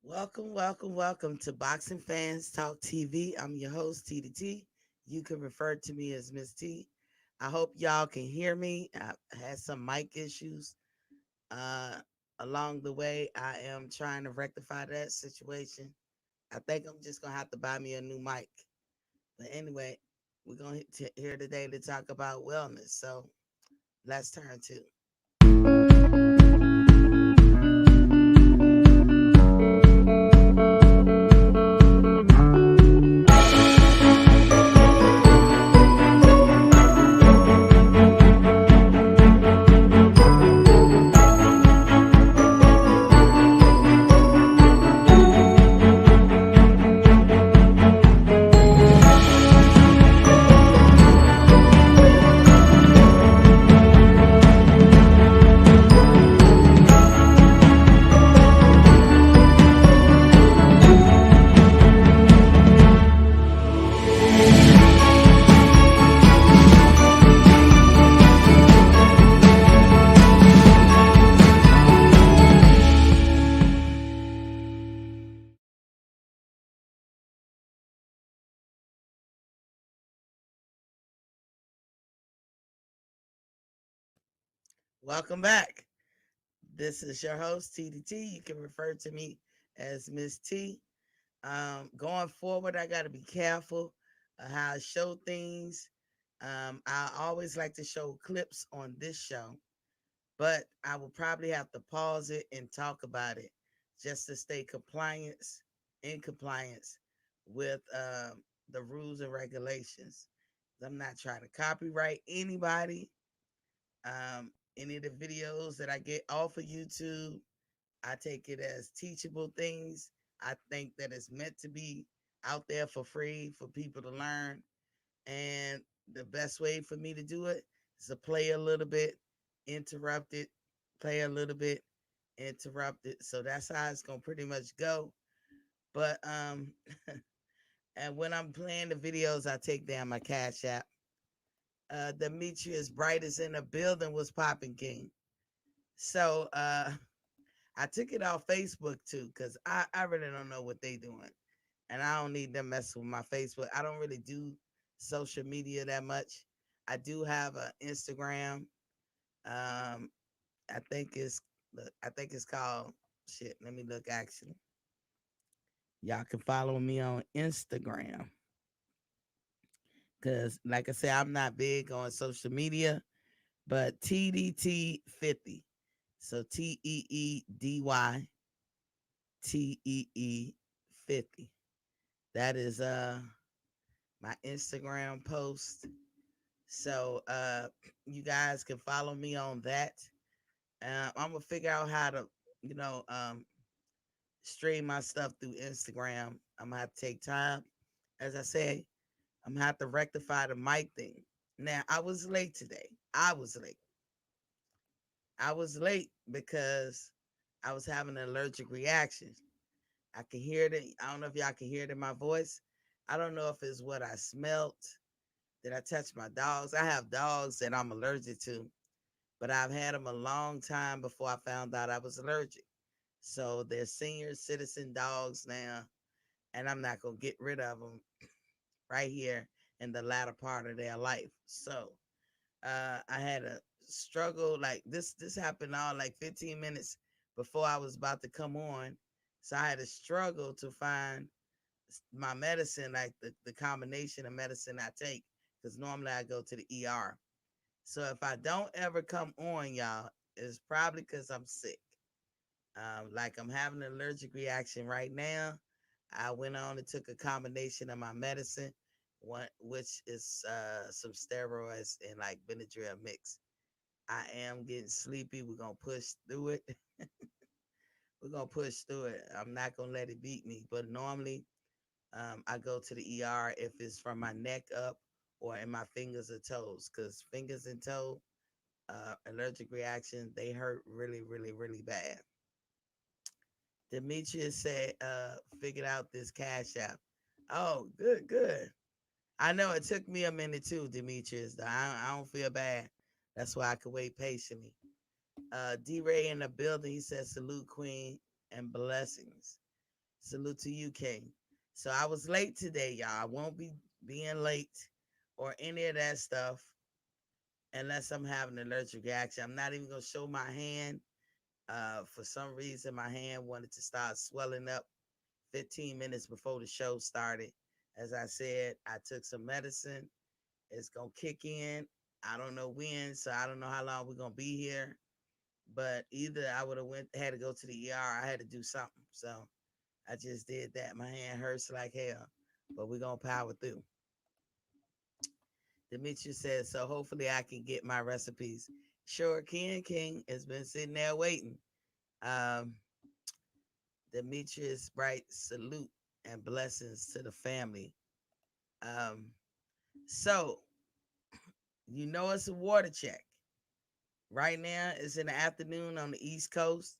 Welcome to Boxing Fans Talk TV. I'm your host, T to T. You can refer to me as Miss T. I hope y'all can hear me. I had some mic issues uh, along the way. I am trying to rectify that situation. I think I'm just going to have to buy me a new mic. But anyway, we're going to here today to talk about wellness. So let's turn to. Welcome back. This is your host, T to T. You can refer to me as Miss T. Going forward, I got to be careful how I show things. I always like to show clips on this show, but I will probably have to pause it and talk about it just to stay in compliance with the rules and regulations. I'm not trying to copyright anybody. Any of the videos that I get off of YouTube, I take it as teachable things. I think that it's meant to be out there for free for people to learn. And the best way for me to do it is to play a little bit, interrupt it, play a little bit, interrupt it. So that's how it's gonna pretty much go. But and when I'm playing the videos, I take down my cash app. Demetrius Brightest in the building was popping king. So I took it off Facebook too, because I really don't know what they doing. And I don't need them messing with my Facebook. I don't really do social media that much. I do have an Instagram. Um, I think it's I think it's called shit. Let me look actually. Y'all can follow me on Instagram. Cause like I said, I'm not big on social media, but TDT50. So TEEDY50. That is my Instagram post. So you guys can follow me on that. I'm gonna figure out how to, you know, stream my stuff through Instagram. I'm gonna have to take time. As I say, I'm gonna have to rectify the mic thing. Now I was late today. I was late because I was having an allergic reaction. I can hear it. I don't know if y'all can hear it in my voice. I don't know if it's what I smelt. Did I touch my dogs? I have dogs that I'm allergic to, but I've had them a long time before I found out I was allergic. So they're senior citizen dogs now, and I'm not gonna get rid of them right here in the latter part of their life. So I had a struggle like this. This happened all like 15 minutes before I was about to come on. So I had a struggle to find my medicine, like the combination of medicine I take, because normally I go to the ER. So if I don't ever come on, y'all, it's probably because I'm sick. Like I'm having an allergic reaction right now. I went on and took a combination of my medicine, one which is some steroids and like Benadryl mix. I am getting sleepy. We're gonna push through it. We're gonna push through it. I'm not gonna let it beat me. But normally, I go to the ER if it's from my neck up or in my fingers or toes, because fingers and toe allergic reaction, they hurt really, really, really bad. Demetrius said, figured out this cash app. Oh, good, good. I know it took me a minute too, Demetrius. I don't feel bad. That's why I could wait patiently. D Ray in the building, he says, salute, Queen, and blessings. Salute to you, King. So I was late today, y'all. I won't be being late or any of that stuff unless I'm having an allergic reaction. I'm not even gonna show my hand. For some reason, my hand wanted to start swelling up 15 minutes before the show started. As I said, I took some medicine. It's gonna kick in. I don't know when, so I don't know how long we're gonna be here. But either I would have went had to go to the ER, I had to do something. So I just did that. My hand hurts like hell, but we're gonna power through. Demetrius says, so hopefully I can get my recipes. Sure can, King. It's been sitting there waiting. Um, Demetrius Bright, salute and blessings to the family. Um, so you know it's a water check. Right now it's in the afternoon on the East Coast.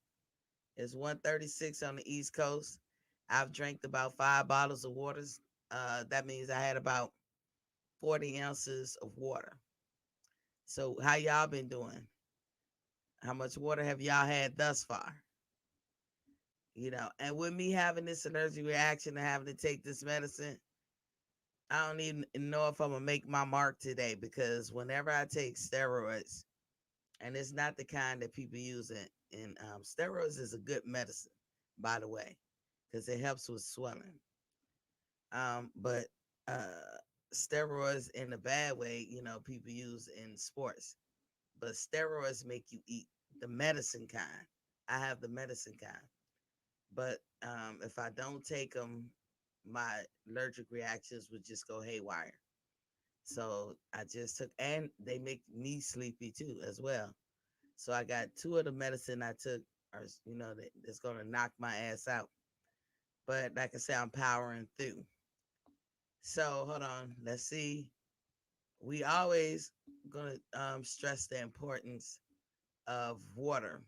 It's 1:36 on the East Coast. I've drank about 5 bottles of waters. That means I had about 40 ounces of water. So how y'all been doing? How much water have y'all had thus far? And with me having this allergic reaction and having to take this medicine, I don't even know if I'm gonna make my mark today because whenever I take steroids, and it's not the kind that people use it, and steroids is a good medicine, by the way, because it helps with swelling. But steroids in a bad way, people use in sports. But steroids make you eat the medicine kind. I have the medicine kind. But if I don't take them, my allergic reactions would just go haywire. So I just took, and they make me sleepy too, as well. So I got two of the medicine I took, are that's gonna knock my ass out. But like I said, I'm powering through. So hold on, let's see. We always gonna stress the importance of water.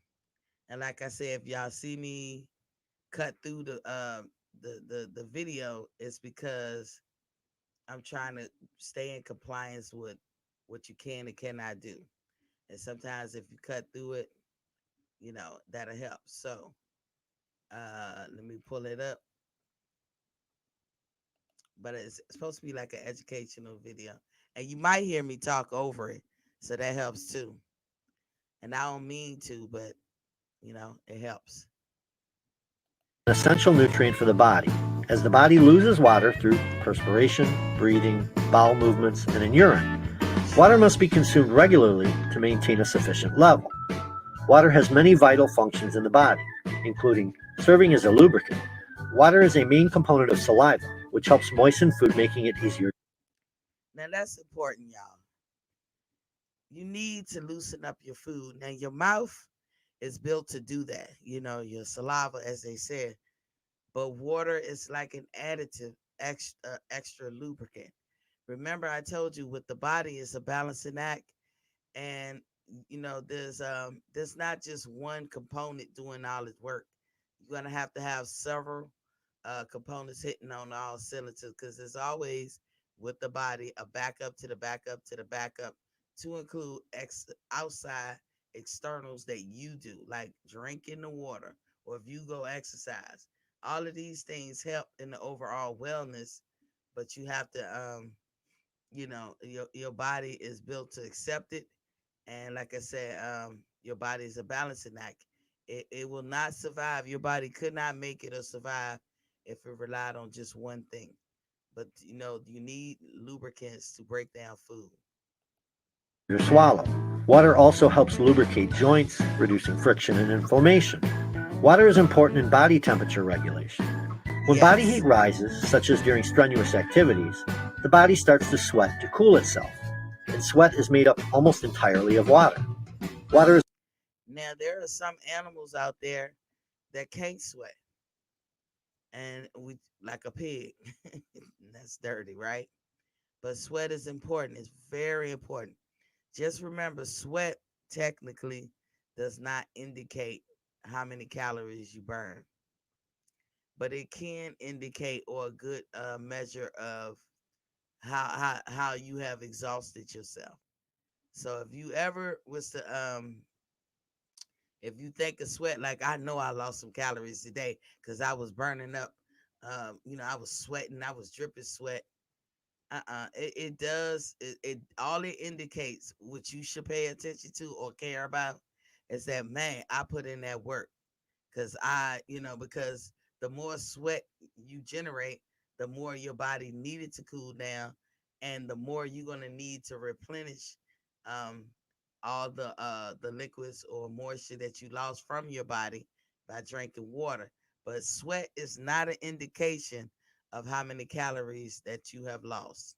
And like I said, if y'all see me cut through the video, it's because I'm trying to stay in compliance with what you can and cannot do. And sometimes if you cut through it, that'll help. So let me pull it up. But it's supposed to be like an educational video. And you might hear me talk over it. So that helps too. And I don't mean to, but it helps. An essential nutrient for the body, as the body loses water through perspiration, breathing, bowel movements, and in urine. Water must be consumed regularly to maintain a sufficient level. Water has many vital functions in the body, including serving as a lubricant. Water is a main component of saliva, which helps moisten food, making it easier. Now that's important, y'all. You need to loosen up your food. Now your mouth is built to do that. Your saliva, as they said. But water is like an additive, extra lubricant. Remember, I told you with the body, it's a balancing act, and there's not just one component doing all its work. You're gonna have to have several components hitting on all cylinders because there's always with the body a backup to the backup to the backup to include outside externals that you do, like drinking the water or if you go exercise. All of these things help in the overall wellness, but you have to your body is built to accept it. And like I said, your body is a balancing act. It will not survive. Your body could not make it or survive if it relied on just one thing. But you need lubricants to break down food. To swallow. Water also helps lubricate joints, reducing friction and inflammation. Water is important in body temperature regulation. When body heat Yes. rises, such as during strenuous activities, the body starts to sweat to cool itself. And sweat is made up almost entirely of water. Water is Now there are some animals out there that can't sweat, and we like a pig. That's dirty, right? But sweat is important. It's very important. Just remember, sweat technically does not indicate how many calories you burn, but it can indicate or a good measure of how you have exhausted yourself. So if you ever was to if you think of sweat, like I know I lost some calories today because I was burning up I was sweating, I was dripping sweat. It does it all it indicates what you should pay attention to or care about is that, man, I put in that work. Because the more sweat you generate, the more your body needed to cool down, and the more you're gonna need to replenish um all the liquids or moisture that you lost from your body by drinking water. But sweat is not an indication of how many calories that you have lost.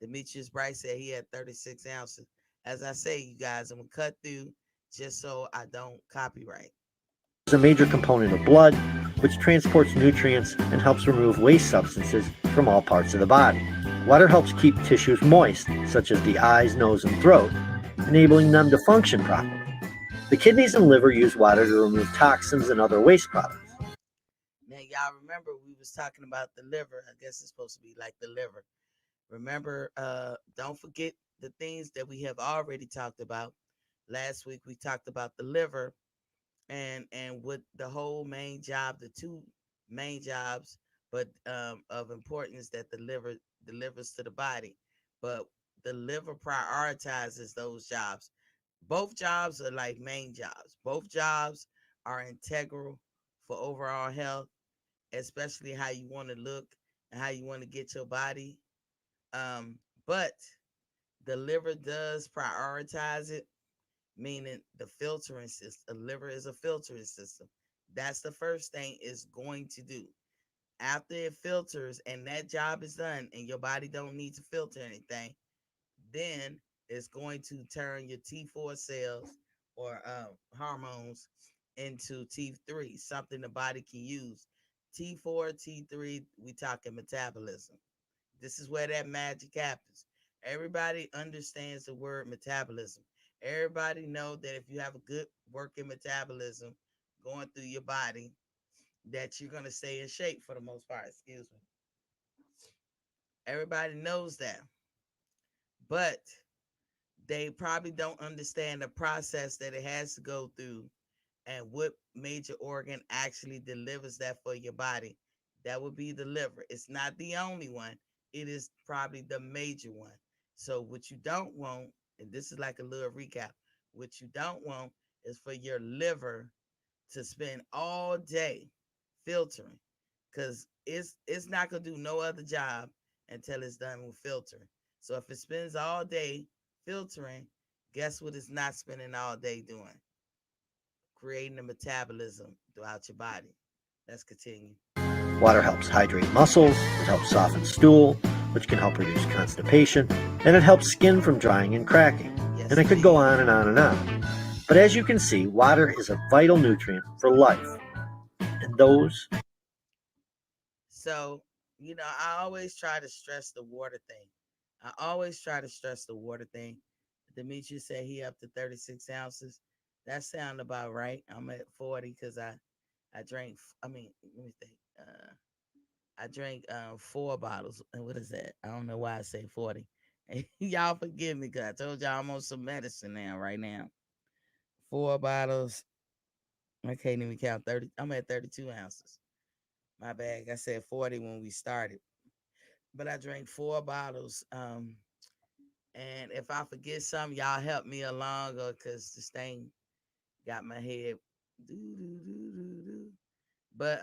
Demetrius Bright said he had 36 ounces. As I say, you guys, I'm gonna cut through just so I don't copyright. Is a major component of blood, which transports nutrients and helps remove waste substances from all parts of the body. Water helps keep tissues moist, such as the eyes, nose, and throat, enabling them to function properly. The kidneys and liver use water to remove toxins and other waste products. Now, y'all remember we was talking about the liver. I guess it's supposed to be like the liver. Remember, don't forget the things that we have already talked about. Last week we talked about the liver and what the whole main job, the two main jobs, but of importance that the liver delivers to the body. But the liver prioritizes those jobs. Both jobs are like main jobs. Both jobs are integral for overall health, especially how you want to look and how you want to get your body. But the liver does prioritize it, meaning the filtering system. The liver is a filtering system. That's the first thing it's going to do. After it filters and that job is done and your body don't need to filter anything, then it's going to turn your T4 cells or hormones into T3, something the body can use. T4, T3, we talking metabolism. This is where that magic happens. Everybody understands the word metabolism. Everybody know that if you have a good working metabolism going through your body, that you're gonna stay in shape for the most part. Excuse me. Everybody knows that, but they probably don't understand the process that it has to go through and what major organ actually delivers that for your body. That would be the liver. It's not the only one, it is probably the major one. So, what you don't want, and this is like a little recap, what you don't want is for your liver to spend all day filtering because it's not gonna do no other job until it's done with filtering. So if it spends all day filtering, guess what it's not spending all day doing? Creating a metabolism throughout your body. Let's continue. Water helps hydrate muscles, it helps soften stool, which can help reduce constipation, and it helps skin from drying and cracking. Yes, And I could go indeed. on and on and on. But as you can see, water is a vital nutrient for life. And those So, I always try to stress the water thing. I always try to stress the water thing. Demetrius said he up to 36 ounces. That sound about right. I'm at 40 because I drank. I mean, let me think. I drank 4 bottles. And what is that? I don't know why I say 40. Y'all forgive me because I told y'all I'm on some medicine now. Right now, 4 bottles. I can't even count 30. I'm at 32 ounces. My bag. I said 40 when we started, but I drank 4 bottles. And if I forget something, y'all help me along, because this thing got my head. But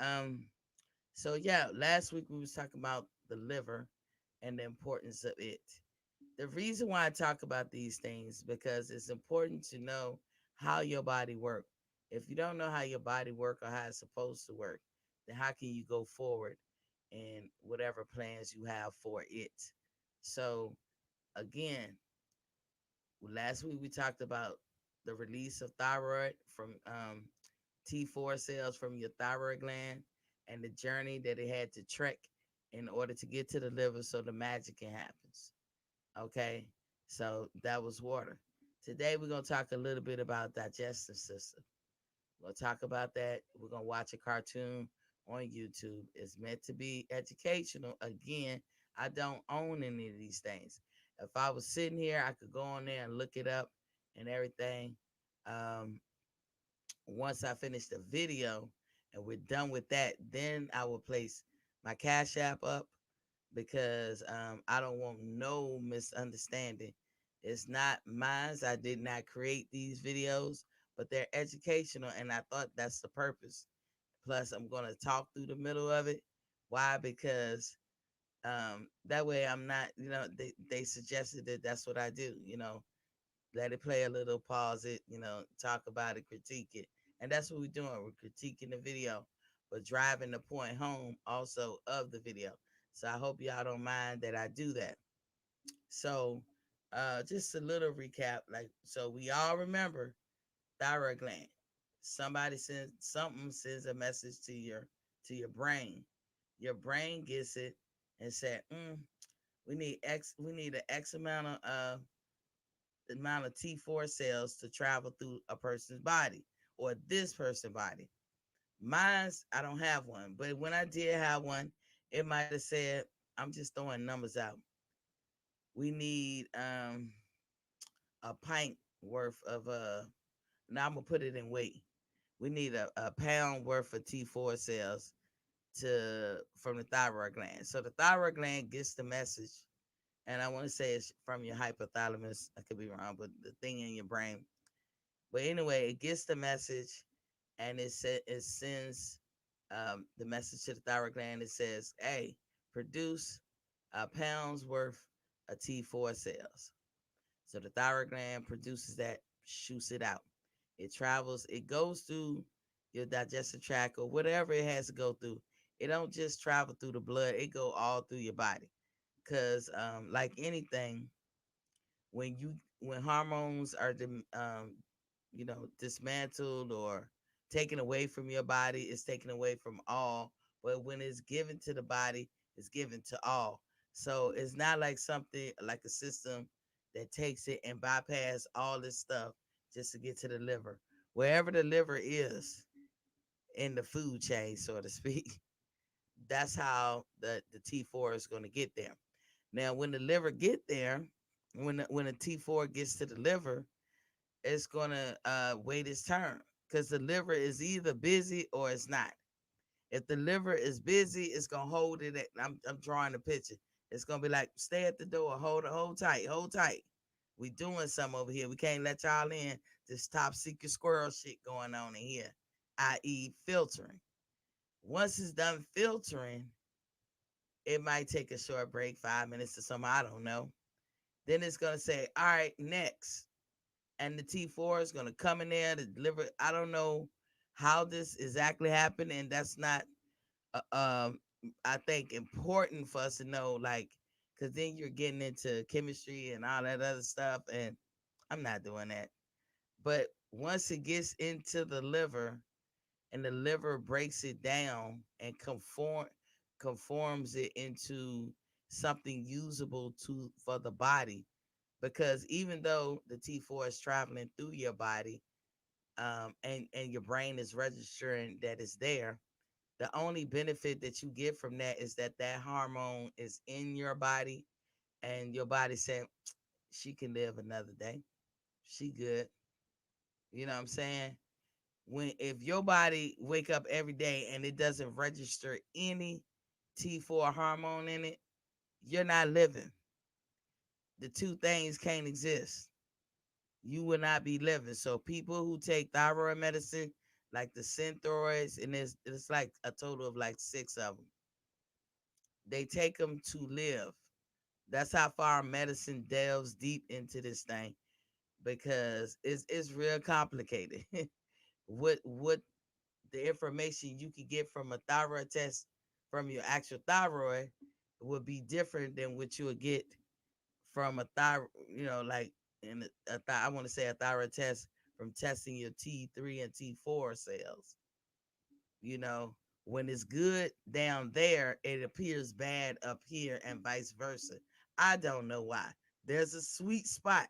so yeah, last week we was talking about the liver and the importance of it. The reason why I talk about these things because it's important to know how your body works. If you don't know how your body work or how it's supposed to work, then how can you go forward in whatever plans you have for it? So again, last week we talked about the release of thyroid from T4 cells from your thyroid gland and the journey that it had to trek in order to get to the liver so the magic can happen. Okay, so that was water. Today we're gonna talk a little bit about digestive system. We'll talk about that. We're gonna watch a cartoon on YouTube. It's meant to be educational. Again, I don't own any of these things. If I was sitting here, I could go on there and look it up and everything. Um, Once I finish the video and we're done with that, then I will place my Cash App up because I don't want no misunderstanding. It's not mine. I did not create these videos, but they're educational, and I thought that's the purpose. Plus, I'm going to talk through the middle of it. Why? Because that way I'm not, they suggested that that's what I do, let it play a little, pause it, talk about it, critique it. And that's what we're doing. We're critiquing the video, but driving the point home also of the video. So I hope y'all don't mind that I do that. So just a little recap. Like, so we all remember thyroid gland. Somebody sends something, sends a message to your brain. Your brain gets it and said, we need an X amount of T4 cells to travel through a person's body or this person's body. Mine's, I don't have one, but when I did have one, it might have said, I'm just throwing numbers out. We need a pint worth of now I'm gonna put it in weight. We need a pound worth of T4 cells to from the thyroid gland. So the thyroid gland gets the message, and I want to say it's from your hypothalamus. I could be wrong, but the thing in your brain. But anyway, it gets the message, and it sends the message to the thyroid gland. It says, "Hey, produce a pound's worth of T4 cells." So the thyroid gland produces that, shoots it out. It travels, it goes through your digestive tract or whatever it has to go through. It don't just travel through the blood, it go all through your body. Cause like anything, when hormones are dismantled or taken away from your body, it's taken away from all. But when it's given to the body, it's given to all. So it's not like something like a system that takes it and bypass all this stuff just to get to the liver. Wherever the liver is in the food chain, so to speak, that's how the T4 is going to get there. Now, when the liver get there, when the T4 gets to the liver, it's gonna wait its turn because the liver is either busy or it's not. If the liver is busy, it's gonna hold it. I'm drawing a picture. It's gonna be like, stay at the door, hold tight, hold tight. We doing something over here. We can't let y'all in. This top secret squirrel shit going on in here, i.e., filtering. Once it's done filtering, it might take a short break, 5 minutes or something. I don't know. Then it's gonna say, all right, next, and the T4 is going to come in there to deliver. I don't know how this exactly happened, and that's not, I think, important for us to know, like, because then you're getting into chemistry and all that other stuff, and I'm not doing that. But once it gets into the liver, and the liver breaks it down and conforms it into something usable to for the body, because even though the T4 is traveling through your body, and your brain is registering that it's there, the only benefit that you get from that is that that hormone is in your body, and your body saying she can live another day, she good. You know what I'm saying? When if your body wake up every day and it doesn't register any T4 hormone in it, you're not living. The two things can't exist. You will not be living. So people who take thyroid medicine, like the Synthroids, and it's like a total of like 6 of them. They take them to live. That's how far medicine delves deep into this thing, because it's real complicated. what the information you could get from a thyroid test from your actual thyroid would be different than what you would get from a thyroid, like in I want to say a thyroid test from testing your T3 and T4 cells. You know, when it's good down there, it appears bad up here, and vice versa. I don't know why. There's a sweet spot,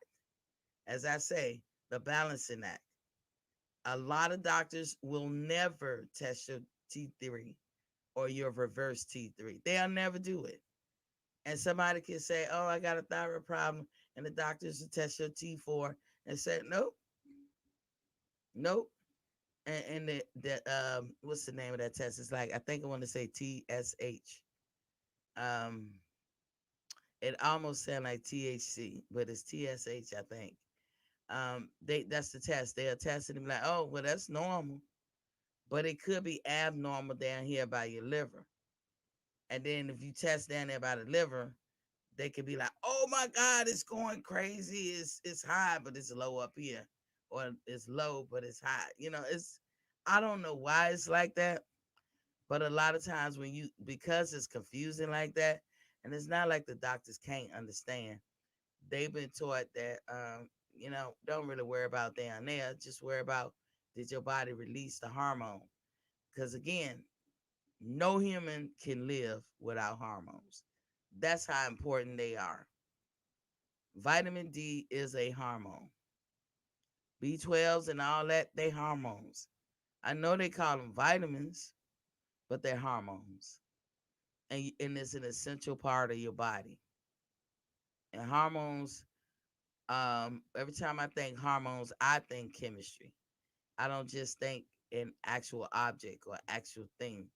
as I say, the balancing act. A lot of doctors will never test your T3 or your reverse T3. They'll never do it. And somebody can say, "Oh, I got a thyroid problem," and the doctors will test your T4 and say, "Nope, nope." And the what's the name of that test? It's like, I think I want to say TSH. Um, it almost sounds like THC, but it's TSH, I think. That's the test. They'll test it and be like, oh, well, that's normal, but it could be abnormal down here by your liver. And then if you test down there by the liver, they could be like, oh my God, it's going crazy. It's high, but it's low up here. Or it's low, but it's high. It's I don't know why it's like that. But a lot of times because it's confusing like that, and it's not like the doctors can't understand. They've been taught that don't really worry about down there. Just worry about, did your body release the hormone? Because again, no human can live without hormones. That's how important they are. Vitamin D is a hormone. B12s and all that, they hormones. I know they call them vitamins, but they're hormones. And it's an essential part of your body. And hormones, every time I think hormones, I think chemistry. I don't just think an actual object or actual thing.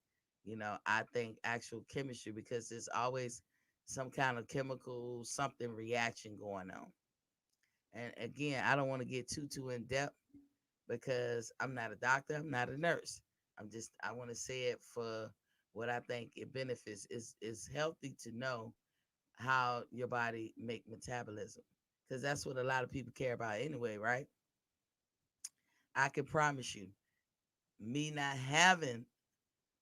I think actual chemistry because there's always some kind of chemical something reaction going on. And again, I don't want to get too in depth because I'm not a doctor, I'm not a nurse. I want to say it for what I think it benefits. Is healthy to know how your body make metabolism because that's what a lot of people care about anyway, right? I can promise you, me not having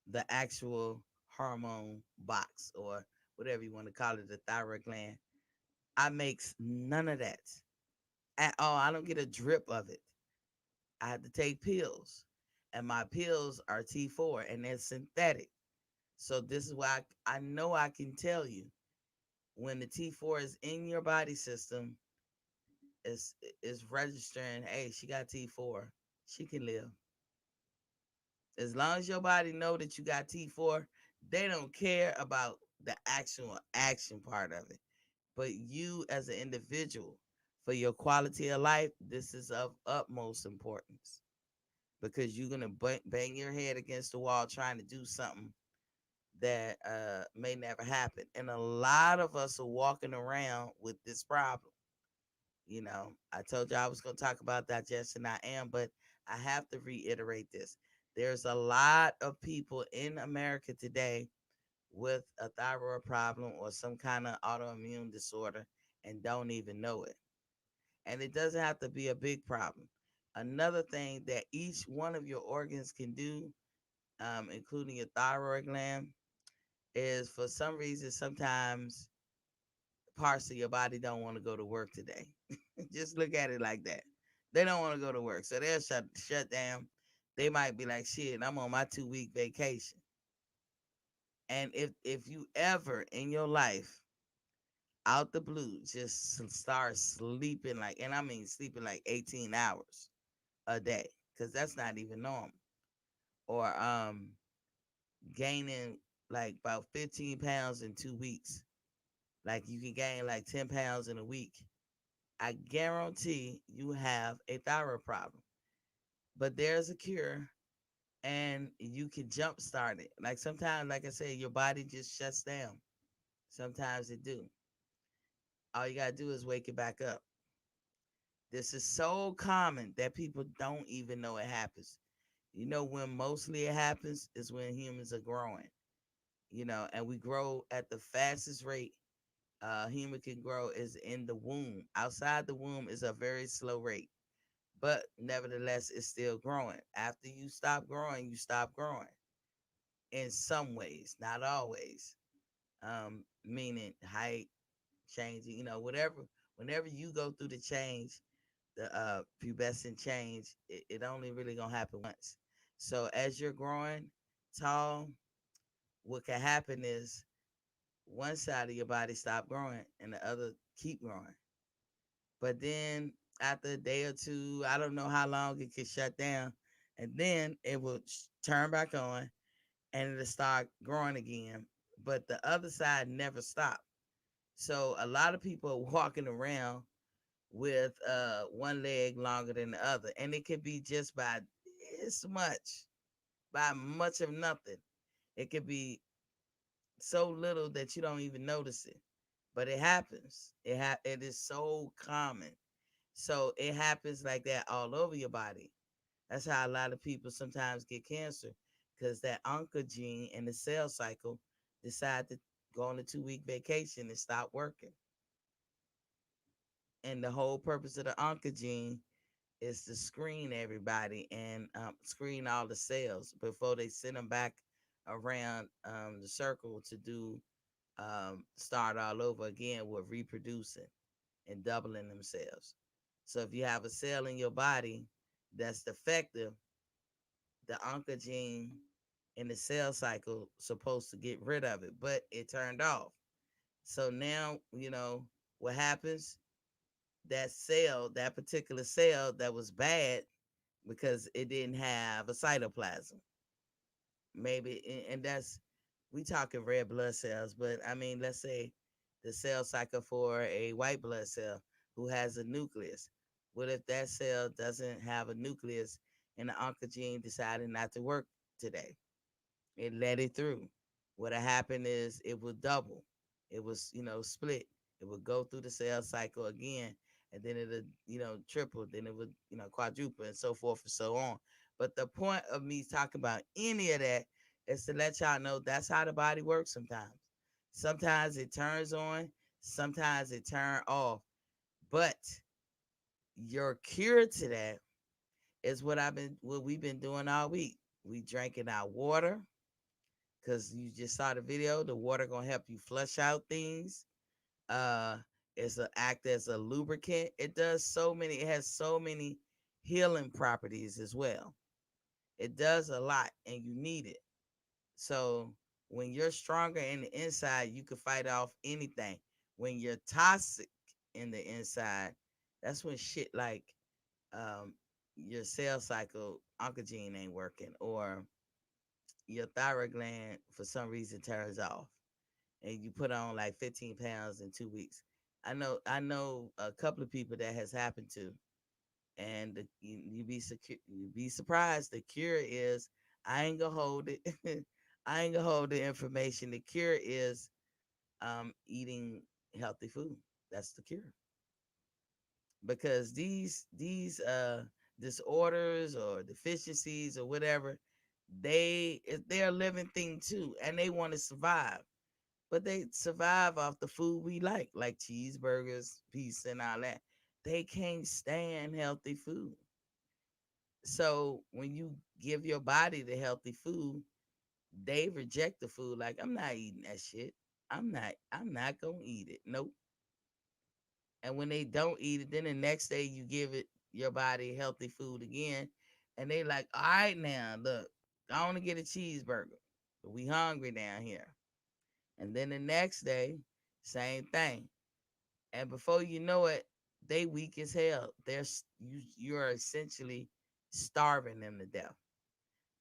the actual hormone box or whatever you want to call it, the thyroid gland, I makes none of that at all. I don't get a drip of it. I have to take pills, and my pills are T4 and they're synthetic. So this is why I know I can tell you when the T4 is in your body system, is registering. Hey, she got T4. She can live as long as your body know that you got T4. They don't care about the actual action part of it, but you as an individual, for your quality of life, this is of utmost importance because you're gonna bang your head against the wall trying to do something that may never happen. And a lot of us are walking around with this problem. I told you I was going to talk about digestion. I am, but I have to reiterate this. There's a lot of people in America today with a thyroid problem or some kind of autoimmune disorder and don't even know it. And it doesn't have to be a big problem. Another thing that each one of your organs can do, including your thyroid gland, is for some reason sometimes parts of your body don't want to go to work today. Just look at it like that. They don't want to go to work, so they'll shut down. They might be like, "Shit, I'm on my 2 week vacation." And if you ever in your life, out the blue, just start sleeping like, and I mean sleeping like 18 hours a day, because that's not even normal, or gaining like about 15 pounds in 2 weeks, like you can gain like 10 pounds in a week, I guarantee you have a thyroid problem. But there's a cure and you can jumpstart it. Like sometimes, like I said, your body just shuts down. Sometimes it do. All you gotta do is wake it back up. This is so common that people don't even know it happens. When mostly it happens is when humans are growing. And we grow at the fastest rate human can grow is in the womb. Outside the womb is a very slow rate, but nevertheless, it's still growing. After you stop growing, you stop growing in some ways, not always. Meaning height changing, whatever. Whenever you go through the change, the pubescent change, it only really gonna happen once. So as you're growing tall, what can happen is one side of your body stop growing and the other keep growing. But then after a day or two, I don't know how long it could shut down, and then it will turn back on and it'll start growing again. But the other side never stopped. So a lot of people are walking around with one leg longer than the other, and it could be just by this much, by much of nothing. It could be so little that you don't even notice it, but it happens. It is so common. So it happens like that all over your body. That's how a lot of people sometimes get cancer, because that oncogene in the cell cycle decide to go on a 2 week vacation and stop working. And the whole purpose of the oncogene is to screen everybody and screen all the cells before they send them back around the circle to do start all over again with reproducing and doubling themselves. So if you have a cell in your body that's defective, the oncogene in the cell cycle supposed to get rid of it, but it turned off. So now, what happens, that cell, that particular cell that was bad because it didn't have a cytoplasm. Maybe, and that's, we talking red blood cells, but I mean, let's say the cell cycle for a white blood cell who has a nucleus. What if that cell doesn't have a nucleus and the oncogene decided not to work today? It let it through. What had happened is it would double. It was, split. It would go through the cell cycle again, and then it would, triple. Then it would, quadruple, and so forth and so on. But the point of me talking about any of that is to let y'all know that's how the body works sometimes. Sometimes it turns on, sometimes it turns off. But your cure to that is what we've been doing all week. We drinking our water, because you just saw the video. The water gonna help you flush out things. Uh, it's a act as a lubricant. It does so many. It has so many healing properties as well. It does a lot, and you need it. So when you're stronger in the inside, you can fight off anything. When you're toxic in the inside, that's when shit like um, your cell cycle oncogene ain't working, or your thyroid gland for some reason turns off, and you put on like 15 pounds in 2 weeks. I know a couple of people that has happened to, and you be surprised. The cure is, I ain't gonna hold it. I ain't gonna hold the information. The cure is eating healthy food. That's the cure, because these disorders or deficiencies or whatever, they're a living thing too, and they want to survive, but they survive off the food we like cheeseburgers, pizza, and all that. They can't stand healthy food. So when you give your body the healthy food, they reject the food. Like, I'm not eating that shit. I'm not gonna eat it. Nope. And when they don't eat it, then the next day you give it your body healthy food again, and they like, all right, now look, I want to get a cheeseburger. But we hungry down here. And then the next day, same thing. And before you know it, they weak as hell. You're essentially starving them to death.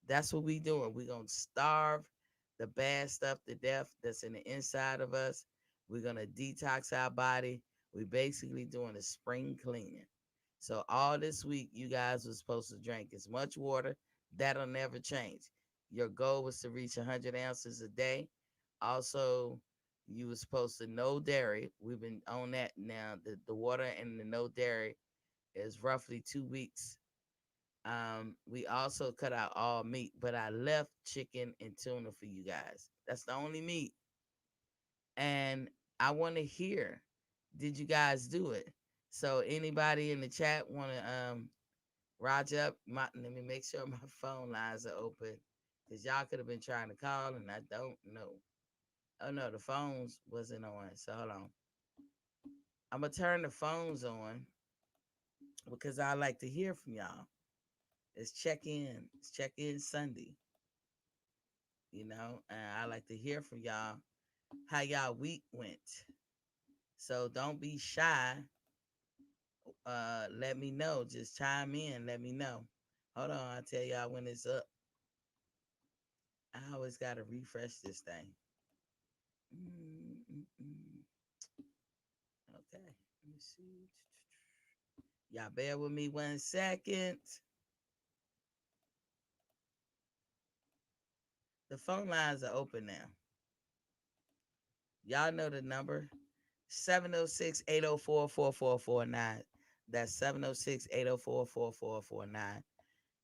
That's what we doing. We gonna starve the bad stuff to death that's in the inside of us. We're gonna detox our body. We basically doing a spring cleaning. So all this week, you guys were supposed to drink as much water. That'll never change. Your goal was to reach 100 ounces a day. Also, you were supposed to no dairy. We've been on that now. The water and the no dairy is roughly 2 weeks. We also cut out all meat, but I left chicken and tuna for you guys. That's the only meat. And I want to hear, did you guys do it? So anybody in the chat want to Raj up? Let me make sure my phone lines are open, because y'all could have been trying to call and I don't know. Oh no, the phones wasn't on. So hold on. I'm gonna turn the phones on because I like to hear from y'all. It's check in. It's check in Sunday. And I like to hear from y'all how y'all week went. So don't be shy. Let me know. Just chime in. Let me know. Hold on, I'll tell y'all when it's up. I always gotta refresh this thing. Mm-mm-mm. Okay, let me see. Y'all bear with me 1 second. The phone lines are open now. Y'all know the number. 706-804-4449. That's 706-804-4449.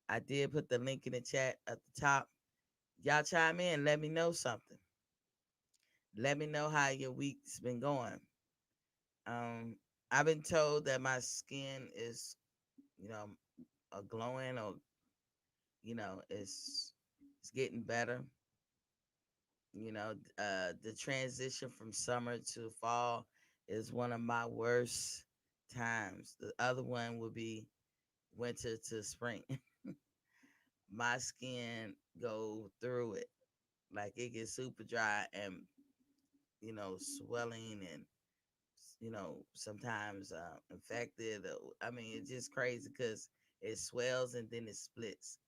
I did put the link in the chat at the top. Y'all chime in. Let me know something. Let me know how your week's been going. Um, I've been told that my skin is, you know, a glowing, or it's getting better. The transition from summer to fall is one of my worst times. The other one would be winter to spring. My skin go through it. Like it gets super dry and swelling and sometimes infected. I mean, it's just crazy because it swells and then it splits.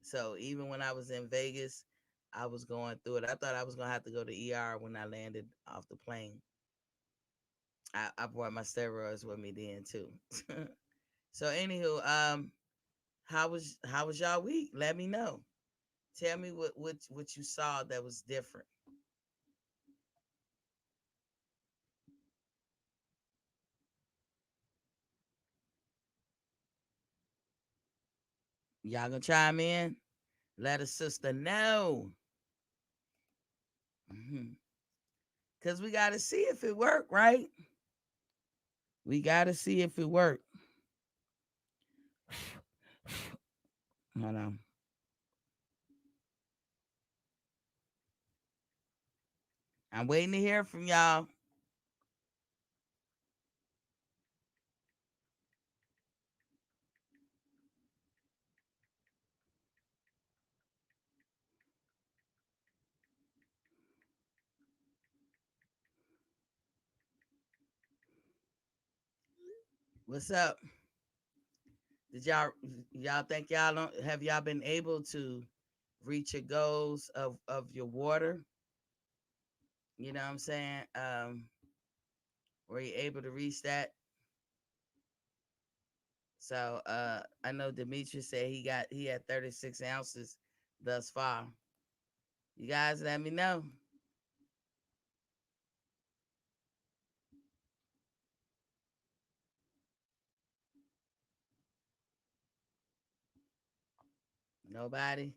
So even when I was in Vegas, I was going through it. I thought I was gonna have to go to ER when I landed off the plane. I brought my steroids with me then too. So anywho, how was y'all week? Let me know. Tell me what you saw that was different. Y'all gonna chime in? Let a sister know. Cause we gotta see if it worked, right? We gotta see if it worked. Hold on. I'm waiting to hear from y'all. What's up? Did y'all think y'all don't have y'all been able to reach your goals of your water? You know what I'm saying? Were you able to reach that? So I know Demetrius said he had 36 ounces thus far. You guys let me know. Nobody.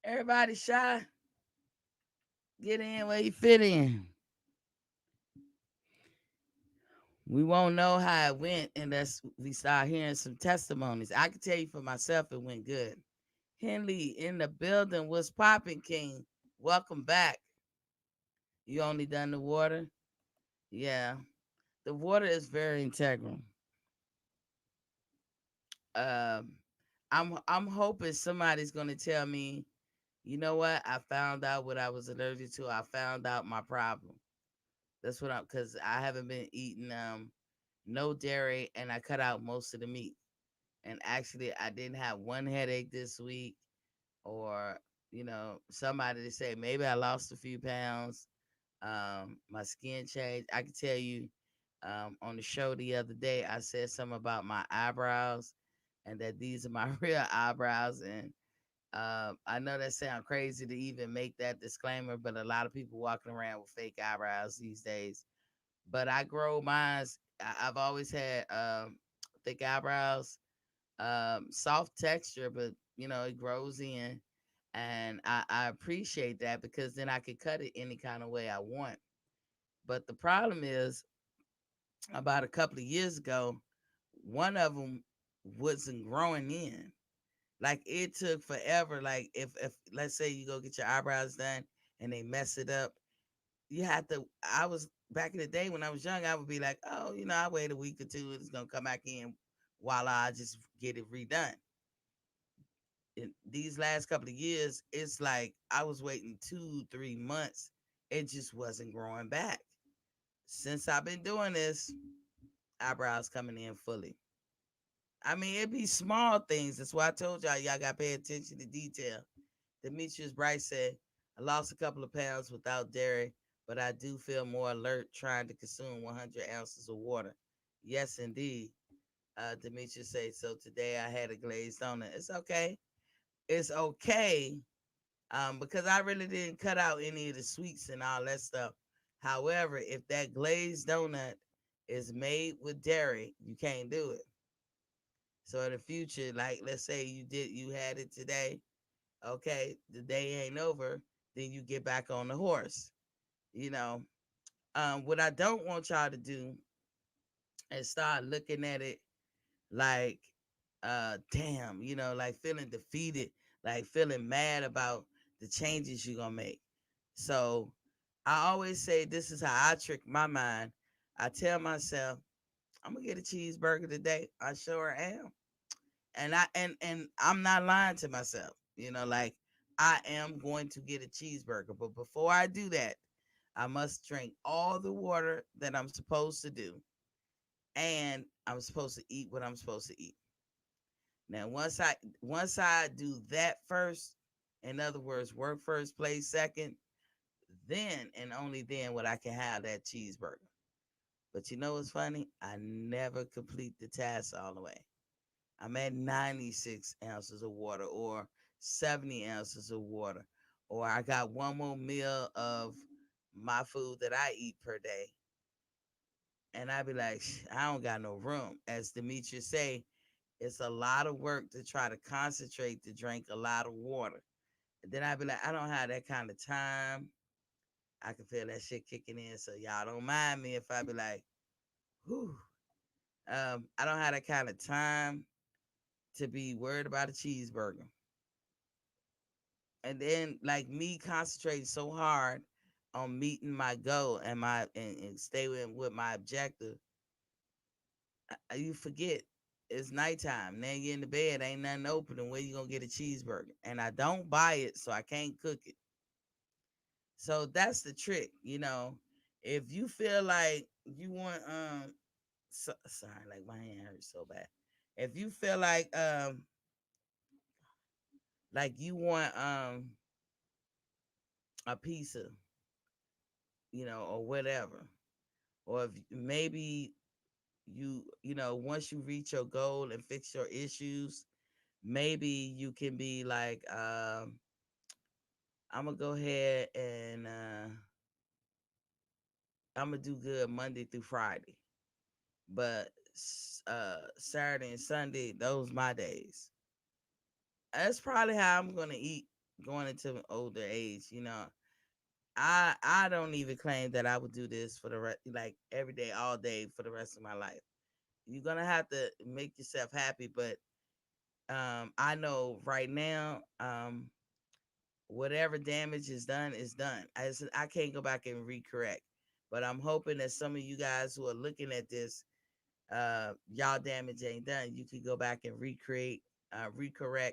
Everybody shy. Get in where you fit in. We won't know how it went unless we start hearing some testimonies. I can tell you for myself, it went good. Henley in the building. What's popping, King? Welcome back. You only done the water? Yeah. The water is very integral. Um, I'm hoping somebody's gonna tell me, you know what? I found out what I was allergic to. I found out my problem. That's what I'm because I haven't been eating no dairy and I cut out most of the meat. And actually I didn't have one headache this week, or somebody to say maybe I lost a few pounds. My skin changed. I can tell you on the show the other day, I said something about my eyebrows and that these are my real eyebrows. And I know that sounds crazy to even make that disclaimer, but a lot of people walking around with fake eyebrows these days. But I grow mine. I've always had thick eyebrows, soft texture, but it grows in. And I appreciate that because then I could cut it any kind of way I want. But the problem is, about a couple of years ago, one of them wasn't growing in. Like it took forever. Like if let's say you go get your eyebrows done and they mess it up, you have to. I was back in the day when I was young, I would be like, oh, I wait a week or two, it's gonna come back in. Voila, I just get it redone. In these last couple of years, it's like I was waiting 2, 3 months. It just wasn't growing back. Since I've been doing this, eyebrows coming in fully. I mean, it be small things. That's why I told y'all got to pay attention to detail. Demetrius Bright said, I lost a couple of pounds without dairy, but I do feel more alert trying to consume 100 ounces of water. Yes, indeed. Demetrius said, so today I had a glazed donut. It's okay. It's okay because I really didn't cut out any of the sweets and all that stuff. However, if that glazed donut is made with dairy, you can't do it. So in the future, like let's say you had it today, okay, the day ain't over, then you get back on the horse. You know, what I don't want y'all to do is start looking at it like damn, like feeling defeated, like feeling mad about the changes you're gonna make. So I always say this is how I trick my mind. I tell myself, I'm gonna get a cheeseburger today. I sure am. And I'm not lying to myself. Like I am going to get a cheeseburger. But before I do that, I must drink all the water that I'm supposed to do. And I'm supposed to eat what I'm supposed to eat. Now, once I do that first, in other words, work first, play second, then and only then would I can have that cheeseburger. But you know what's funny? I never complete the task all the way. I'm at 96 ounces of water or 70 ounces of water, or I got one more meal of my food that I eat per day. And I be like, I don't got no room. As Demetrius say, it's a lot of work to try to concentrate to drink a lot of water. And then I be like, I don't have that kind of time. I can feel that shit kicking in. So y'all don't mind me if I be like, whew. I don't have that kind of time to be worried about a cheeseburger. And then like me concentrating so hard on meeting my goal and stay with my objective, you forget it's nighttime. Now you're in the bed, ain't nothing open, and where you gonna get a cheeseburger? And I don't buy it, so I can't cook it. So that's the trick, If you feel like you want sorry, like my hand hurts so bad. If you feel like you want a pizza, or whatever, or if maybe once you reach your goal and fix your issues, maybe you can be like, I'm gonna go ahead and I'm gonna do good Monday through Friday, but Saturday and Sunday, those my days. That's probably how I'm gonna eat going into older age. I don't even claim that I would do this for like every day, all day for the rest of my life. You're gonna have to make yourself happy, but I know right now, whatever damage is done is done. I can't go back and recorrect. But I'm hoping that some of you guys who are looking at this, y'all damage ain't done. You could go back and recorrect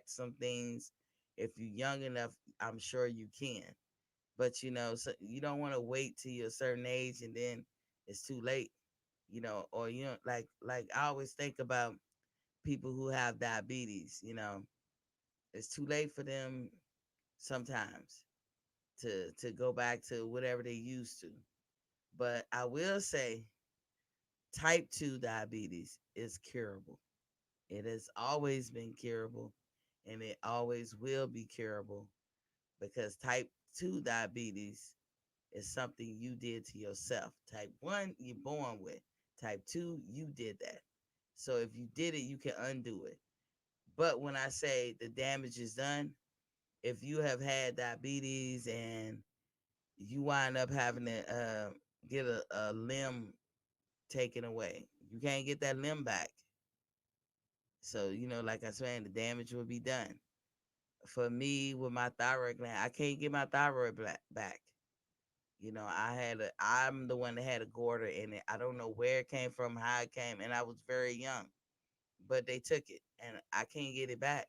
some things. If you're young enough, I'm sure you can. But so you don't want to wait till you're a certain age and then it's too late. Or like I always think about people who have diabetes. It's too late for them sometimes to go back to whatever they used to. But I will say type 2 diabetes is curable. It has always been curable and it always will be curable because type 2 diabetes is something you did to yourself. Type 1 you're born with. Type 2 you did that. So if you did it, you can undo it. But when I say the damage is done, if you have had diabetes and you wind up having to get a limb taken away, you can't get that limb back. So, like I said, the damage will be done. For me, with my thyroid gland, I can't get my thyroid back. I'm the one that had a goiter in it. I don't know where it came from, how it came, and I was very young, but they took it and I can't get it back.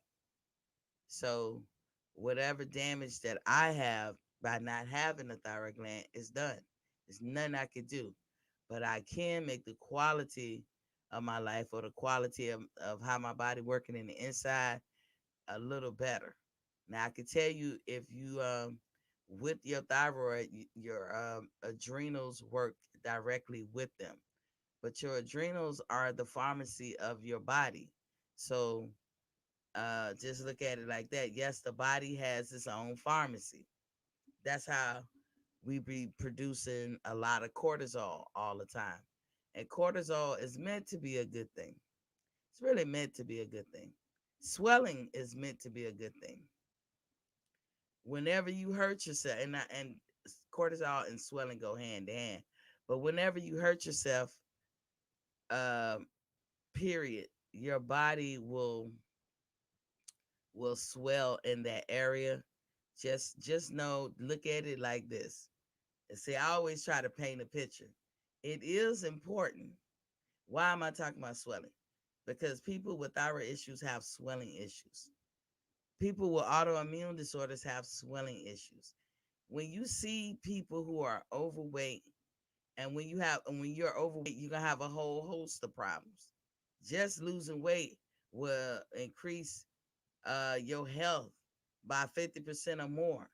So, whatever damage that I have by not having a thyroid gland is done. There's nothing I could do, but I can make the quality of my life or the quality of how my body working in the inside a little better. Now I can tell you if you with your thyroid, your adrenals work directly with them, but your adrenals are the pharmacy of your body. So Just look at it like that. Yes, the body has its own pharmacy. That's how we be producing a lot of cortisol all the time. And cortisol is meant to be a good thing. It's really meant to be a good thing. Swelling is meant to be a good thing. Whenever you hurt yourself, and cortisol and swelling go hand in hand, but whenever you hurt yourself, um, period, your body will swell in that area. Just know, look at it like this. And see, I always try to paint a picture. It is important. Why am I talking about swelling? Because people with thyroid issues have swelling issues. People with autoimmune disorders have swelling issues. When you see people who are overweight, and when you're overweight, you're gonna have a whole host of problems. Just losing weight will increase your health by 50% or more,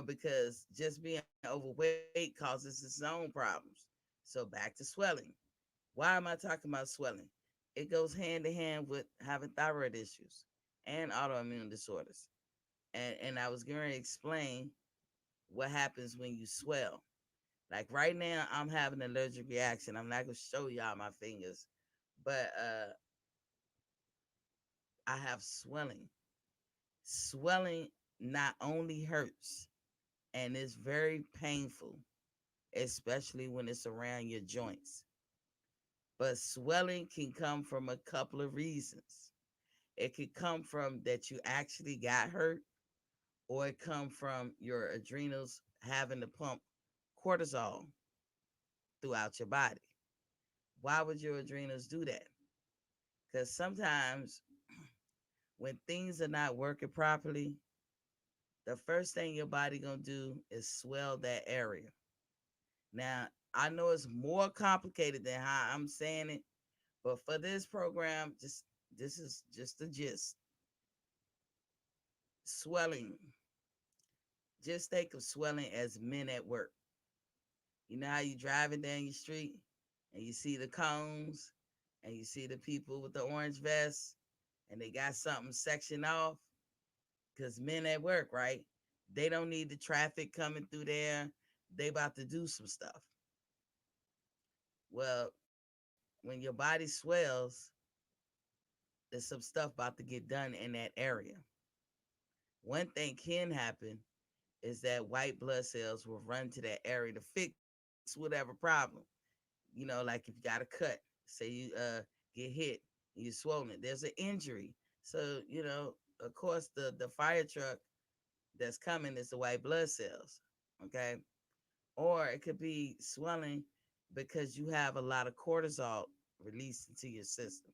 because just being overweight causes its own problems. So back to swelling. Why am I talking about swelling? It goes hand in hand with having thyroid issues and autoimmune disorders. And I was going to explain what happens when you swell. Like right now, I'm having an allergic reaction. I'm not going to show y'all my fingers, but I have swelling. Swelling not only hurts and it's very painful, especially when it's around your joints. But swelling can come from a couple of reasons. It could come from that you actually got hurt, or it come from your adrenals having to pump cortisol throughout your body. Why would your adrenals do that? Because sometimes when things are not working properly, the first thing your body gonna do is swell that area. Now, I know it's more complicated than how I'm saying it, but for this program, just this is just the gist. Swelling. Just think of swelling as men at work. You know how you driving down your street and you see the cones and you see the people with the orange vests and they got something sectioned off because men at work, right? They don't need the traffic coming through there. They about to do some stuff. Well, when your body swells, there's some stuff about to get done in that area. One thing can happen is that white blood cells will run to that area to fix whatever problem. Like if you got a cut, say you get hit, and you're swollen, there's an injury. So, of course the fire truck that's coming is the white blood cells. Okay. Or it could be swelling because you have a lot of cortisol released into your system.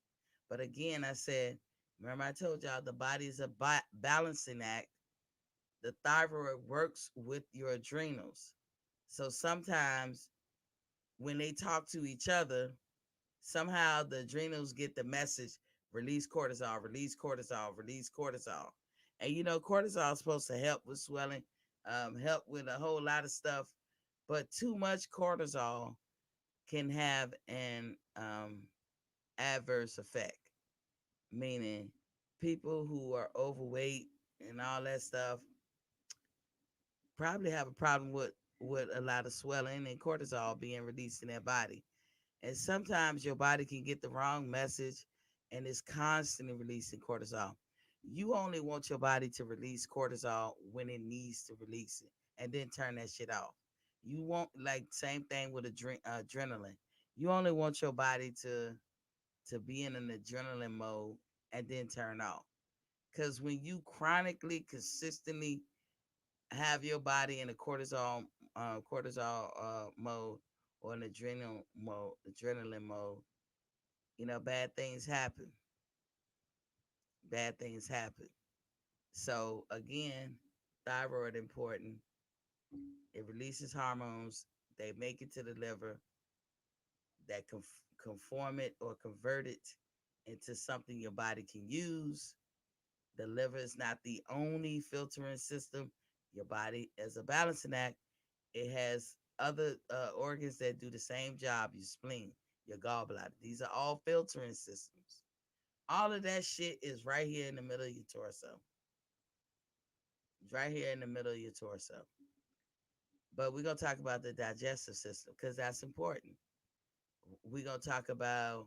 But again, I said, remember I told y'all the body is a balancing act. The thyroid works with your adrenals. So sometimes when they talk to each other, somehow the adrenals get the message: release cortisol, release cortisol, release cortisol. And cortisol is supposed to help with swelling, help with a whole lot of stuff. But too much cortisol can have an adverse effect, meaning people who are overweight and all that stuff probably have a problem with a lot of swelling and cortisol being released in their body. And sometimes your body can get the wrong message and it's constantly releasing cortisol. You only want your body to release cortisol when it needs to release it and then turn that shit off. You want, like, same thing with adrenaline. You only want your body to be in an adrenaline mode and then turn off. Because when you chronically, consistently have your body in a cortisol mode or an adrenaline mode, bad things happen. Bad things happen. So again, thyroid important. It releases hormones. They make it to the liver that conform it or convert it into something your body can use. The liver is not the only filtering system. Your body is a balancing act. It has other organs that do the same job: your spleen, your gallbladder. These are all filtering systems. All of that shit is right here in the middle of your torso. It's right here in the middle of your torso. But we're gonna talk about the digestive system because that's important. We're gonna talk about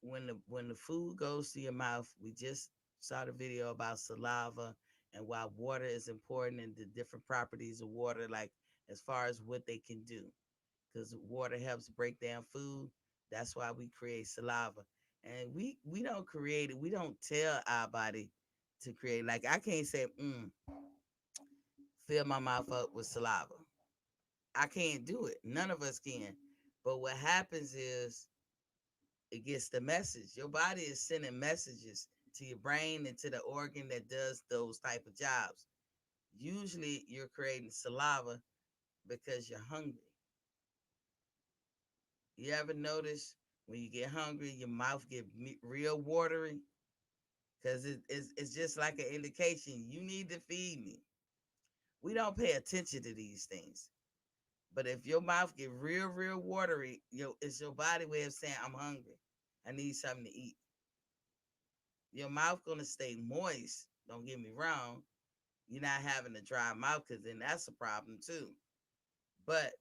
when the food goes to your mouth. We just saw the video about saliva and why water is important and the different properties of water, like as far as what they can do. Because water helps break down food. That's why we create saliva. And we don't create it. We don't tell our body to create. Like I can't say, fill my mouth up with saliva. I can't do it. None of us can. But what happens is it gets the message. Your body is sending messages to your brain and to the organ that does those type of jobs. Usually you're creating saliva because you're hungry. You ever notice when you get hungry, your mouth get real watery? Because it's just like an indication you need to feed me. We don't pay attention to these things. But if your mouth get real watery, it's your body way of saying, I'm hungry. I need something to eat. Your mouth gonna stay moist. Don't get me wrong. You're not having a dry mouth because then that's a problem too. But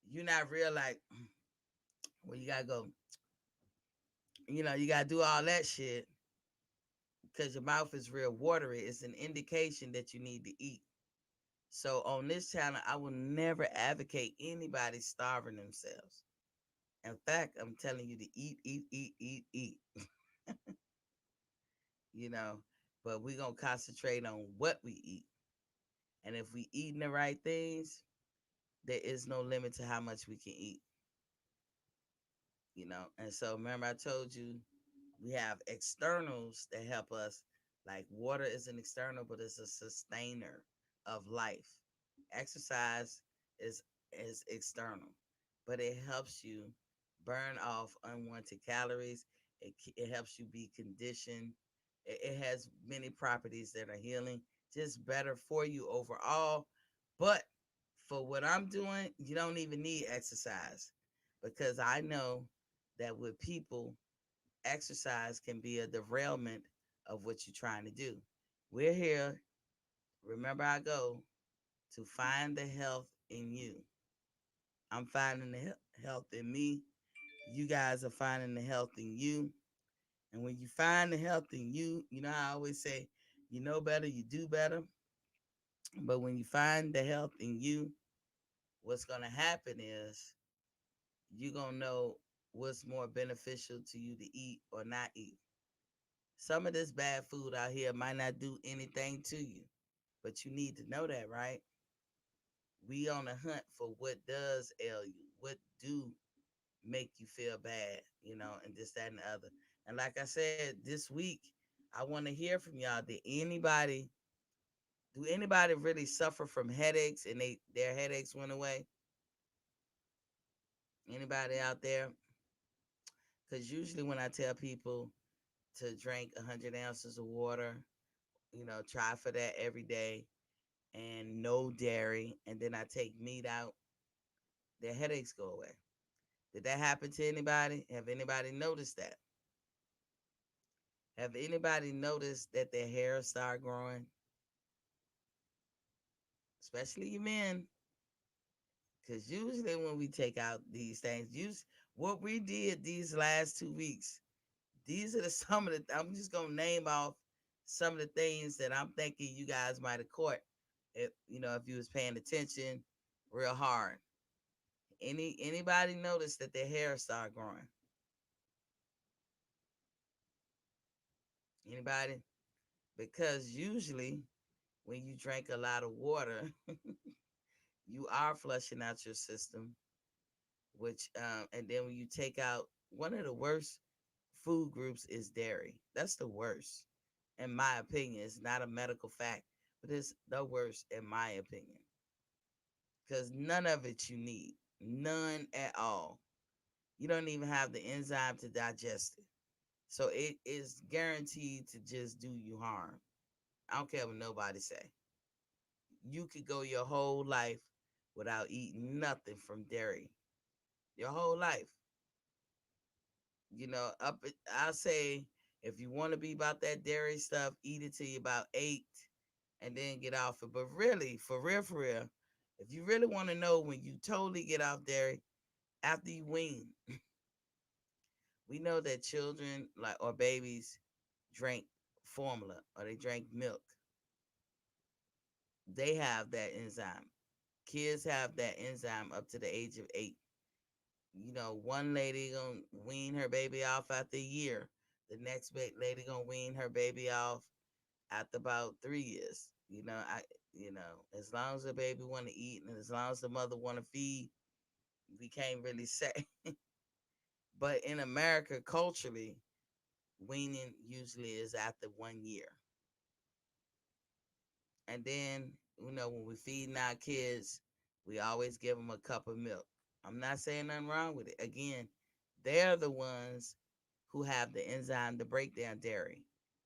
you're not real like, well, you gotta go, you gotta do all that shit because your mouth is real watery. It's an indication that you need to eat. So on this channel, I will never advocate anybody starving themselves. In fact, I'm telling you to eat. you know, but we're gonna concentrate on what we eat. And if we eating the right things, there is no limit to how much we can eat. And so remember I told you we have externals that help us. Like water is an external, but it's a sustainer of life. Exercise is external, but it helps you burn off unwanted calories. It helps you be conditioned. It has many properties that are healing, just better for you overall. But for what I'm doing, you don't even need exercise because I know that with people, exercise can be a derailment of what you're trying to do. We're here, remember I go, to find the health in you. I'm finding the health in me. You guys are finding the health in you. And when you find the health in you, I always say, you know better, you do better. But when you find the health in you, what's going to happen is you're going to know what's more beneficial to you to eat or not eat. Some of this bad food out here might not do anything to you, but you need to know that, right? We on a hunt for what does ail you, what do make you feel bad, and this, that, and the other. And like I said, this week, I want to hear from y'all. Do anybody really suffer from headaches and their headaches went away? Anybody out there? Because usually when I tell people to drink 100 ounces of water, try for that every day and no dairy, and then I take meat out, their headaches go away. Did that happen to anybody? Have anybody noticed that? Have anybody noticed that their hair start growing? Especially you men. Because usually when we take out these things, what we did these last 2 weeks, these are some of the, I'm just going to name off some of the things that I'm thinking you guys might have caught if you was paying attention real hard. Anybody notice that their hair start growing? Anybody? Because usually when you drink a lot of water, you are flushing out your system, which and then when you take out, one of the worst food groups is dairy. That's the worst, in my opinion. It's not a medical fact, but it's the worst in my opinion. Because none of it you need. None at all. You don't even have the enzyme to digest it. So it is guaranteed to just do you harm. I don't care what nobody say. You could go your whole life without eating nothing from dairy. Your whole life. I'll say If you want to be about that dairy stuff, eat it till you about 8 and then get off it. But really, for real, if you really want to know when you totally get off dairy, after you wean, we know that children like or babies drink formula or they drink milk. They have that enzyme. Kids have that enzyme up to the age of 8. One lady gonna wean her baby off after a year. The next lady gonna wean her baby off after about 3 years. As long as the baby want to eat and as long as the mother want to feed, we can't really say. But in America, culturally, weaning usually is after 1 year. And then, when we feeding our kids, we always give them a cup of milk. I'm not saying nothing wrong with it. Again, they're the ones who have the enzyme to break down dairy.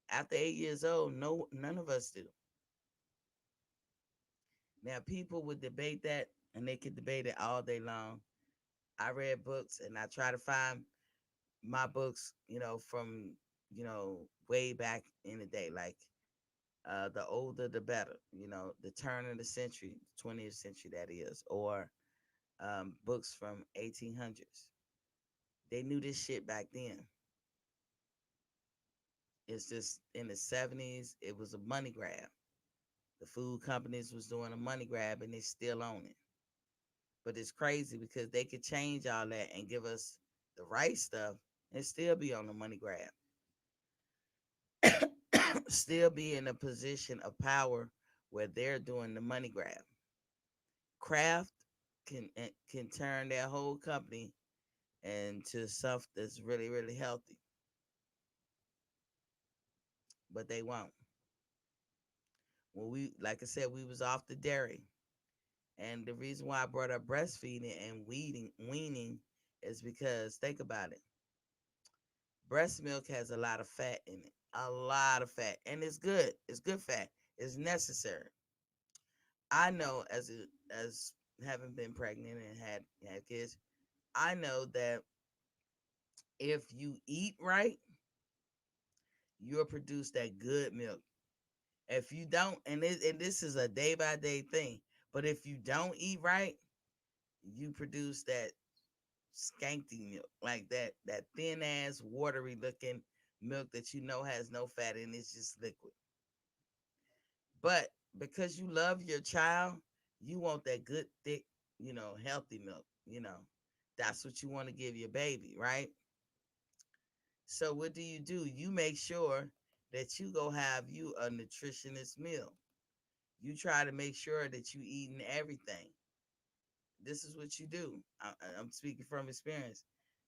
After 8 years old, no, none of us do. Now, people would debate that, and they could debate it all day long. I read books, and I try to find my books, from way back in the day, like the older the better, the turn of the century, 20th century that is, or books from 1800s. They knew this shit back then. It's just in the 70s, it was a money grab. The food companies was doing a money grab and they still own it. But it's crazy because they could change all that and give us the right stuff and still be on the money grab. Still be in a position of power where they're doing the money grab. Kraft can turn their whole company into stuff that's really, really healthy. But they won't. When we, like I said, we was off the dairy. And the reason why I brought up breastfeeding and weaning is because think about it. Breast milk has a lot of fat in it. A lot of fat. And it's good. It's good fat. It's necessary. I know as having been pregnant and had kids, I know that if you eat right, you'll produce that good milk. If you don't, and this is a day by day thing, but if you don't eat right, you produce that skanky milk, like that thin ass, watery looking milk that has no fat in it, it's just liquid. But because you love your child, you want that good, thick, healthy milk. That's what you want to give your baby, right? So what do? You make sure that you go have you a nutritionist meal. You try to make sure that you eating everything. This is what you do. I'm speaking from experience.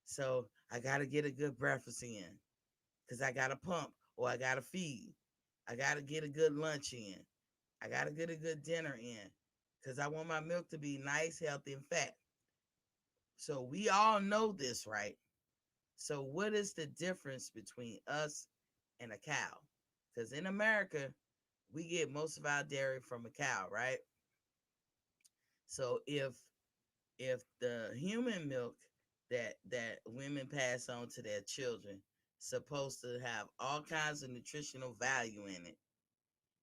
So I gotta get a good breakfast in because I gotta pump or I gotta feed. I gotta get a good lunch in. I gotta get a good dinner in because I want my milk to be nice, healthy, and fat. So we all know this, right? So what is the difference between us and a cow? Because in America, we get most of our dairy from a cow, right? So if the human milk that women pass on to their children supposed to have all kinds of nutritional value in it,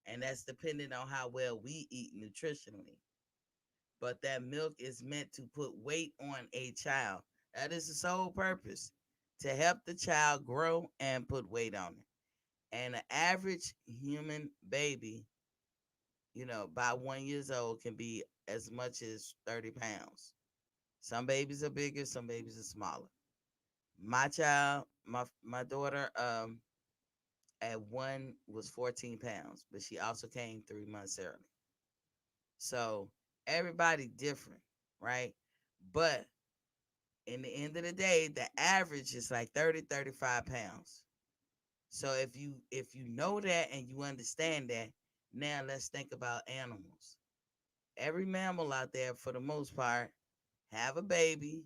and that's dependent on how well we eat nutritionally. But that milk is meant to put weight on a child. That is the sole purpose, to help the child grow and put weight on it. And an average human baby, by 1 year old, can be as much as 30 pounds. Some babies are bigger, some babies are smaller. My child, my daughter, at one was 14 pounds, but she also came 3 months early. So everybody different, right? But in the end of the day, the average is like 30, 35 pounds. So if you know that and you understand that, now let's think about animals. Every mammal out there, for the most part, have a baby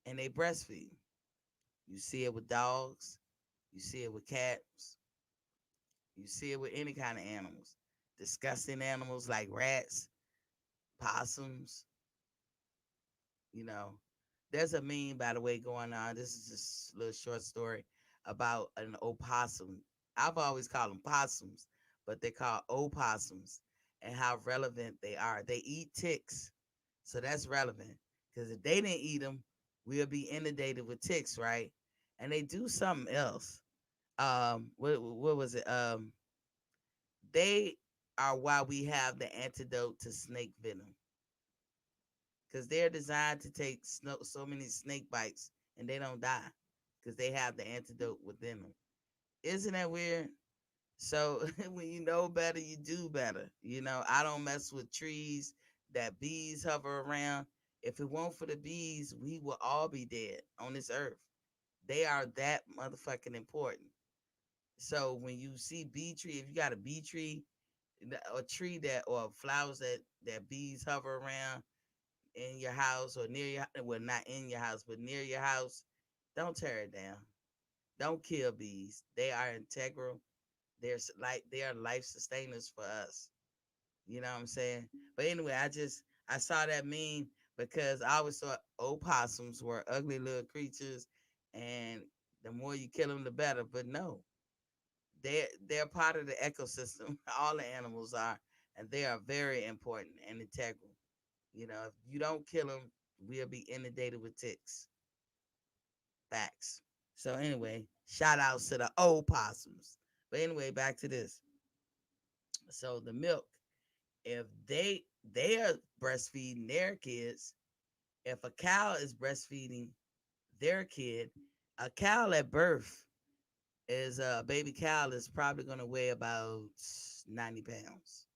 and they breastfeed. You see it with dogs, you see it with cats, you see it with any kind of animals. Disgusting animals like rats, possums, you know. There's a meme, by the way, going on. This is just a little short story. about an opossum. I've always called them possums, but they're called opossums, and how relevant they are. They eat ticks, so that's relevant because if they didn't eat them, we'll be inundated with ticks, right? And they do something else. What was it? They are why we have the antidote to snake venom because they're designed to take so many snake bites and they don't die because they have the antidote within them. Isn't that weird? So when you know better, you do better. I don't mess with trees that bees hover around. If it weren't for the bees, we will all be dead on this earth. They are that motherfucking important. So when you see bee tree, if you got a bee tree, a tree that or flowers that bees hover around in your house or near your, well, not in your house, but near your house, don't tear it down. Don't kill bees. They are integral. They are life sustainers for us. You know what I'm saying? But anyway, I saw that meme because I always thought opossums were ugly little creatures, and the more you kill them, the better. But no, they're part of the ecosystem. All the animals are, and they are very important and integral. If you don't kill them, we'll be inundated with ticks. Facts. So anyway, shout outs to the opossums. But anyway, back to this. So the milk, if they are breastfeeding their kids, if a cow is breastfeeding their kid, a cow at birth is a baby cow is probably going to weigh about 90 pounds.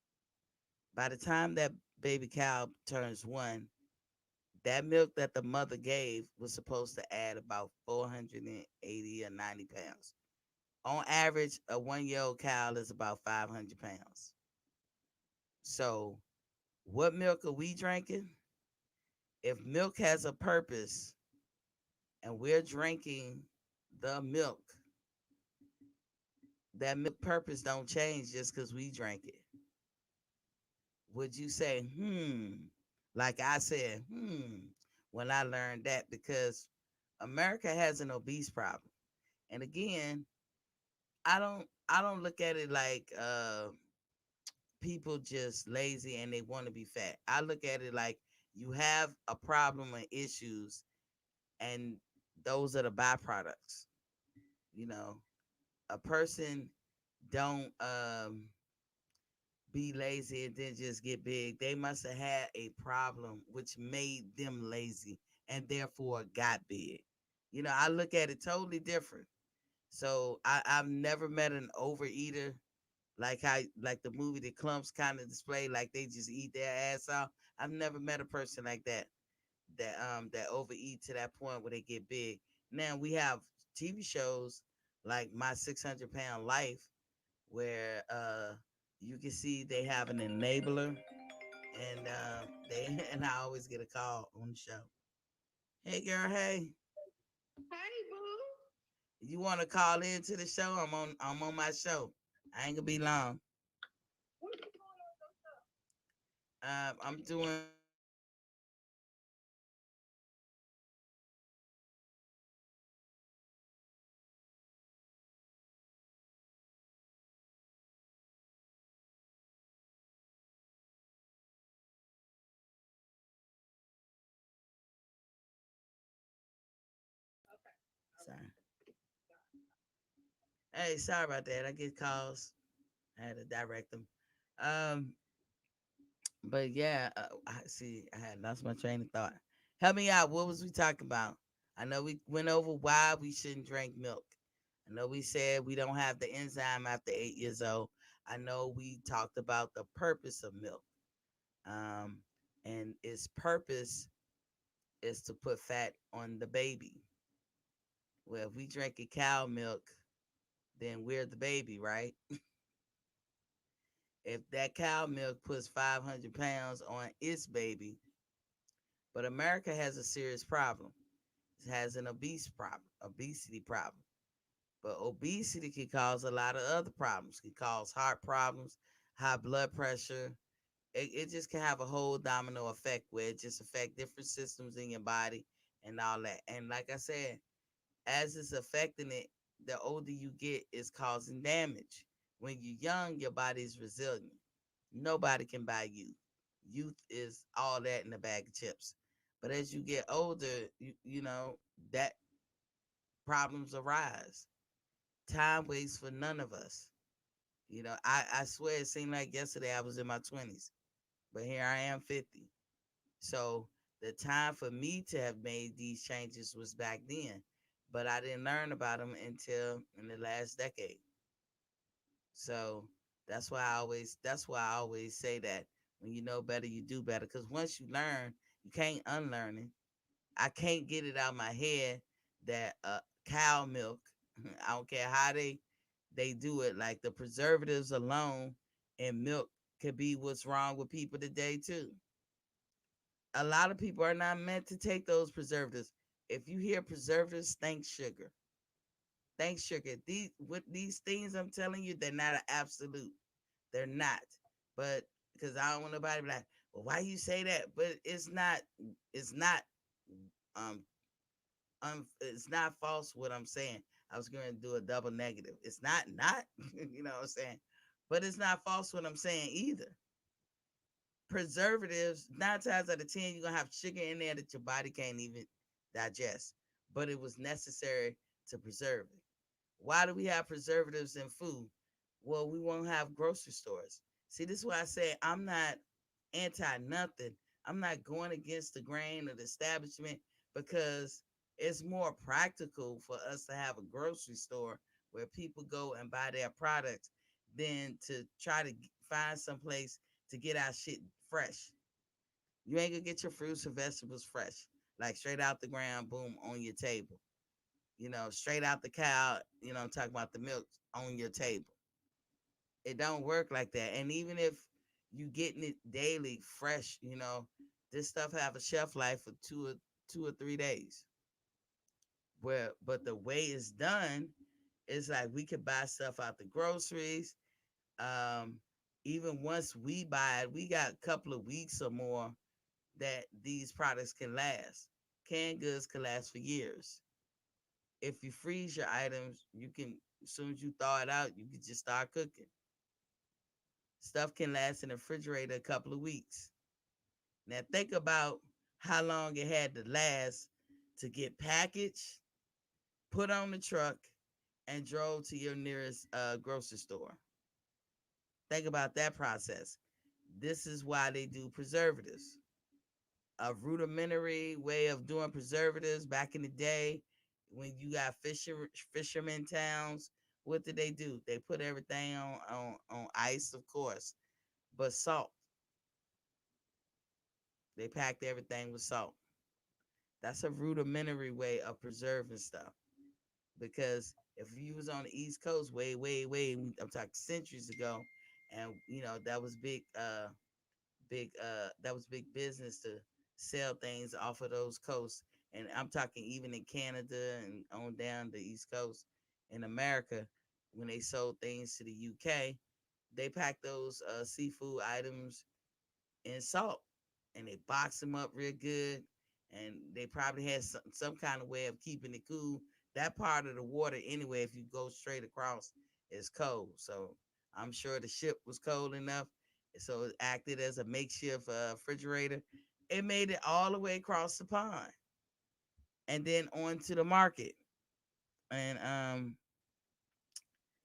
By the time that baby cow turns one, that milk that the mother gave was supposed to add about 480 or 90 pounds. On average, a 1 year old cow is about 500 pounds. So, what milk are we drinking? If milk has a purpose and we're drinking the milk, that milk purpose don't change just because we drank it. Would you say, like I said, when I learned that? Because America has an obese problem. And again, I don't look at it like people just lazy and they want to be fat. I look at it like you have a problem and issues, and those are the byproducts. You know, a person don't be lazy and then just get big. They must have had a problem which made them lazy and therefore got big. I look at it totally different. So I've never met an overeater like the movie The Clumps kind of display, like they just eat their ass off. I've never met a person like that overeat to that point where they get big. Now we have TV shows like My 600 Pound Life where you can see they have an enabler, and they and I always get a call on the show. Hey girl, hey, Hey, boo. you want to call into the show? I'm on my show. I ain't gonna be long. What are you doing on your stuff? I'm doing Okay. All right. sorry. Hey, sorry about that. I get calls. I had to direct them. Um, but yeah, I see. I had lost my train of thought. Help me out. What was we talking about? I know we went over why we shouldn't drink milk. I know we said we don't have the enzyme after 8 years old. I know we talked about the purpose of milk. Um, and its purpose is to put fat on the baby. Well, if we drink a cow milk, then we're the baby, right? If that cow milk puts 500 pounds on its baby, but America has a serious problem. It has an obesity problem. But obesity can cause a lot of other problems. It can cause heart problems, high blood pressure. It just can have a whole domino effect where it just affect different systems in your body and all that. And like I said, as it's affecting it, the older you get, is causing damage. When you're young, your body's resilient. Nobody can buy youth. Youth is all that in a bag of chips. But as you get older, you know that problems arise. Time waits for none of us. I swear it seemed like yesterday I was in my 20s, but here I am 50. So the time for me to have made these changes was back then, but I didn't learn about them until in the last decade. So that's why I always say that when you know better, you do better. Because once you learn, you can't unlearn it. I can't get it out of my head that cow milk, I don't care how they do it, like the preservatives alone in milk could be what's wrong with people today too. A lot of people are not meant to take those preservatives. If you hear preservatives, think sugar. Think sugar. These things I'm telling you, they're not an absolute. They're not. But because I don't want nobody to be like, well, why you say that? But it's not um it's not false what I'm saying. I was going to do a double negative. It's not, you know what I'm saying? But it's not false what I'm saying either. Preservatives, 9 times out of 10, you're gonna have sugar in there that your body can't even digest. But it was necessary to preserve it. Why do we have preservatives in food? Well, we won't have grocery stores. See, this is why I say I'm not anti nothing. I'm not going against the grain of the establishment because it's more practical for us to have a grocery store where people go and buy their products than to try to find some place to get our shit fresh. You ain't gonna get your fruits and vegetables fresh, like straight out the ground, boom, on your table. Straight out the cow, I'm talking about the milk on your table. It don't work like that. And even if you getting it daily fresh, this stuff have a shelf life for 2 or 3 days. But the way it's done is like we could buy stuff out the groceries. Um, Even once we buy it, we got a couple of weeks or more that these products can last. Canned goods can last for years. If you freeze your items, you can, as soon as you thaw it out, you can just start cooking. Stuff can last in the refrigerator a couple of weeks. Now think about how long it had to last to get packaged, put on the truck, and drove to your nearest grocery store. Think about that process. This is why they do preservatives. A rudimentary way of doing preservatives back in the day when you got fishermen towns. What did they do? They put everything on ice, of course, but salt. They packed everything with salt. That's a rudimentary way of preserving stuff. Because if you was on the East Coast way, I'm talking centuries ago, and that was big business to sell things off of those coasts. And I'm talking even in Canada and on down the East Coast in America, when they sold things to the UK, they packed those seafood items in salt and they boxed them up real good. And they probably had some kind of way of keeping it cool. That part of the water, anyway, if you go straight across, is cold. So I'm sure the ship was cold enough. So it acted as a makeshift refrigerator. It made it all the way across the pond and then onto the market. And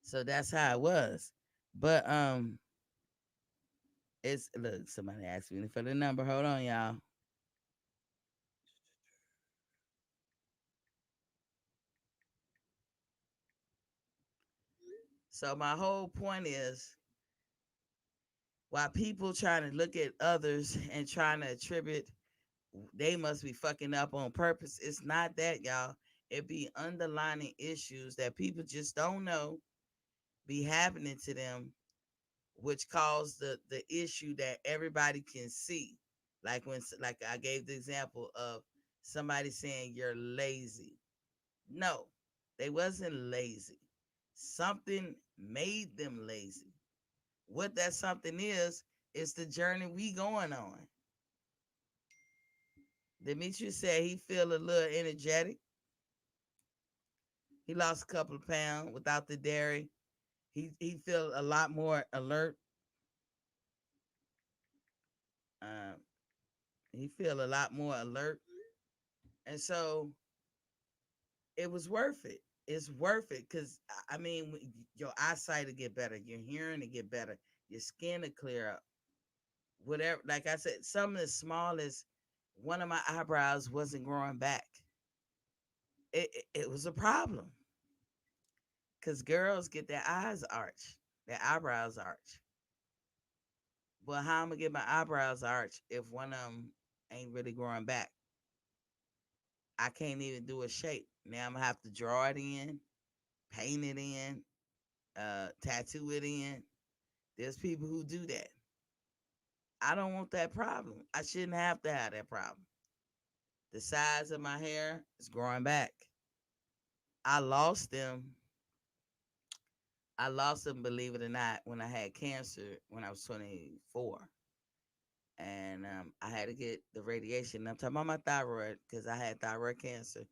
so that's how it was. But it's look, somebody asked me for the number. Hold on, y'all. So my whole point is while people trying to look at others and trying to attribute they must be fucking up on purpose. It's not that, y'all. It be underlining issues that people just don't know be happening to them, which cause the issue that everybody can see. Like I gave the example of somebody saying you're lazy. No, they wasn't lazy. Something made them lazy. What that something is the journey we going on. Demetrius said he feel a little energetic. He lost a couple of pounds without the dairy. He feel a lot more alert. Um, he feel a lot more alert, and so it was worth it. It's worth it because I mean, your eyesight will get better, your hearing will get better, your skin will clear up. Whatever, like I said, something as small as one of my eyebrows wasn't growing back. It was a problem because girls get their eyes arched, their eyebrows arched. Well, how I'm gonna get my eyebrows arched if one of them ain't really growing back? I can't even do a shape. Now I'm gonna have to draw it in, paint it in, tattoo it in. There's people who do that. I don't want that problem. I shouldn't have to have that problem. The size of my hair is growing back. I lost them. I lost them, believe it or not, when I had cancer when I was 24. And I had to get the radiation. I'm talking about my thyroid because I had thyroid cancer.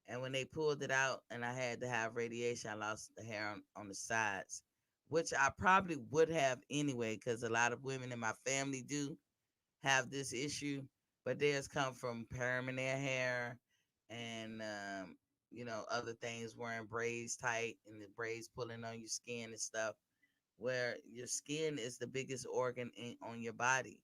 And when they pulled it out and I had to have radiation, I lost the hair on the sides, which I probably would have anyway because a lot of women in my family do have this issue, but theirs come from permanent hair and other things wearing braids tight and the braids pulling on your skin and stuff. Where your skin is the biggest organ on your body,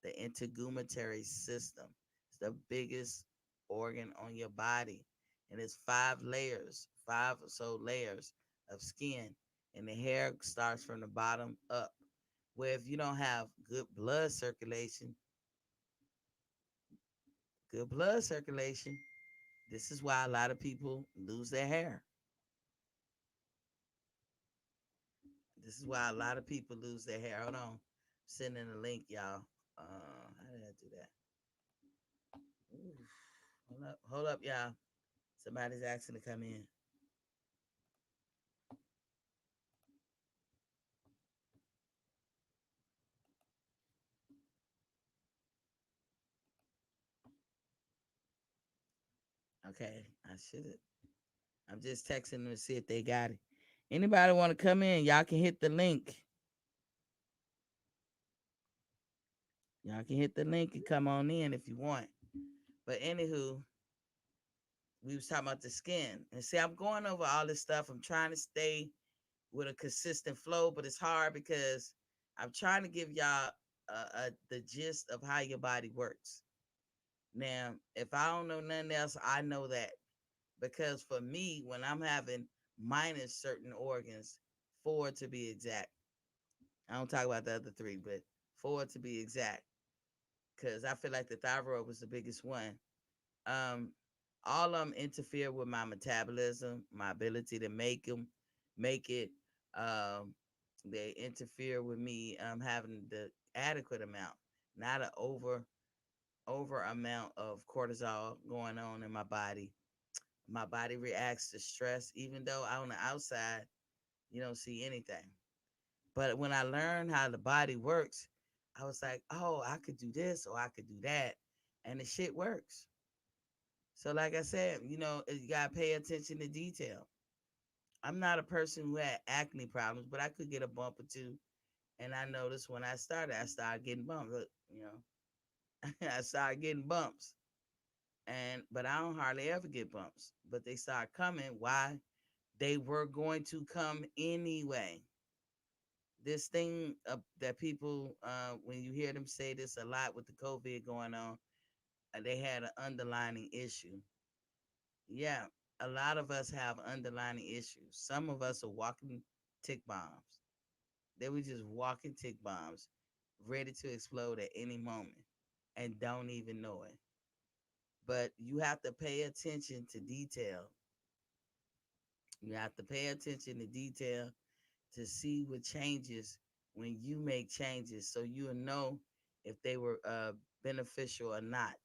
the integumentary system. It's the biggest organ on your body, and it's five or so layers of skin, and the hair starts from the bottom up. Where if you don't have good blood circulation, this is why a lot of people lose their hair. This is why a lot of people lose their hair. Hold on, sending a link, y'all. How did I do that? Ooh, hold up, y'all. Somebody's asking to come in. Okay, I should have. I'm just texting them to see if they got it. Anybody want to come in? Y'all can hit the link. Y'all can hit the link and come on in if you want. But anywho, we was talking about the skin. And see, I'm going over all this stuff. I'm trying to stay with a consistent flow, but it's hard because I'm trying to give y'all the gist of how your body works. Now, if I don't know nothing else, I know that because for me, when I'm having minus certain organs, four to be exact, I don't talk about the other three, but four to be exact, because I feel like the thyroid was the biggest one. Um, all of them interfere with my metabolism, my ability to make it. Um, they interfere with me having the adequate amount, not an over amount of cortisol going on in my body. My body reacts to stress, even though on the outside you don't see anything. But when I learned how the body works, I was like, oh, I could do this or I could do that, and the shit works. So, like I said, you gotta pay attention to detail. I'm not a person who had acne problems, but I could get a bump or two. And I noticed when I started getting bumps. Look, I started getting bumps. But I don't hardly ever get bumps. But they start coming. Why? They were going to come anyway. This thing that people, when you hear them say this a lot with the COVID going on, they had an underlining issue. Yeah, a lot of us have underlying issues. Some of us are walking tick bombs. They were just walking tick bombs, ready to explode at any moment and don't even know it. But you have to pay attention to detail. You have to pay attention to detail to see what changes when you make changes so you'll know if they were beneficial or not.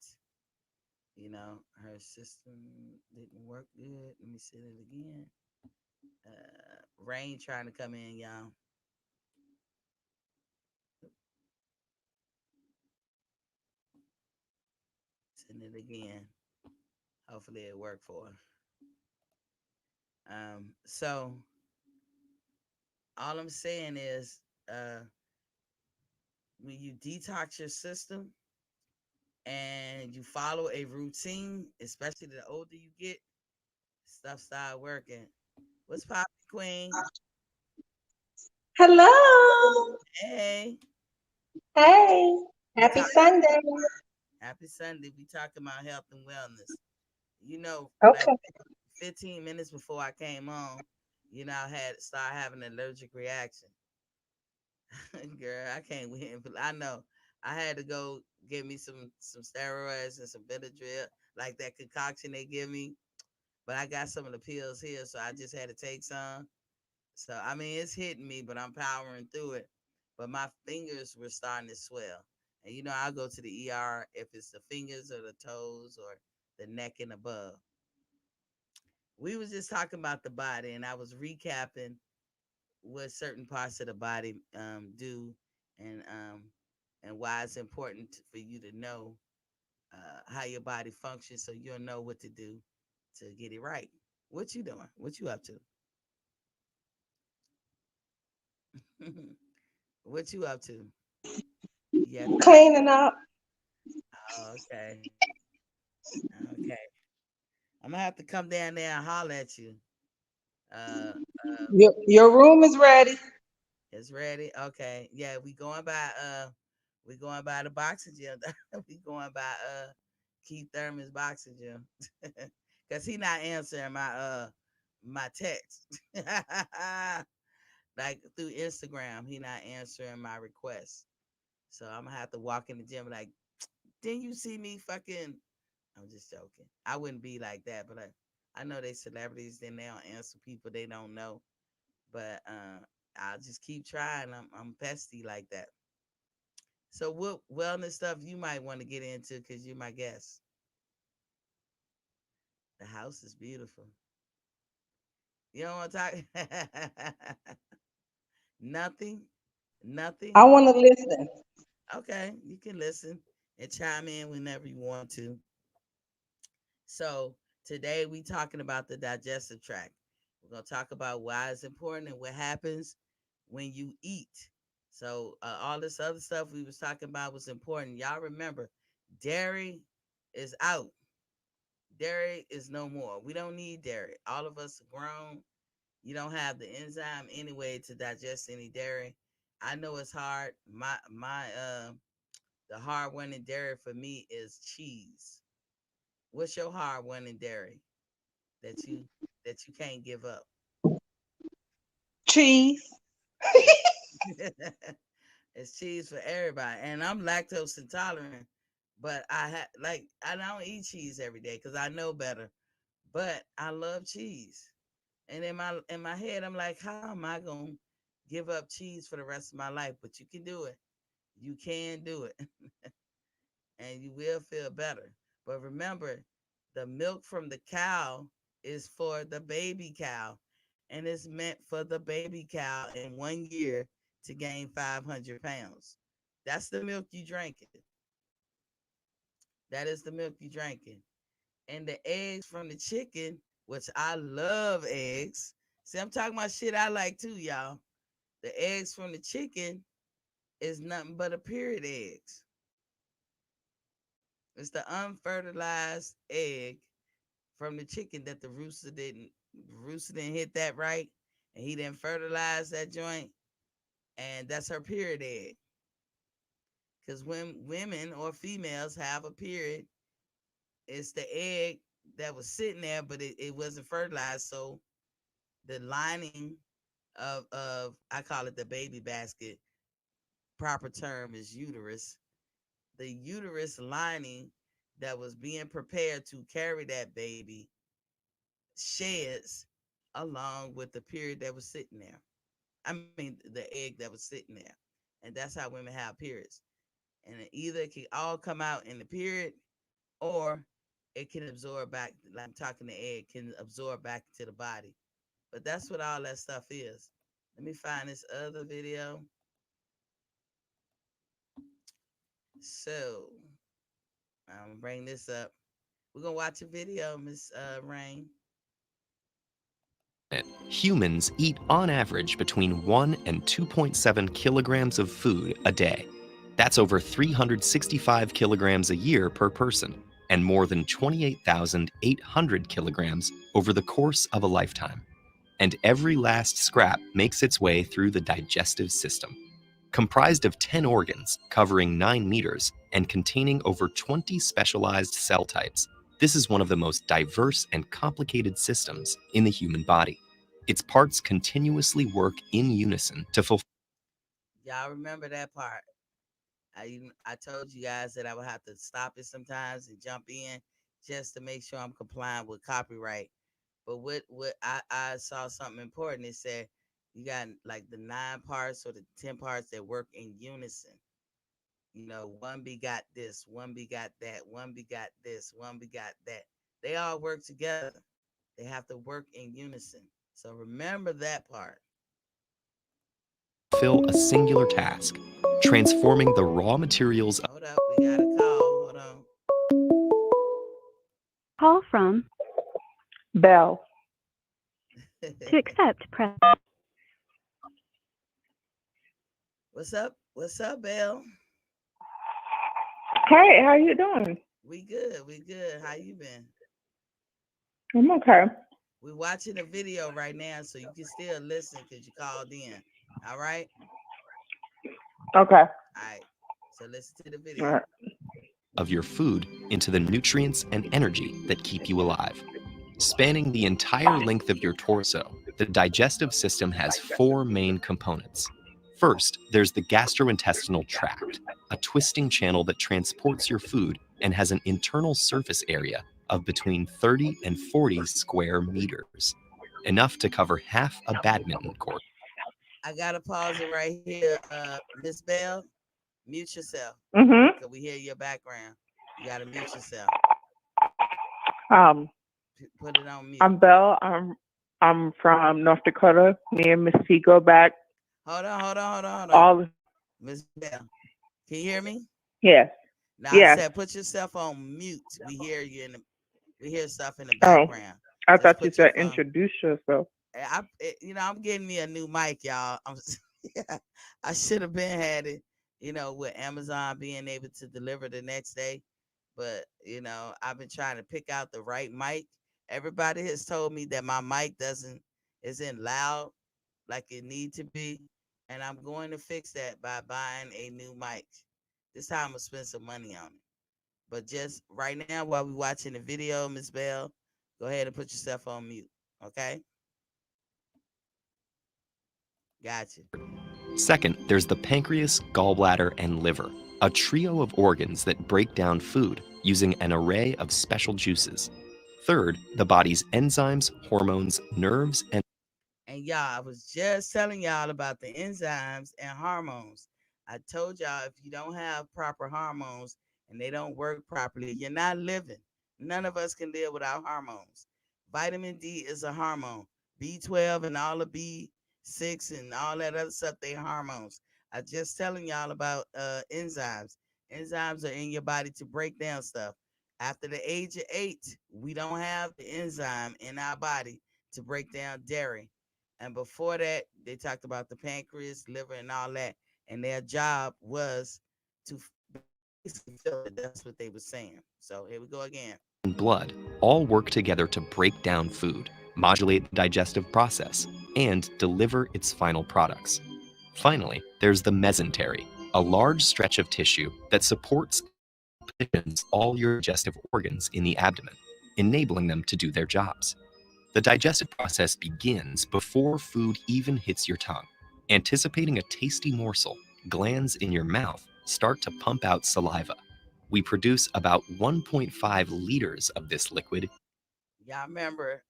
Her system didn't work good. Let me say it again. Rain trying to come in, y'all. Send it again. Hopefully it worked for her. So all I'm saying is, uh, when you detox your system and you follow a routine, especially the older you get, stuff start working. What's poppin', Queen? Hello. Hey, Hey. we Happy talk. Sunday. Happy Sunday. We talking about health and wellness. You know, like Okay. 15 minutes before I came on, I had started having an allergic reaction. Girl, I can't win. But I know I had to go get me some steroids and some Benadryl, like that concoction they give me. But I got some of the pills here, so I just had to take some. So I mean, it's hitting me, but I'm powering through it. But my fingers were starting to swell, and I'll go to the ER if it's the fingers or the toes or the neck and above. We was just talking about the body, and I was recapping what certain parts of the body do, and why it's important for you to know how your body functions, so you'll know what to do to get it right. What you doing? What you up to? What you up to? Yes. Cleaning up. Oh, okay. Okay. I'm gonna have to come down there and holler at you. Uh, Your room is ready. it's ready. Okay. Yeah, we going by the boxing gym. We going by Keith Thurman's boxing gym. Cause he not answering my text. Like through Instagram, he not answering my requests. So I'm gonna have to walk in the gym like, didn't you see me fucking? I'm just joking. I wouldn't be like that, but I know they celebrities, then they don't answer people they don't know. But I'll just keep trying. I'm pesty like that. So what wellness stuff you might want to get into because you're my guest? The house is beautiful. You don't want to talk nothing, I nothing. want to listen. Okay, you can listen and chime in whenever you want to. So today we talking about the digestive tract. We're gonna talk about why it's important and what happens when you eat. So all this other stuff we was talking about was important. Y'all remember, dairy is out. Dairy is no more. We don't need dairy. All of us are grown. You don't have the enzyme anyway to digest any dairy. I know it's hard. My the hard one in dairy for me is cheese. What's your hard one in dairy that you can't give up? Cheese. It's cheese for everybody, and I'm lactose intolerant. But I don't eat cheese every day because I know better. But I love cheese, and in my head, I'm like, how am I gonna give up cheese for the rest of my life? But you can do it. You can do it, and you will feel better. But remember, the milk from the cow is for the baby cow, and it's meant for the baby cow in 1 year to gain 500 pounds. That's the milk you drinking. That is the milk you drinking. And the eggs from the chicken, which I love eggs. See, I'm talking about shit I like too, y'all. The eggs from the chicken is nothing but a period eggs. It's the unfertilized egg from the chicken that the rooster didn't hit that right, and he didn't fertilize that joint, and that's her period egg. Because when women or females have a period, it's the egg that was sitting there, but it wasn't fertilized. So the lining of I call it the baby basket. Proper term is uterus. The uterus lining that was being prepared to carry that baby sheds along with the period that was sitting there. I mean, the egg that was sitting there. And that's how women have periods. And it either can all come out in the period or it can absorb back, like I'm talking the egg, can absorb back to the body. But that's what all that stuff is. Let me find this other video. So I'm gonna bring this up. We're gonna watch a video, Miss Rain. Humans eat on average between 1 and 2.7 kilograms of food a day. That's over 365 kilograms a year per person, and more than 28,800 kilograms over the course of a lifetime. And every last scrap makes its way through the digestive system. Comprised of 10 organs, covering 9 meters, and containing over 20 specialized cell types, this is one of the most diverse and complicated systems in the human body. Its parts continuously work in unison to fulfill. Y'all remember that part? I told you guys that I would have to stop it sometimes and jump in just to make sure I'm complying with copyright. But what I saw something important. It said you got like the 9 parts or the 10 parts that work in unison. You know, one begot this, one begot that, one begot this, one begot that. They all work together. They have to work in unison. So remember that part. A singular task, transforming the raw materials. Hold up, we got a call. Hold on. Call from Bell. to accept press. What's up? What's up, Belle? Hey, how you doing? We good. We good. How you been? I'm okay. We're watching a video right now, so you can still listen because you called in. All right? Okay. All right. So listen to the video. All right. Of your food into the nutrients and energy that keep you alive. Spanning the entire length of your torso, the digestive system has 4 main components. First, there's the gastrointestinal tract, a twisting channel that transports your food and has an internal surface area of between 30 and 40 square meters, enough to cover half a badminton court. I gotta pause it right here. Miss Bell, mute yourself. Mhm. Cause we hear your background. You gotta mute yourself. Put it on mute. I'm Belle. I'm from North Dakota. Me and Miss T go back. Hold on. All Miss Bell, can you hear me? yes. Now Yes. I said put yourself on mute. We hear you we hear stuff in the Oh, background. I Just thought you put your said phone. introduce yourself. I'm getting me a new mic, y'all. I should have been had it, with Amazon being able to deliver the next day. But, I've been trying to pick out the right mic. Everybody has told me that my mic isn't loud like it need to be. And I'm going to fix that by buying a new mic. This time I'm gonna spend some money on it. But just right now, while we're watching the video, Miss Bell, go ahead and put yourself on mute. Okay? Gotcha. Second, there's the pancreas, gallbladder, and liver, a trio of organs that break down food using an array of special juices. Third, the body's enzymes, hormones, nerves, and y'all, I was just telling y'all about the enzymes and hormones. I told y'all if you don't have proper hormones and they don't work properly, you're not living. None of us can live without hormones. Vitamin D is a hormone. B12 and all the B6 and all that other stuff, they hormones. I just telling y'all about enzymes. Enzymes are in your body to break down stuff. After the age of 8, we don't have the enzyme in our body to break down dairy. And before that, they talked about the pancreas, liver, and all that. And their job was to basically fill it. That's what they were saying. So here we go again. blood all work together to break down food, modulate the digestive process, and deliver its final products. Finally, there's the mesentery, a large stretch of tissue that supports and positions all your digestive organs in the abdomen, enabling them to do their jobs. The digestive process begins before food even hits your tongue. Anticipating a tasty morsel, glands in your mouth start to pump out saliva. We produce about 1.5 liters of this liquid. Y'all remember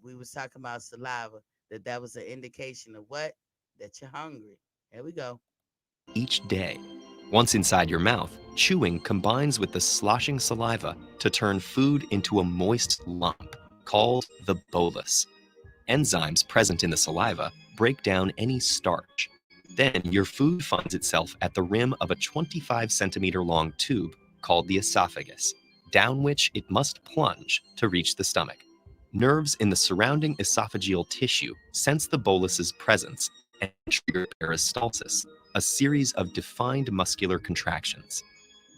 we was talking about saliva, that was an indication of what? That you're hungry. Here we go. Each day. Once inside your mouth, chewing combines with the sloshing saliva to turn food into a moist lump called the bolus. Enzymes present in the saliva break down any starch. Then your food finds itself at the rim of a 25 centimeter long tube called the esophagus, down which it must plunge to reach the stomach. Nerves in the surrounding esophageal tissue sense the bolus's presence and trigger peristalsis, a series of defined muscular contractions.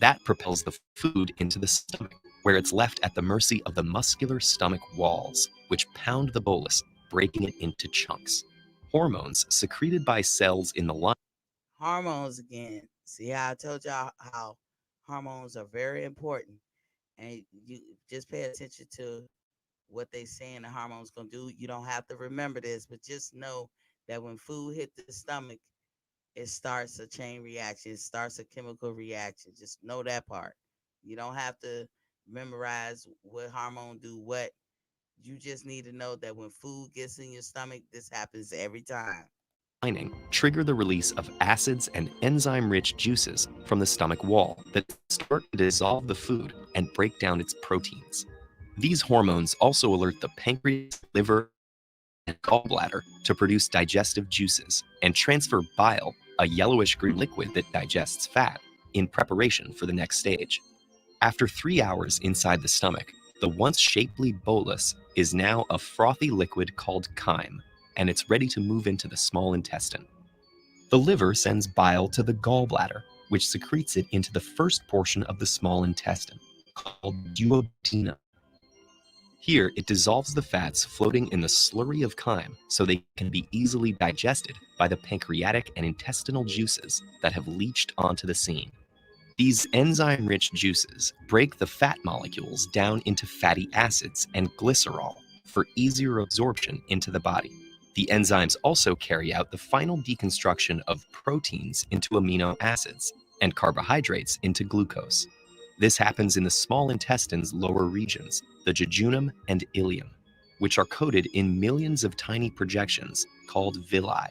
That propels the food into the stomach, where it's left at the mercy of the muscular stomach walls, which pound the bolus, breaking it into chunks. Hormones secreted by cells in the lining. Hormones again. See how I told y'all how hormones are very important, and you just pay attention to what they saying the hormones gonna do. You don't have to remember this, but just know that when food hit the stomach, it starts a chain reaction. It starts a chemical reaction. Just know that part. You don't have to memorize what hormone do what. You just need to know that when food gets in your stomach, this happens every time. Trigger the release of acids and enzyme-rich juices from the stomach wall that start to dissolve the food and break down its proteins. These hormones also alert the pancreas, liver, and gallbladder to produce digestive juices and transfer bile, a yellowish-green liquid that digests fat, in preparation for the next stage. After 3 hours inside the stomach, the once shapely bolus is now a frothy liquid called chyme, and it's ready to move into the small intestine. The liver sends bile to the gallbladder, which secretes it into the first portion of the small intestine, called duodenum. Here, it dissolves the fats floating in the slurry of chyme so they can be easily digested by the pancreatic and intestinal juices that have leached onto the scene. These enzyme-rich juices break the fat molecules down into fatty acids and glycerol for easier absorption into the body. The enzymes also carry out the final deconstruction of proteins into amino acids and carbohydrates into glucose. This happens in the small intestine's lower regions, the jejunum and ileum, which are coated in millions of tiny projections called villi.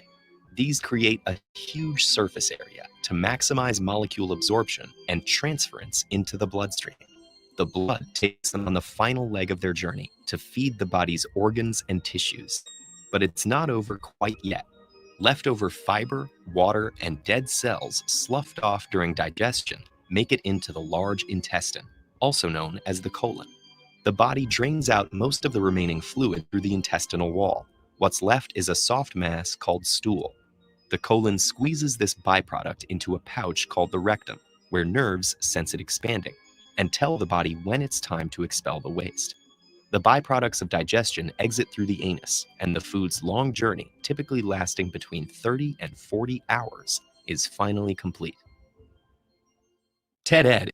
These create a huge surface area to maximize molecule absorption and transference into the bloodstream. The blood takes them on the final leg of their journey to feed the body's organs and tissues. But it's not over quite yet. Leftover fiber, water, and dead cells sloughed off during digestion make it into the large intestine, also known as the colon. The body drains out most of the remaining fluid through the intestinal wall. What's left is a soft mass called stool. The colon squeezes this byproduct into a pouch called the rectum, where nerves sense it expanding and tell the body when it's time to expel the waste. The byproducts of digestion exit through the anus, and the food's long journey, typically lasting between 30 and 40 hours, is finally complete. Ted Ed.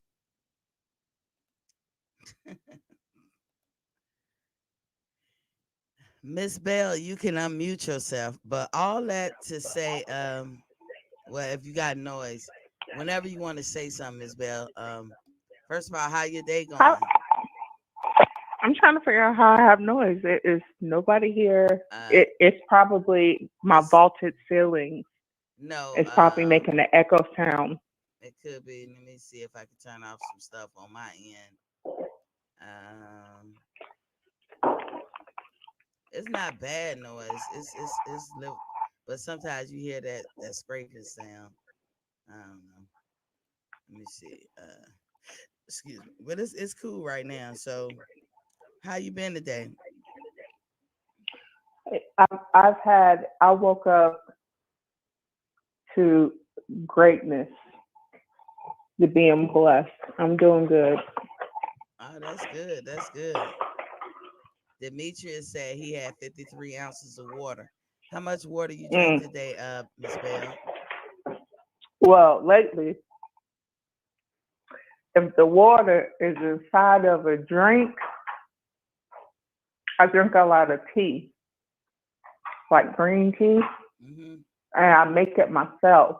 Miss Bell, you can unmute yourself, but all that to say, well, if you got noise, whenever you want to say something, Miss Bell, first of all, how your day How, going? I'm trying to figure out how I have noise. It is nobody here. It's probably my It's- vaulted ceiling. No, It's probably making the echo sound. it could be. Let me see if I can turn off some stuff on my end. It's not bad noise. It's little, but sometimes you hear that scraping sound. I don't know. Let me see. Excuse me, but it's cool right now. So, how you been today? I woke up to greatness, to being blessed. I'm doing good. Oh, that's good. That's good. Demetrius said he had 53 ounces of water. How much water you drink today, Miss Bell? Well, lately, if the water is inside of a drink, I drink a lot of tea, like green tea, Mm-hmm. and I make it myself.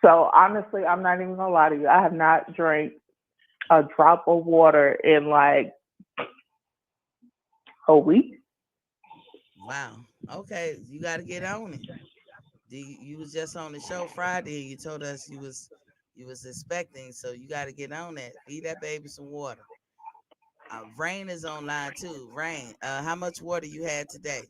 So honestly, I'm not even gonna lie to you. I have not drank a drop of water in like a week. Wow. Okay, you got to get on it. You was just on the show Friday, and you told us you was expecting, so you got to get on that. Feed that baby some water. Rain is online too. Rain, how much water you had today?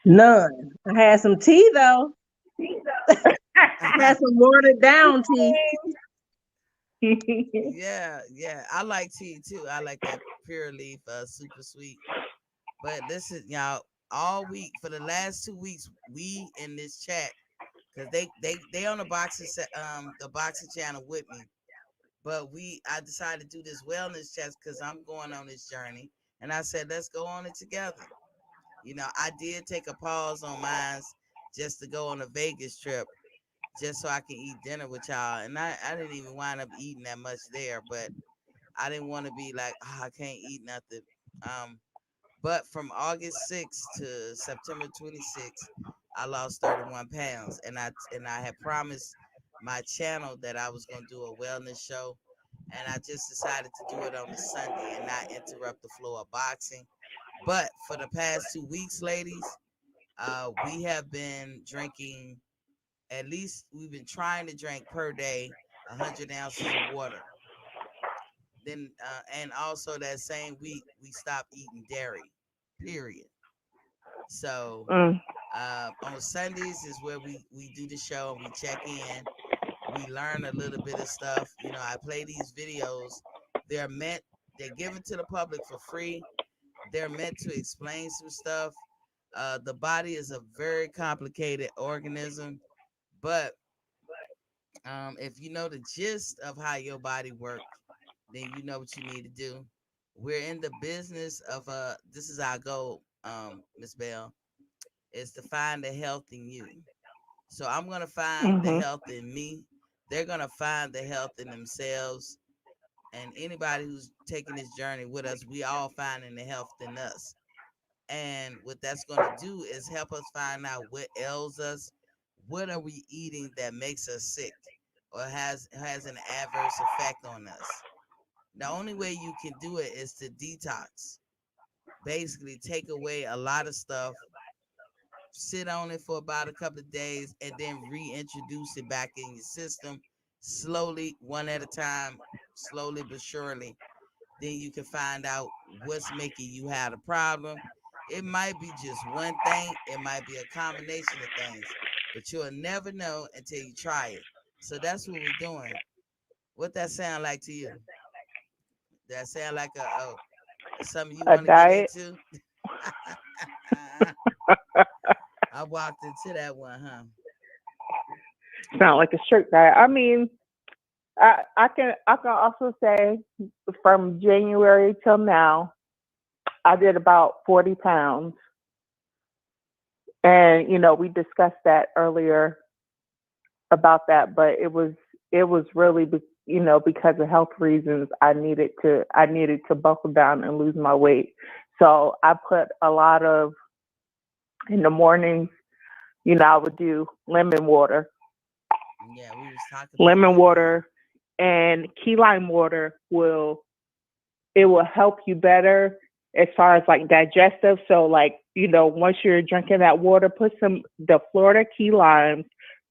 None. I had some tea though. I had some watered down tea. Yeah, yeah. I like tea too. I like that pure leaf, super sweet. But listen, y'all, all week for the last 2 weeks, we in this chat because they on the boxing channel with me. But I decided to do this wellness chat because I'm going on this journey, and I said let's go on it together. I did take a pause on mine just to go on a Vegas trip, just so I can eat dinner with y'all, and I didn't even wind up eating that much there, but I didn't want to be like, oh, I can't eat nothing. But from August 6th to September 26th, I lost 31 pounds, and I had promised my channel that I was gonna do a wellness show, and I just decided to do it on a Sunday and not interrupt the flow of boxing. But for the past 2 weeks, ladies, we have been drinking. At least we've been trying to drink per day 100 ounces of water. Then and also that same week we stopped eating dairy. Period. So Mm. on Sundays is where we do the show and we check in. We learn a little bit of stuff. I play these videos. They're meant they're given to the public for free. They're meant to explain some stuff. The body is a very complicated organism, but if you know the gist of how your body works, then you know what you need to do. We're in the business of this is our goal, Miss Bell, is to find the health in you. So I'm gonna find the Mhm. health in me. They're gonna find the health in themselves. And anybody who's taking this journey with us, we all finding the health in us. And what that's gonna do is help us find out what ails us. What are we eating that makes us sick or has an adverse effect on us? The only way you can do it is to detox. Basically, take away a lot of stuff, sit on it for about a couple of days, and then reintroduce it back in your system slowly, one at a time, slowly but surely. Then you can find out what's making you have a problem. It might be just one thing, it might be a combination of things, but you'll never know until you try it. So that's what we're doing. What that sound like to you? That sound like something you A want to get diet. into? I walked into that one, huh? Sound like a strict diet. I mean, I can also say from January till now, I did about 40 pounds, and we discussed that earlier about that, but it was really because of health reasons I needed to buckle down and lose my weight. So I put a lot of in the mornings, I would do Yeah, we was talking about lemon lemon water. water, and key lime water will help you better as far as like digestive. So like, once you're drinking that water, put the Florida key limes,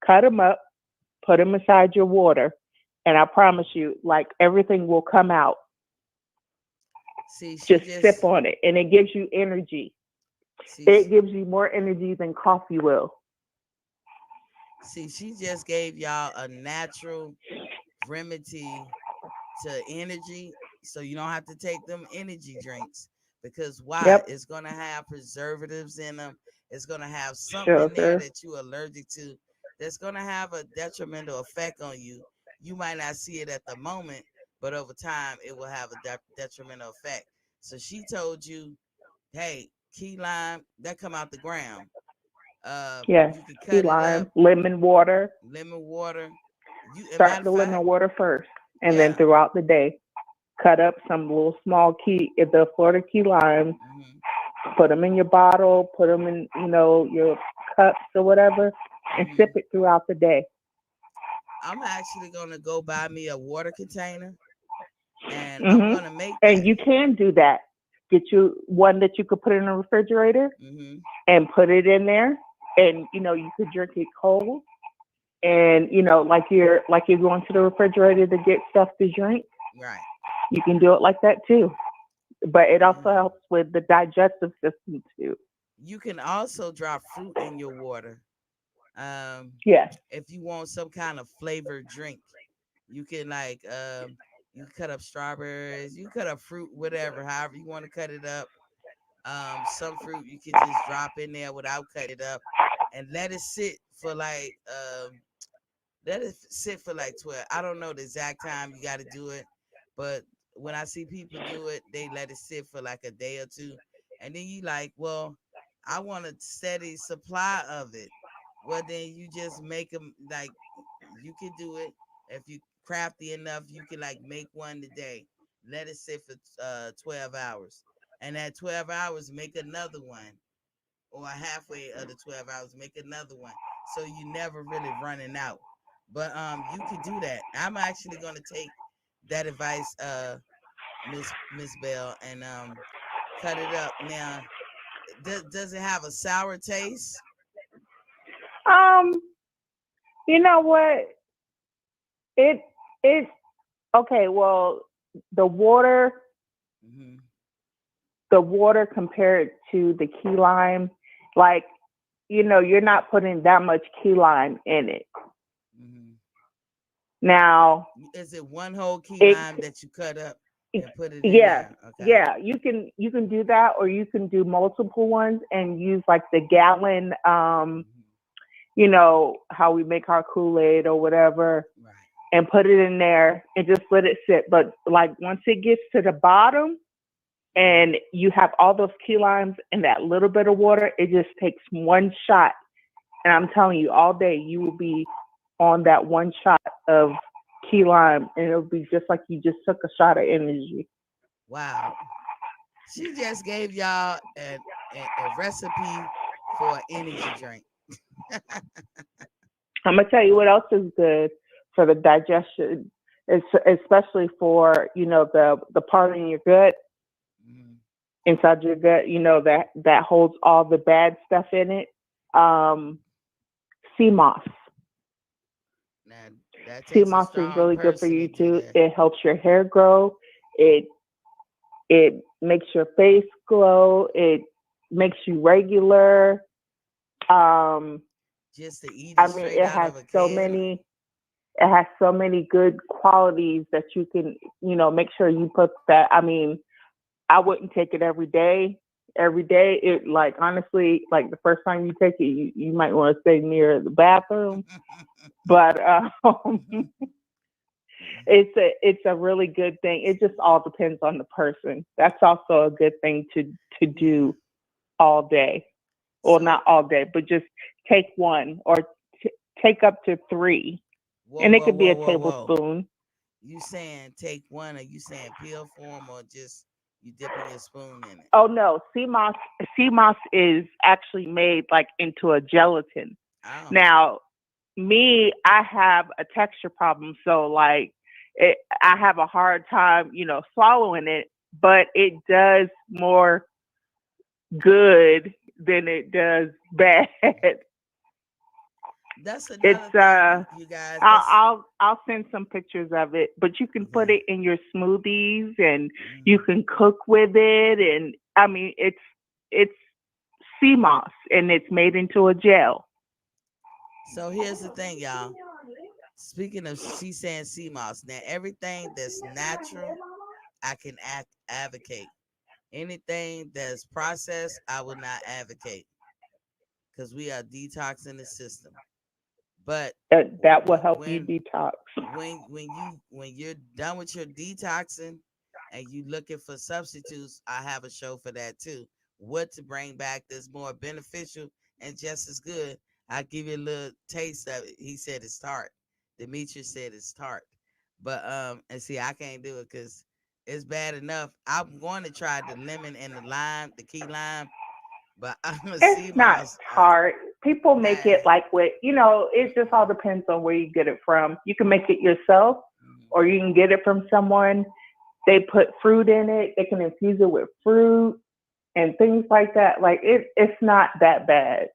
cut them up, put them inside your water, and I promise you, like everything will come out. See, she Just sip just on it, and it gives you energy. see, It gives you more energy than coffee will. she just gave y'all a natural remedy to energy, so you don't have to take them energy drinks. Because why? Yep, It's gonna have preservatives in them. It's gonna have something in there sugar. that you're allergic to. That's gonna have a detrimental effect on you. You might not see it at the moment, but over time, it will have a detrimental effect. So she told you, hey, key lime that come out the ground. Yes, You can key cut it lime, up, lemon water. lemon water. A Start matter of the lemon fact, water first, and then yeah. throughout the day, cut up some little small the Florida key limes, Hmm. put them in your bottle, put them in, your cups or whatever, and sip Hmm. it throughout the day. I'm actually gonna go buy me a water container, and I'm hmm gonna make And that. you can do that. Get you one that you could put in the refrigerator Hmm. and put it in there, and you could drink it cold. And like you're going to the refrigerator to get stuff to drink. Right. You can do it like that too. But it also Yeah. helps with the digestive system too. You can also drop fruit in your water. Um, Yeah. if you want some kind of flavored drink. You can like you cut up strawberries, you cut up fruit, whatever, however you want to cut it up. Some fruit you can just drop in there without cutting it up and let it sit for like 12. I don't know the exact time you got to do it, but when I see people do it, they let it sit for like a day or two, and then you like, well, I want a steady supply of it. Well, then you just make them like you can do it if you crafty enough. You can like make one today, let it sit for 12 hours, and at 12 hours make another one, or halfway of the 12 hours make another one, so you never really running out. But you can do that. I'm actually going to take that advice, Miss Bell, and cut it up. Now, does it have a sour taste? Um, you know what? It it okay. Well, the water Mm-hmm. the water compared to the key lime, like, you're not putting that much key lime in it. Mm-hmm. Now, Is it one whole key it lime that you cut up and put it in yeah, there? Okay. yeah, you can do that, or you can do multiple ones and use like the gallon, Mm-hmm. how we make our Kool-Aid or whatever, Right. and put it in there and just let it sit. But like once it gets to the bottom Mm-hmm. and you have all those key limes and that little bit of water, it just takes one shot. And I'm telling you, all day you will be on that one shot of key lime, and it'll be just like you just took a shot of energy. Wow. She just gave y'all a recipe for an energy drink. I'm gonna tell you what else is good for the digestion. It's especially for the part in your gut, Mhm. inside your gut, that holds all the bad stuff in it. Um, Sea moss. Now that Sea takes a moss is strong really good for person to you do too. that. It helps your hair grow. It it makes your face glow. It makes you regular. Um, Just to eat I it mean, straight out of a can. it has so many good qualities that you can, make sure you put that. I mean, I wouldn't take it every day. Every day, it like honestly, like the first time you take it, you might want to stay near the bathroom. But it's a really good thing. It just all depends on the person. That's also a good thing to Yeah. do all day. Well, So not all day, but just take one or take up to three, whoa, and it whoa, could be whoa, a whoa, whoa. tablespoon. You saying take one, or you saying pill form, or just you dipping your spoon in it? Oh no, sea moss is actually made like into a gelatin. Oh, Now, me, I have a texture problem, so like I have a hard time, swallowing it, but it does more good than it does bad. that's another It's thing, you guys. I'll That's I'll I'll send some pictures of it, but you can put okay. it in your smoothies and you Mhm. can cook with it, and I mean it's sea moss and it's made into a gel. So here's the thing, y'all. Speaking of, she saying sea moss. Now, everything that's natural, I can advocate. Anything that's processed, I will not advocate because we are detoxing the system. But That will when help you when detox. when you're done with your detoxing and you looking for substitutes, I have a show for that too. What to bring back that's more beneficial and just as good. I'll give you a little taste of it. He said it's tart. Demetrius said it's tart. But and see, I can't do it because it's bad enough. I'm going to try the lemon and the lime, the key lime, but I'm gonna It's see not my tart. People make nah. it like it just all depends on where you get it from. You can make it yourself Mhm. or you can get it from someone. They put fruit in it. They can infuse it with fruit and things like that. Like it's not that bad.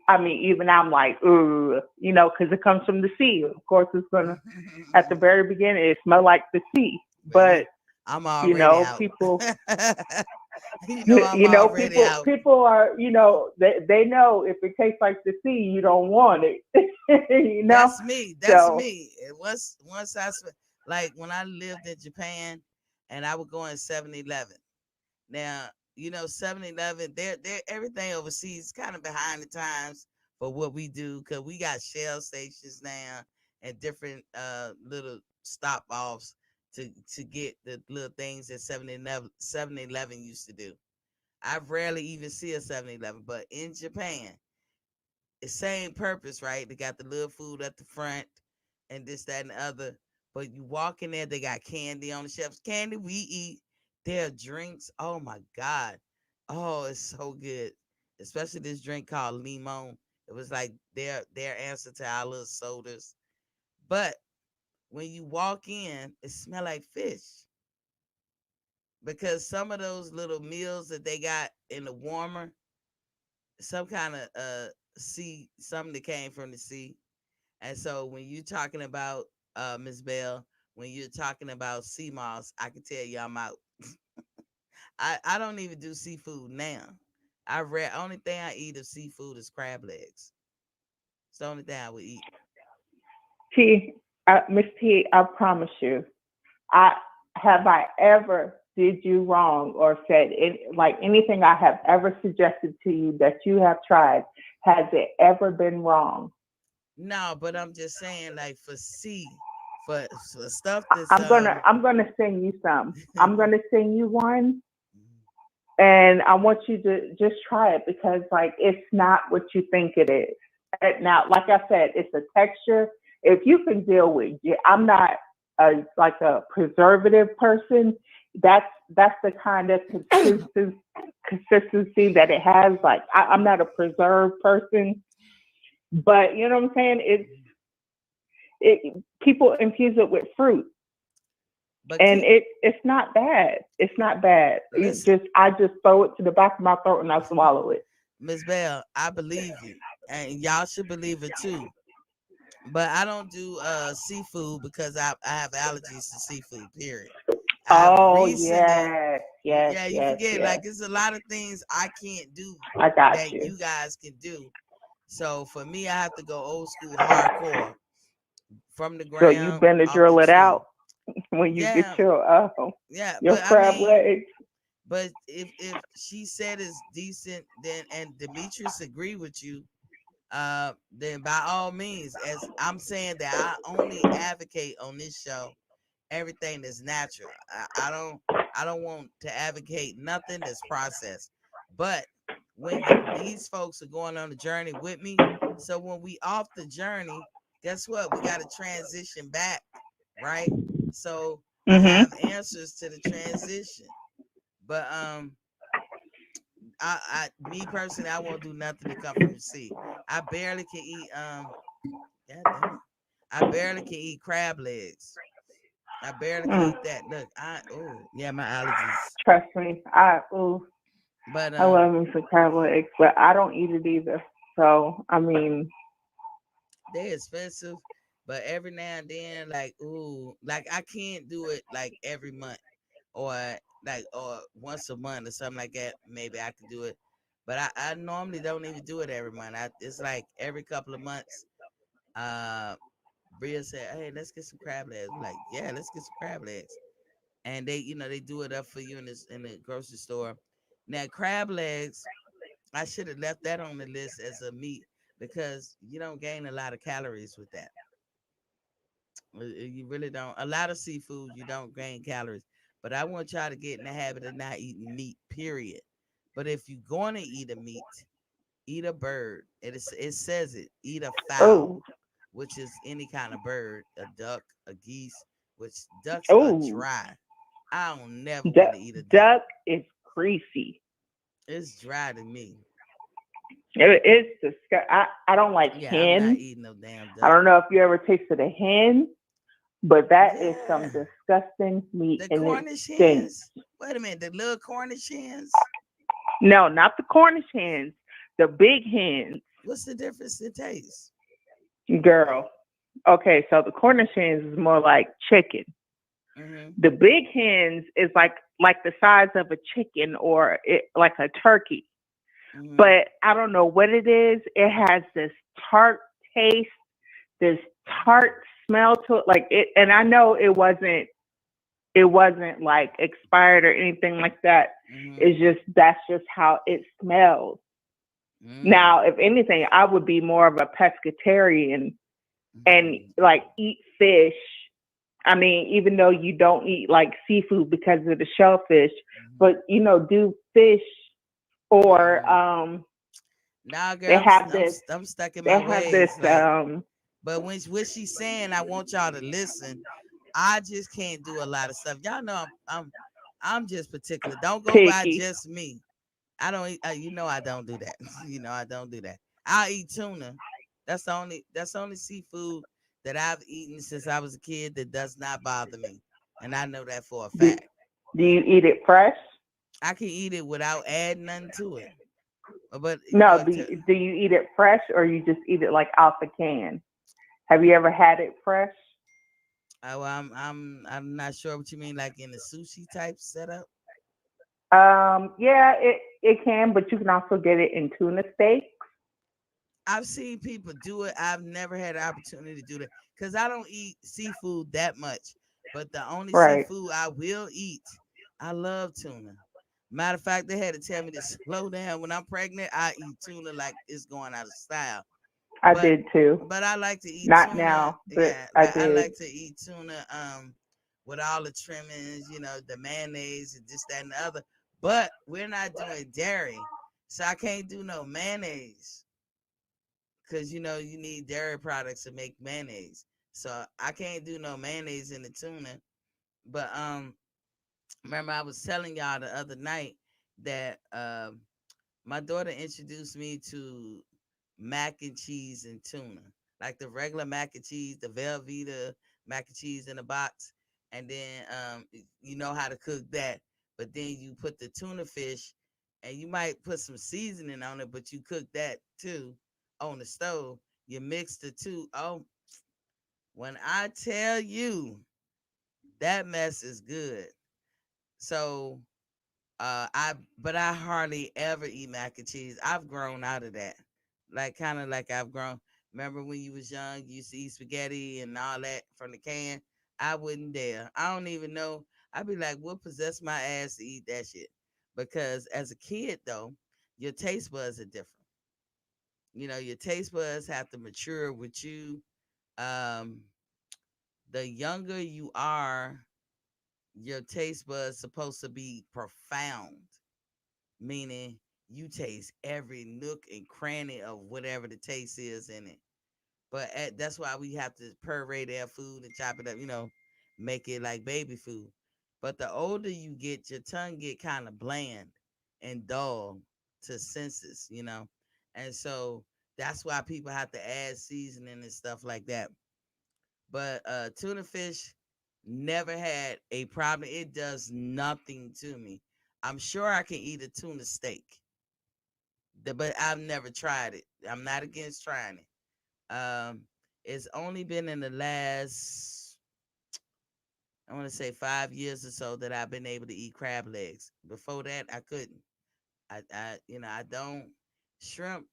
I mean, even I'm like, ooh, because it comes from the sea. Of course, it's gonna at the very beginning it smell like the sea. Well, But I'm already out. people You know I'm already out. people are, they know if it tastes like the sea, you don't want it. That's me. That's So me. Once like when I lived in Japan, and I would go in 7-Eleven. Now, 7-Eleven, they're everything overseas is kind of behind the times for what we do, because we got Shell stations now and different little stop offs to get the little things that 7-Eleven used to do. I rarely even see a 7-Eleven, but in Japan, it's same purpose, right? They got the little food at the front and this, that, and the other. But you walk in there, they got candy on the shelves. Candy we eat. Their drinks, oh my God. Oh, it's so good. Especially this drink called limon. It was like their answer to our little sodas. But when you walk in, it smell like fish. Because some of those little meals that they got in the warmer, some kind of sea, something that came from the sea. And so when you're talking about Miss Bell, when you're talking about sea moss, I can tell you I'm out. I don't even do seafood now. Only thing I eat of seafood is crab legs. It's the only thing I would eat. Miss T, I promise you, I ever did you wrong or said anything I have ever suggested to you that you have tried? Has it ever been wrong? No, but I'm just saying, like for stuff that's I'm gonna send you some. I'm gonna send you one, and I want you to just try it, because it's not what you think it is. Now, like I said, it's a texture. If you can deal with it, I'm not a preservative person. That's the kind of consistency that it has. I'm not a preserved person, but you know what I'm saying? People infuse it with fruit. But it's not bad. It's not bad. I just throw it to the back of my throat and I swallow it. Miss Bell, I believe you, and y'all should believe it too. But I don't do seafood because I have allergies to seafood. Period. Yes. Yeah, you forget. Like it's a lot of things I can't do that you guys can do. So for me, I have to go old school, hardcore, from the ground. So you Benadryl it out when you get your crab legs. But if she said it's decent, then and Demetrius agree with you, then by all means, as I'm saying that I only advocate on this show everything that's natural. I don't want to advocate nothing that's processed. But when these folks are going on the journey with me, so when we off the journey, guess what? We got to transition back, right? So I have answers to the transition. But me personally, I won't do nothing to come from the sea. I barely can eat I barely can eat crab legs. I barely can eat that. Look, my allergies. Trust me, But I love me some crab legs, but I don't eat it either. So I mean, they're expensive, but every now and then, like I can't do it like every month or once a month or something like that. Maybe I can do it, but I normally don't even do it every month. It's like every couple of months. Bria said, "Hey, let's get some crab legs." I'm like, "Yeah, let's get some crab legs." And they do it up for you in the grocery store. Now, crab legs, I should have left that on the list as a meat because you don't gain a lot of calories with that. You really don't. A lot of seafood, you don't gain calories. But I want y'all to get in the habit of not eating meat, period. But if you're going to eat a meat, eat a bird. It says it. Eat a fowl, which is any kind of bird, a duck, a geese, which ducks are dry. I don't never want to eat a duck. Duck is greasy. It's dry to me. It's disgusting. I don't like hen. I'm not eating no damn duck. I don't know if you ever tasted a hen, but that is some disgusting meat. The Cornish hens? Wait a minute, the little Cornish hens? No, not the Cornish hens. The big hens. What's the difference in taste? Girl. Okay, so the Cornish hens is more like chicken. The big hens is like like the size of a chicken or like a turkey. Mm-hmm. But I don't know what it is. It has this tart taste, this tart smell to it. Like it, and I know it wasn't like expired or anything like that. Mm-hmm. It's just that's just how it smells. Now, if anything, I would be more of a pescatarian and like eat fish. I mean, even though you don't eat like seafood because of the shellfish, but do fish or Nah, they girl, have this. I'm stuck in They my have ways. this. Like, but when what she's saying, I want y'all to listen. I just can't do a lot of stuff. Y'all know I'm just particular. Don't go by Picky. just me. I don't eat, I don't do that. I don't do that. I'll eat tuna. That's the only seafood that I've eaten since I was a kid that does not bother me. And I know that for a fact. Do you eat it fresh? I can eat it without adding nothing to it. But No, do you eat it fresh or you just eat it like out the can? Have you ever had it fresh? Oh, I'm not sure what you mean, like in the sushi type setup. Yeah, it can, but you can also get it in tuna steaks. I've seen people do it. I've never had an opportunity to do that because I don't eat seafood that much. But the only Right. seafood I will eat, I love tuna. Matter of fact, they had to tell me to slow down. When I'm pregnant, I eat tuna like it's going out of style. I But did too. but I like to eat Not tuna. now, but Yeah, I I did. like to eat tuna with all the trimmings, the mayonnaise and this, that, and the other. But we're not doing dairy. So I can't do no mayonnaise. Cause you need dairy products to make mayonnaise. So I can't do no mayonnaise in the tuna. But remember I was telling y'all the other night that my daughter introduced me to mac and cheese and tuna. Like the regular mac and cheese, the Velveeta mac and cheese in a box. And then you know how to cook that. But then you put the tuna fish and you might put some seasoning on it, but you cook that too on the stove. You mix the two. Oh, when I tell you that mess is good. So I hardly ever eat mac and cheese. I've grown out of that. Like kind of like I've grown. Remember when you was young, you used to eat spaghetti and all that from the can? I wouldn't dare. I don't even know. I'd be like, what possessed my ass to eat that shit? Because as a kid though, your taste buds are different. Your taste buds have to mature with you. Um, the younger you are, your taste buds supposed to be profound, meaning you taste every nook and cranny of whatever the taste is in it. But that's why we have to puree our food and chop it up, make it like baby food. But the older you get, your tongue get kind of bland and dull to senses. And so that's why people have to add seasoning and stuff like that. But tuna fish never had a problem. It does nothing to me. I'm sure I can eat a tuna steak, but I've never tried it. I'm not against trying it. It's only been in the last, I want to say 5 years or so that I've been able to eat crab legs. Before that, I couldn't. I don't shrimp.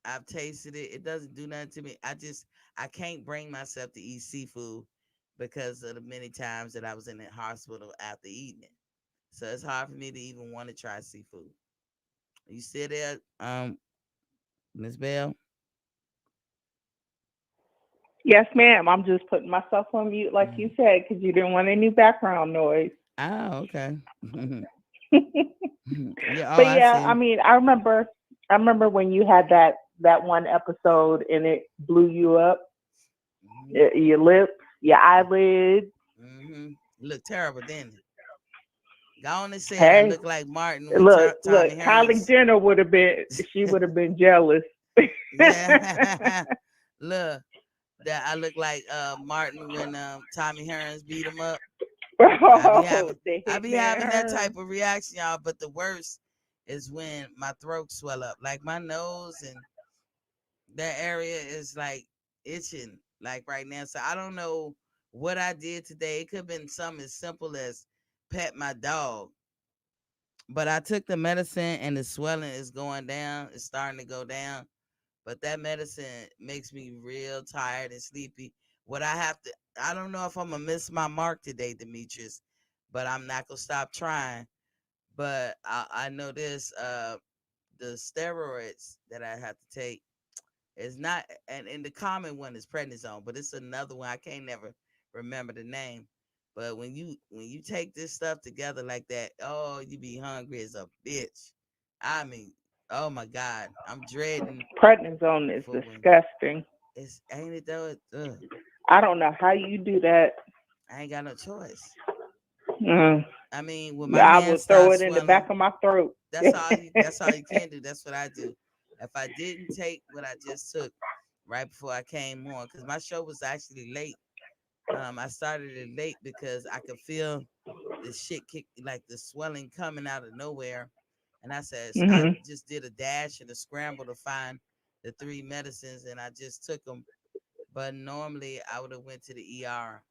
I've tasted it. It doesn't do nothing to me. I can't bring myself to eat seafood because of the many times that I was in the hospital after eating it. So it's hard for me to even want to try seafood. You still there, Miss Bell? Yes, ma'am. I'm just putting myself on mute, like you said, because you didn't want any background noise. Oh, okay. Yeah. Oh, But I yeah, see. I mean, I remember when you had that one episode and it blew you up, your lips, your eyelids. Look terrible, didn't it? Go on and say it. I Hey, look like Martin with look, Tommy Kylie Hearns. Jenner she would have been jealous. Yeah. Look, that I look like Martin when Tommy Hearns beat him up. I be Oh, having the I be hitman having that her. type of reaction, y'all. But the worst is when my throat swell up, like my nose and that area is like itching, like right now. So I don't know what I did today. It could have been something as simple as pet my dog, But I took the medicine and the swelling is going down. It's starting to go down. But that medicine makes me real tired and sleepy. What I have to, I don't know if I'm gonna miss my mark today, Demetrius, but I'm not gonna stop trying. But I know this, the steroids that I have to take is not, and the common one is prednisone, but it's another one I can't never remember the name. But when you take this stuff together like that, oh, you be hungry as a bitch. I mean, oh my God, I'm dreading Prednisone is for when disgusting. it's ain't it though. I don't know how you do that. I ain't got no choice. Mm. I mean, when my I hands would throw start it in the back swelling, of my throat. that's all you can do. That's what I do. If I didn't take what I just took right before I came on, because my show was actually late. I started it late because I could feel the shit kick, like the swelling coming out of nowhere. And I said, I Hmm. just did a dash and a scramble to find the three medicines, and I just took them. But normally I would have went to the ER.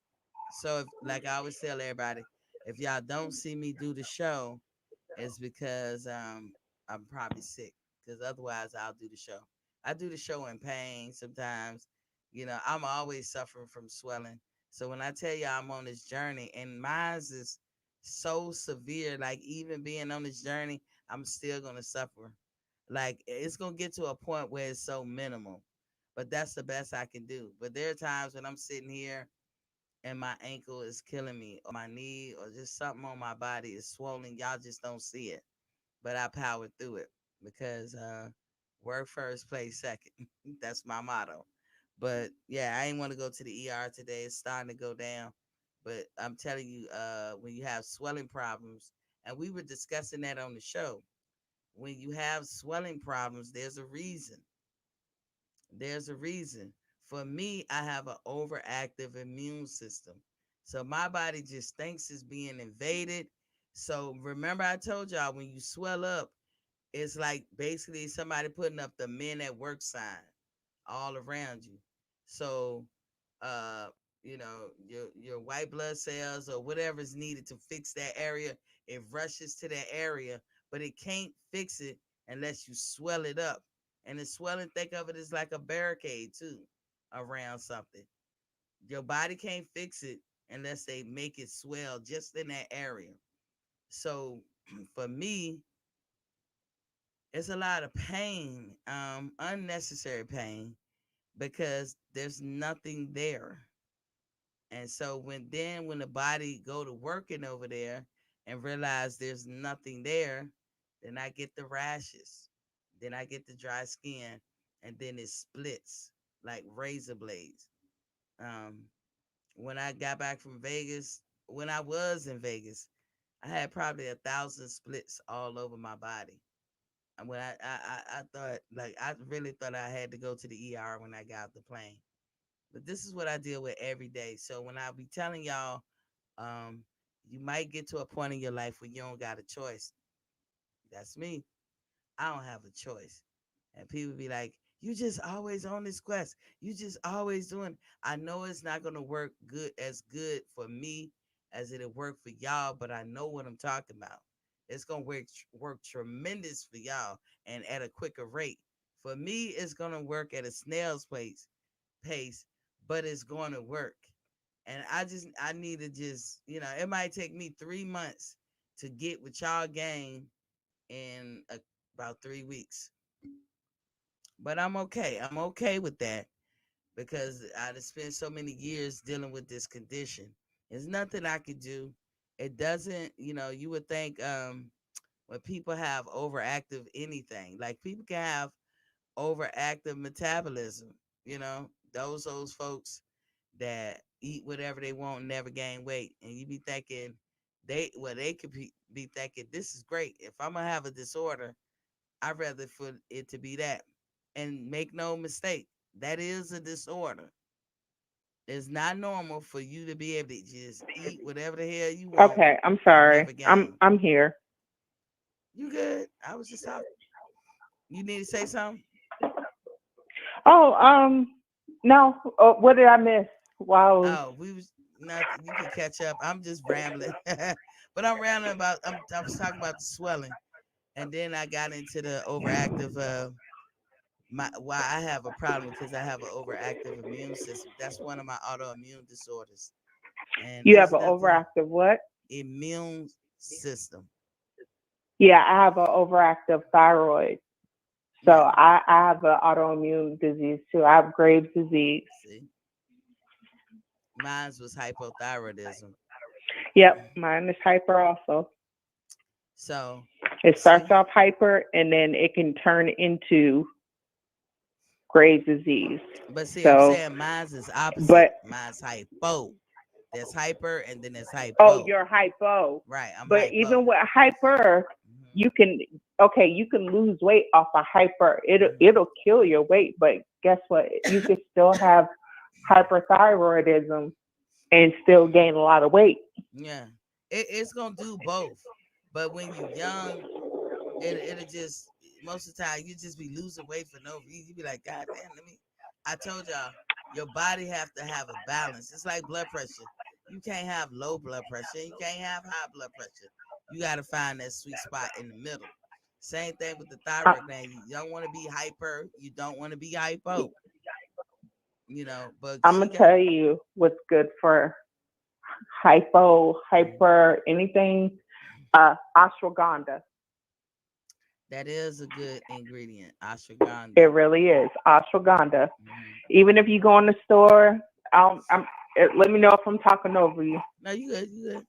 So if, like I always tell everybody, if y'all don't see me do the show, it's because I'm probably sick. Because otherwise I'll do the show. I do the show in pain sometimes. I'm always suffering from swelling. So when I tell y'all I'm on this journey, and mine's is so severe, like even being on this journey, I'm still gonna suffer. Like it's gonna get to a point where it's so minimal. But that's the best I can do. But there are times when I'm sitting here and my ankle is killing me, or my knee, or just something on my body is swollen. Y'all just don't see it, but I powered through it because work first, play second. That's my motto. But yeah, I ain't want to go to the ER today. It's starting to go down. But I'm telling you, when you have swelling problems, and we were discussing that on the show, when you have swelling problems, there's a reason. There's a reason. For me, I have an overactive immune system. So my body just thinks it's being invaded. So remember, I told y'all when you swell up, it's like basically somebody putting up the men at work sign all around you. So, uh, your white blood cells or whatever is needed to fix that area, it rushes to that area, but it can't fix it unless you swell it up. And the swelling, think of it as like a barricade too around something. Your body can't fix it unless they make it swell just in that area. So for me, it's a lot of pain, unnecessary pain, because there's nothing there. And so when the body go to working over there and realize there's nothing there, then I get the rashes. Then I get the dry skin, and then it splits like razor blades. Um, when I got back from Vegas, when I was in Vegas, I had probably 1,000 splits all over my body. And when I thought, like, I really thought I had to go to the ER when I got off the plane. But this is what I deal with every day. So when I be telling y'all, um, you might get to a point in your life where you don't got a choice. That's me. I don't have a choice. And people be like, you just always on this quest. You just always doing. I know it's not gonna work good for me as it'll work for y'all, but I know what I'm talking about. It's gonna work tremendous for y'all and at a quicker rate. For me, it's gonna work at a snail's pace, but it's gonna work. And I need to just, it might take me 3 months to get what y'all gain in about 3 weeks. But I'm okay. I'm okay with that because I just spent so many years dealing with this condition. There's nothing I could do. It doesn't, you would think when people have overactive anything, like people can have overactive metabolism, those folks that eat whatever they want and never gain weight. And you be thinking they could be thinking, this is great. If I'm gonna have a disorder, I'd rather for it to be that. And make no mistake, that is a disorder. It's not normal for you to be able to just eat whatever the hell you want Okay, I'm and sorry. never I'm gain. I'm here. You good? I was just talking. You need to say something? Oh, no. What did I miss? Wow. Oh, we was nothing. You can catch up. I'm just rambling. But I'm rambling about. I was talking about the swelling, and then I got into the overactive. Why I have a problem because I have an overactive immune system. That's one of my autoimmune disorders, and You have there's an nothing overactive what? immune system. Yeah, I have an overactive thyroid. So Yeah, I have an autoimmune disease too. I have Graves' disease. see, mine was hypothyroidism. Yep, mine is hyper also. So, It starts see, off hyper and then it can turn into Graves' disease. but see, I'm So, saying mine's is opposite. but Mine's hypo. There's hyper, and then there's oh, hypo. you're hypo. Right, I'm But hypo. even with hyper, Hmm. you can you can lose weight off of hyper. It'll kill your weight, but guess what? You can still have hyperthyroidism and still gain a lot of weight. Yeah, it's gonna do both. But when you young, it'll just most of the time you just be losing weight for no reason. You be like, God damn, let me. I told y'all, your body have to have a balance. It's like blood pressure. You can't have low blood pressure. You can't have high blood pressure. You got to find that sweet spot in the middle. Same thing with the I, thyroid gland. You don't want to be hyper. You don't want to be hypo. But I'm she gonna got tell you what's good for hypo, hyper, anything. Ashwagandha. that is a good ingredient, It ashwagandha. really is ashwagandha. Hmm. Even if you go in the store, let me know if I'm talking over you. No, you good. You good.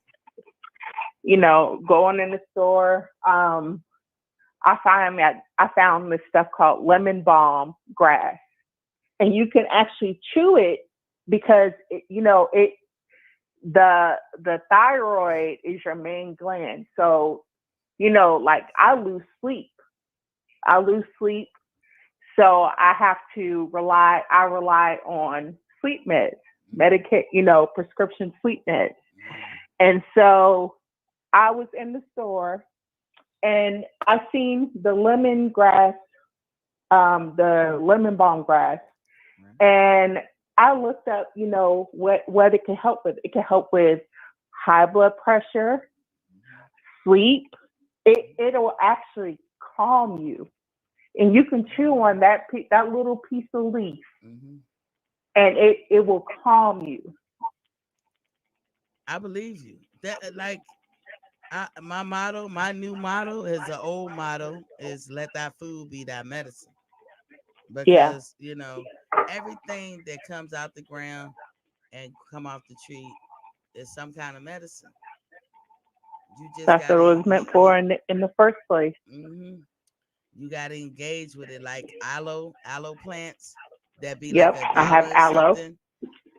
Going in the store. I found this stuff called lemon balm grass, and you can actually chew it because the thyroid is your main gland. So like I lose sleep, so I have to rely. I rely on sleep meds, medicate, prescription sleep meds, Mm. and so I was in the store and I seen the lemon balm grass, Right. and I looked up, what it can help with. It can help with high blood pressure, Mhm. sleep. It'll actually calm you, and you can chew on that little piece of leaf, Mhm. and it will calm you. I believe you. That like my new motto is the old motto is let that food be that medicine Yeah, because everything that comes out the ground and come off the tree is some kind of medicine. You just that's what gotta it was meant for in the first place. hmm you gotta engage with it like aloe plants that be like Yep, a I have dollar and aloe, something.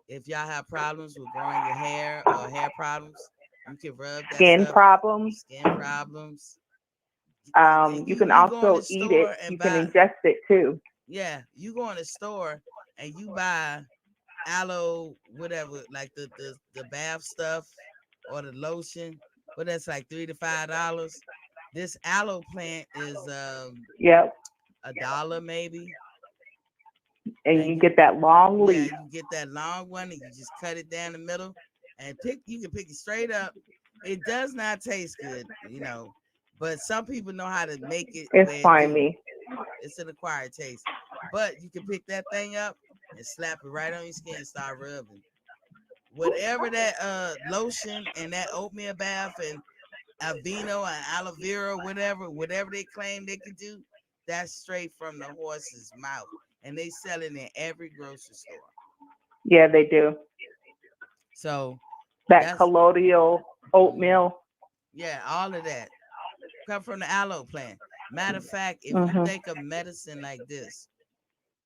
If y'all have problems with growing your hair or hair problems, you can rub that skin stuff. problems. Skin problems. You You can you go in also the eat it. store and You can buy. ingest it too. Yeah, you go in the store and you buy aloe, whatever, like the bath stuff or the lotion. But that's like $3 to $5. This aloe plant is Yep, $1 maybe, and and you get that long yeah, leaf. you get that long one and you just cut it down the middle and pick. You can pick it straight up. It does not taste good, but some people know how to make it It's where it fine do. me. It's an acquired taste, but you can pick that thing up and slap it right on your skin and start rubbing. Whatever that lotion and that oatmeal bath and Aveeno and aloe vera, whatever they claim they could do, that's straight from the horse's mouth, and they sell it in every grocery store. Yeah, they do. So That that's colloidal mhm. oatmeal. Yeah, all of that come from the aloe plant. Matter of fact, if you Mhm. think of medicine like this,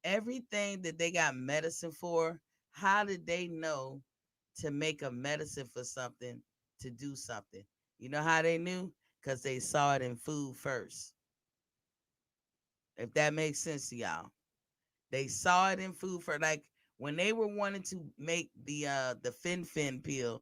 everything that they got medicine for, how did they know to make a medicine for something to do something? You know how they knew? Because they saw it in food first. If that makes sense to y'all. They saw it in food for like when they were wanting to make the fin pill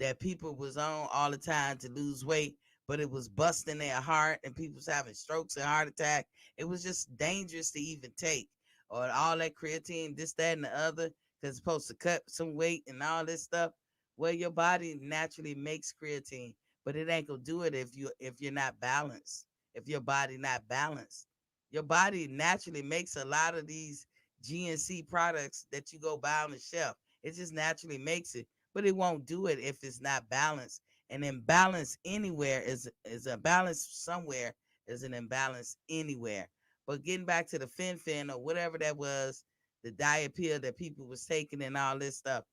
that people was on all the time to lose weight, but it was busting their heart and people was having strokes and heart attack. It was just dangerous to even take. Or all that creatine, this, that, and the other, because it's supposed to cut some weight and all this stuff. Well, your body naturally makes creatine, but it ain't gonna do it if you're not balanced. If your body not balanced, your body naturally makes a lot of these GNC products that you go buy on the shelf. It just naturally makes it, but it won't do it if it's not balanced. An imbalance anywhere is a balance somewhere is an imbalance anywhere. But getting back to the fen or whatever that was, the diet pill that people was taking and all this stuff.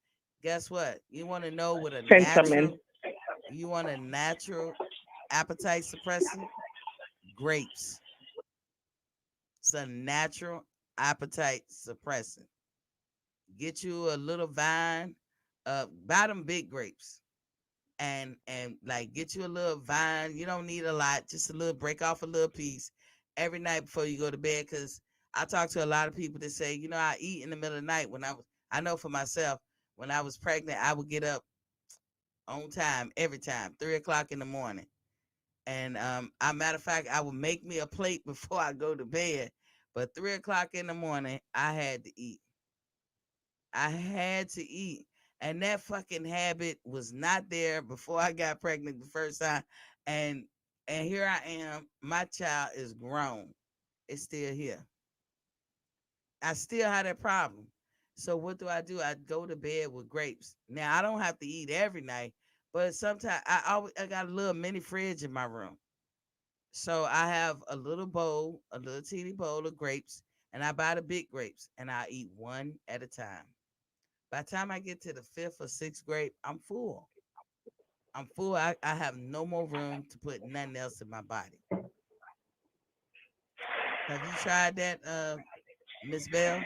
Guess what? You want to know what a Fentanyl. natural appetite suppressant? Grapes. It's a natural appetite suppressant. Get you a little vine, buy them big grapes. And like get you a little vine. You don't need a lot, just a little, break off a little piece every night before you go to bed. Cause I talk to a lot of people that say, I eat in the middle of the night. I know for myself, when I was pregnant, I would get up on time every time, 3 o'clock in the morning. And a matter of fact, I would make me a plate before I go to bed. But 3 o'clock in the morning, I had to eat. I had to eat. And that fucking habit was not there before I got pregnant the first time. And and here I am. My child is grown. It's still here. I still have that problem. So what do? I go to bed with grapes. Now I don't have to eat every night, but sometimes I got a little mini fridge in my room. So I have a little bowl, a little teeny bowl of grapes, and I buy the big grapes and I eat one at a time. By the time I get to the fifth or sixth grape, I'm full. I'm full. I have no more room to put nothing else in my body. Have you tried that, Miss Bell?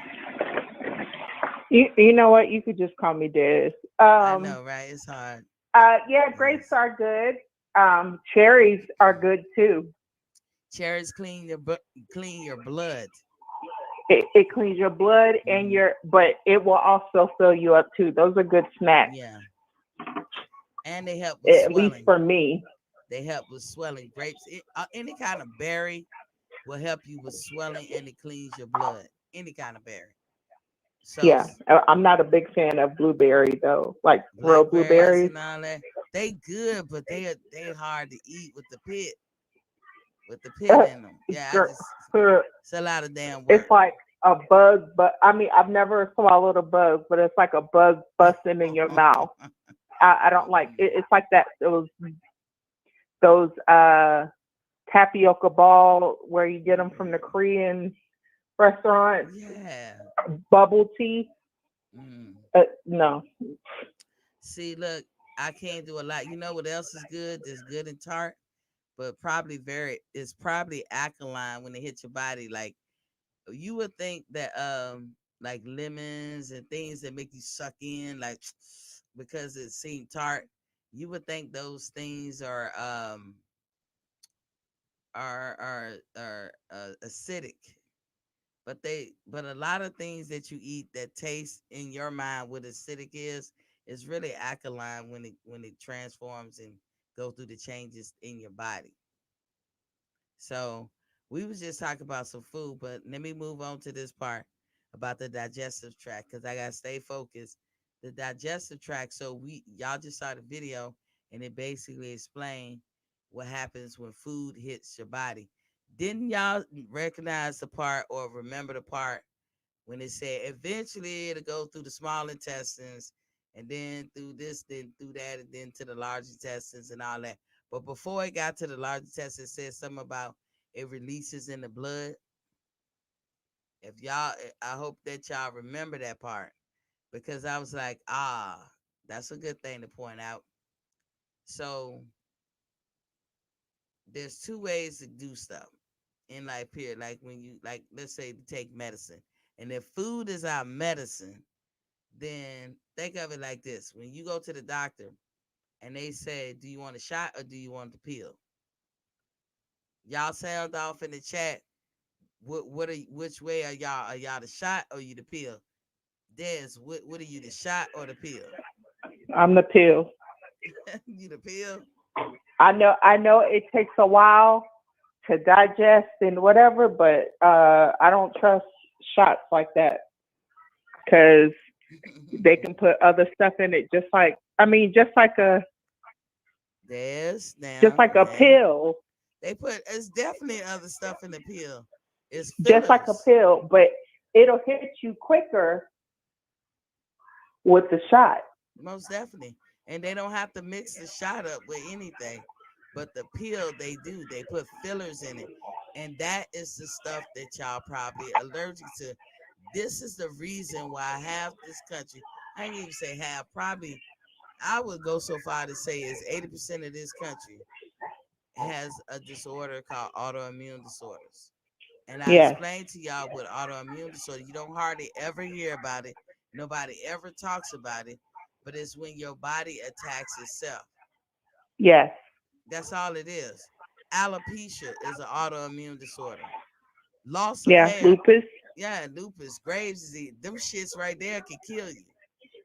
You know what? You could just call me Des. I know, right? It's hard. Yeah, grapes Yes. are good. Cherries are good too. Cherries clean your blood. It cleans your blood and Hmm. but it will also fill you up too. Those are good snacks, Yeah, and they help with at least swelling. for me. They help with swelling. Grapes, any kind of berry will help you with swelling, and it cleans your blood. Any kind of berry. So Yeah, I'm not a big fan of blueberry though, like real blackberries blueberries. and all that, they good, but they hard to eat with the pit in them. Yeah, I Gr- just gr- it's a lot of damn It's work. like a bug, but I mean, I've never swallowed a bug, but it's like a bug busting in your mouth. I don't like it. It's like that those tapioca ball where you get them from the Korean restaurants, Yeah. bubble tea. Mm. No. See, look, I can't do a lot. You know what else is good? That's good and tart, but probably very it's probably alkaline when it hits your body. Like you would think that like lemons and things that make you suck in, like because it seemed tart, you would think those things are acidic. But a lot of things that you eat that taste in your mind what acidic is really alkaline when it transforms and go through the changes in your body. So we was just talking about some food, but let me move on to this part about the digestive tract because I gotta stay focused. The digestive tract. So we y'all just saw the video and it basically explained what happens when food hits your body. Didn't y'all recognize the part or remember the part when it said eventually it'll go through the small intestines and then through this, then through that, and then to the large intestines and all that. But before it got to the large intestines, it said something about it releases in the blood. If y'all, I hope that y'all remember that part because I was like, that's a good thing to point out. So there's two ways to do stuff in life here. Like when you, like, let's say you take medicine, and if food is our medicine, then think of it like this: when you go to the doctor and they say, "Do you want a shot or do you want the pill?" Y'all sound off in the chat. Which way are y'all? Are y'all the shot or you the pill? Des, what are you, the shot or the pill? I'm the pill. You the pill? I know it takes a while to digest and whatever, but I don't trust shots like that because they can put other stuff in it, just like I mean, just like There's just now, like a now pill, they put it's definitely other stuff in the pill. It's just like a fillers, pill, but it'll hit you quicker with the shot. most definitely. And they don't have to mix the shot up with anything. But the pill they do, they put fillers in it. And that is the stuff that y'all probably allergic to. This is the reason why half this country, I ain't even say half, probably I would go so far to say is 80% of this country has a disorder called autoimmune disorders. And I Yes, explained to y'all what autoimmune disorder, you don't hardly ever hear about it. Nobody ever talks about it, but it's when your body attacks itself. yes, That's all it is. Alopecia is an autoimmune disorder. Loss of yeah. hair, Lupus. yeah, lupus, Graves' disease, them shits right there can kill you.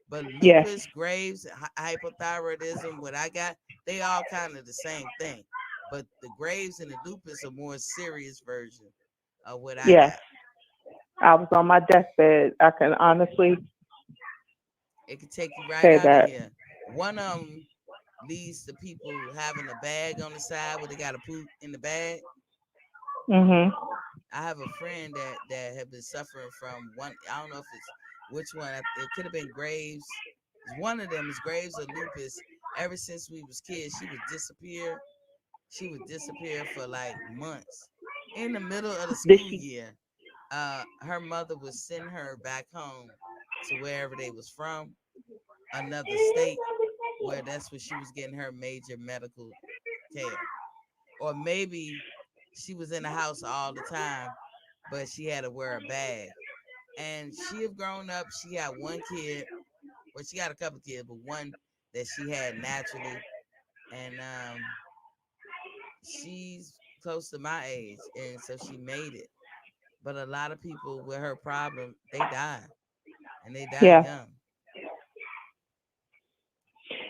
But Yes, lupus, Graves, hypothyroidism, what I got, they all kind of the same thing. But the Graves and the lupus are more serious version of what I yes. got. I was on my deathbed. I can honestly It could take you right say out of that. here. One of them leads to people having a bag on the side where they got to poop in the bag. Mhm. I have a friend that had been suffering from one. I don't know if it's which one. It could have been Graves. One of them is Graves or lupus. Ever since we was kids, she would disappear. She would disappear for like months. In the middle of the Did school she? year, her mother would send her back home to wherever they was from, another state, where that's where she was getting her major medical care. Or maybe she was in the house all the time, but she had to wear a bag. And she have grown up. She had one kid. Well, she got a couple kids, but one that she had naturally. And she's close to my age. And so she made it. But a lot of people with her problem, they die. And they die Yeah. young.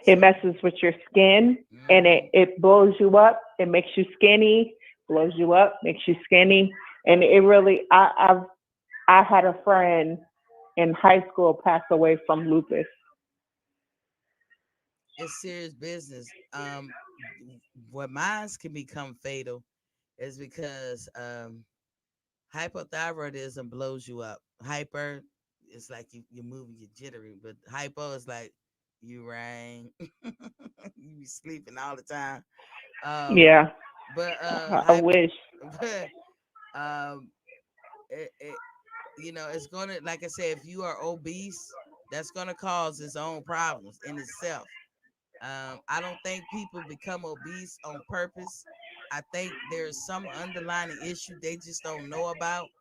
It So, messes with your skin, and it mm-hmm. it blows you up. It makes you skinny. Blows you up, makes you skinny, and it really. I had a friend in high school pass away from lupus. It's serious business. What mines can become fatal is because hypothyroidism blows you up. Hyper is like you're moving, you're jittery, but hypo is like you rang, you be sleeping all the time. Um, Yeah, but I wish. but um, it it's gonna, like I said, if you are obese, that's gonna cause its own problems in itself. I don't think people become obese on purpose. I think there's some underlying issue they just don't know about.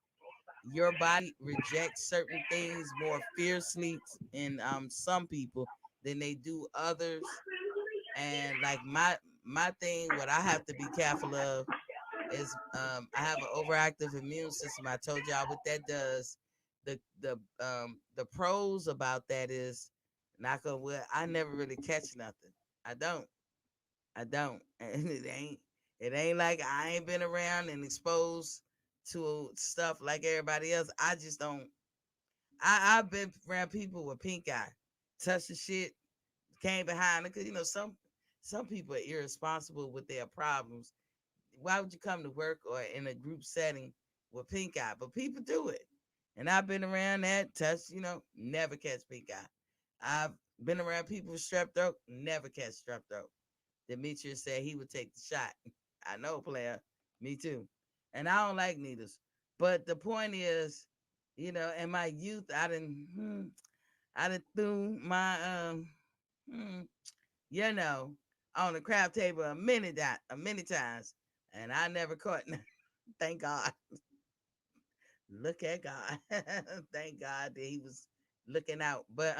Your body rejects certain things more fiercely in some people than they do others. And like my thing, what I have to be careful of is I have an overactive immune system. I told y'all what that does. The pros about that is, knock on wood, I never really catch nothing. I don't. I don't. And it ain't like I ain't been around and exposed to stuff like everybody else. I just don't. I've been around people with pink eye, touch the shit, came behind it, because some people are irresponsible with their problems. Why would you come to work or in a group setting with pink eye? But people do it. And I've been around that, touch, never catch pink eye. I've been around people with strep throat, never catch strep throat. Demetrius said he would take the shot. I know, player. Me too. And I don't like needles. But the point is, in my youth, I didn't threw my hmm, you know, on the crab table a many times, and I never caught none. Thank God. Look at God. Thank God that He was looking out. But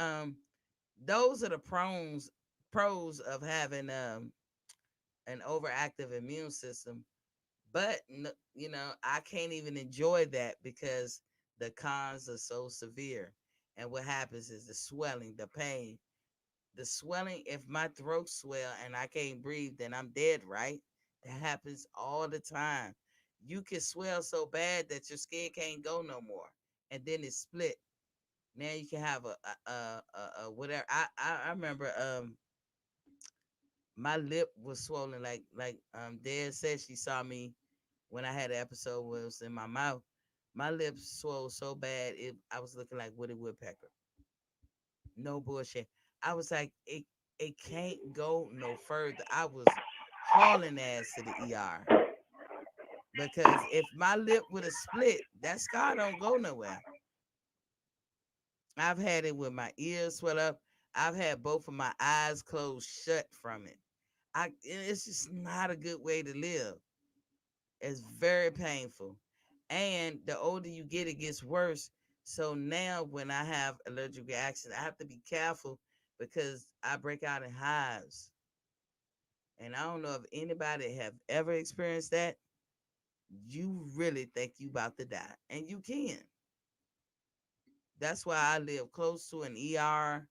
those are the pros of having an overactive immune system. But I can't even enjoy that because the cons are so severe. And what happens is the swelling, the pain, the swelling. If my throat swell and I can't breathe, then I'm dead, right? That happens all the time. You can swell so bad that your skin can't go no more, and then it's split. Now you can have a whatever. I remember my lip was swollen like Dad said she saw me when I had an episode where it was in my mouth. My lips swole so bad I was looking like Woody Woodpecker. No bullshit. I was like, it can't go no further. I was hauling ass to the ER because if my lip would have split, that scar don't go nowhere. I've had it with my ears swell up. I've had both of my eyes closed shut from it. It's just not a good way to live. It's very painful. And the older you get, it gets worse. So now when I have allergic reactions, I have to be careful because I break out in hives. And I don't know if anybody have ever experienced that. You really think you about to die. And you can. That's why I live close to an ER.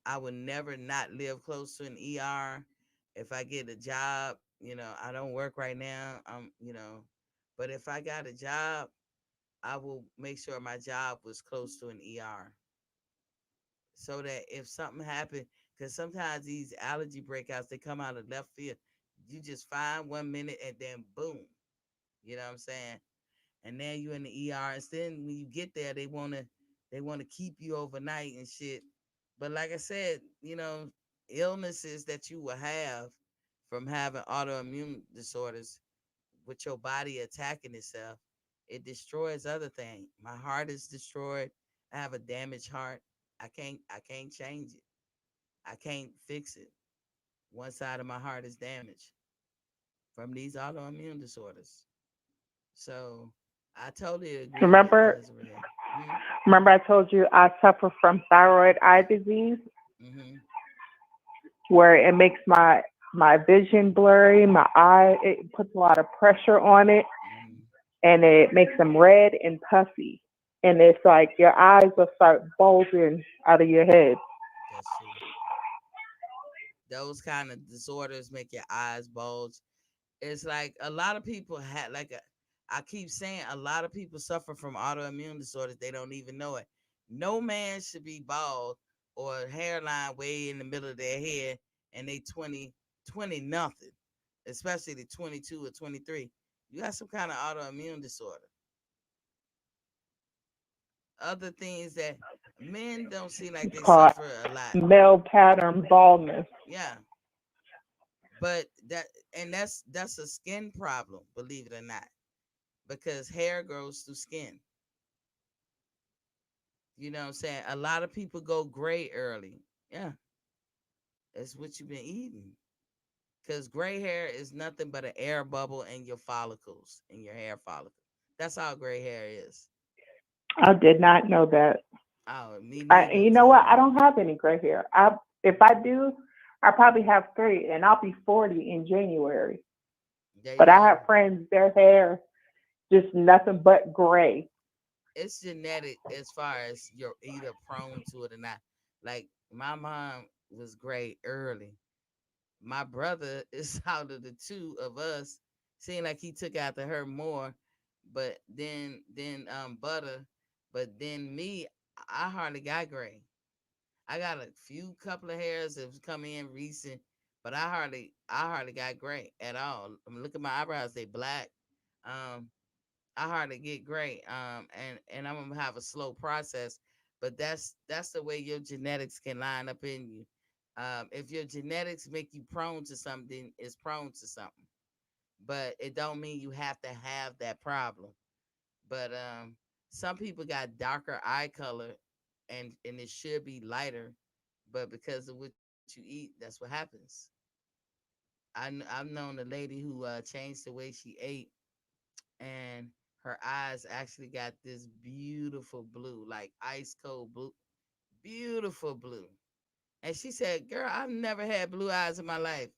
I would never not live close to an ER. If I get a job, I don't work right now. But if I got a job, I will make sure my job was close to an ER so that if something happened, because sometimes these allergy breakouts they come out of left field. You just find 1 minute and then boom, you know what I'm saying? And then you in the ER. And then when you get there, they wanna keep you overnight and shit. But like I said, illnesses that you will have from having autoimmune disorders with your body attacking itself, it destroys other things. My heart is destroyed. I have a damaged heart. I can't change it. I can't fix it. One side of my heart is damaged from these autoimmune disorders. So I totally agree with Remember, Desiree. remember I told you I suffer from thyroid eye disease, Mm-hmm. where it makes my vision blurry, my eye, it puts a lot of pressure on it, Mm-hmm. and it makes them red and puffy. And it's like your eyes will start bulging out of your head. That's true. Those kind of disorders make your eyes bulge. It's like a lot of people had I keep saying a lot of people suffer from autoimmune disorders. They don't even know it. No man should be bald or hairline way in the middle of their head and they 20 nothing, especially the 22 or 23. You got some kind of autoimmune disorder. Other things that men don't seem like It's they called suffer a lot. male pattern baldness. Yeah, but that's a skin problem, believe it or not, because hair grows through skin. You know what I'm saying? A lot of people go gray early. Yeah, that's what you've been eating. Because gray hair is nothing but an air bubble in your follicles, in your hair follicles. That's all gray hair is. I did not know that. Oh, me And neither you know till what? I don't have any gray hair. If I do, I probably have three, and I'll be 40 in January. there you But I go. have friends, their hair just nothing but gray. It's genetic as far as you're either prone to it or not. Like my mom was gray early. My brother is out of the two of us, seemed like he took after her more, but then Butter, but then me, I hardly got gray. I got a few couple of hairs that have come in recent, but I hardly got gray at all. I mean, look at my eyebrows; they black. Um, I hardly get gray. And I'm gonna have a slow process, but that's the way your genetics can line up in you. If your genetics make you prone to something, it's prone to something. But it don't mean you have to have that problem. But some people got darker eye color, and it should be lighter, but because of what you eat, that's what happens. I've known a lady who changed the way she ate, and her eyes actually got this beautiful blue, like ice cold blue, beautiful blue. And she said, "Girl, I've never had blue eyes in my life."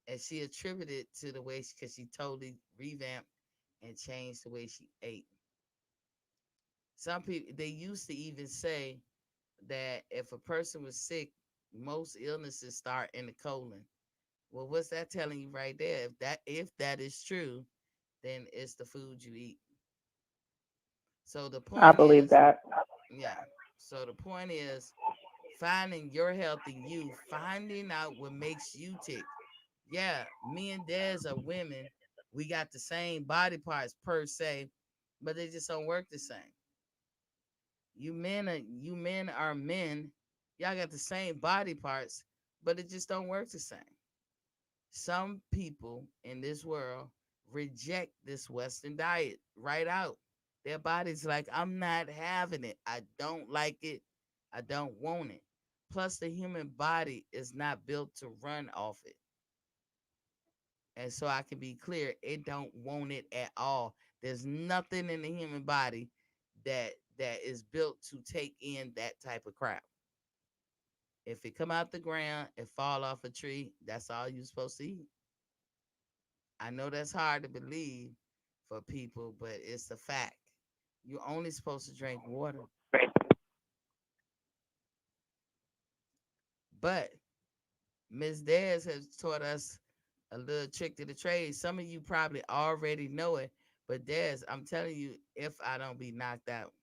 And she attributed it to the way because she totally revamped and changed the way she ate. Some people they used to even say that if a person was sick, most illnesses start in the colon. Well, what's that telling you right there? If that is true, then it's the food you eat. So the I point believe is, that. yeah. So the point is, finding your health in you, finding out what makes you tick. Yeah, me and Des are women. We got the same body parts per se, but they just don't work the same. You men are men. Y'all got the same body parts, but it just don't work the same. Some people in this world reject this Western diet right out. Their body's like, I'm not having it. I don't like it. I don't want it. Plus, the human body is not built to run off it. And so I can be clear, it don't want it at all. There's nothing in the human body that is built to take in that type of crap. If it come out the ground, it fall off a tree, that's all you're supposed to eat. I know that's hard to believe for people, but it's a fact. You're only supposed to drink water. But Miss Des has taught us a little trick to the trade. Some of you probably already know it, but Des, I'm telling you, if I don't be knocked out,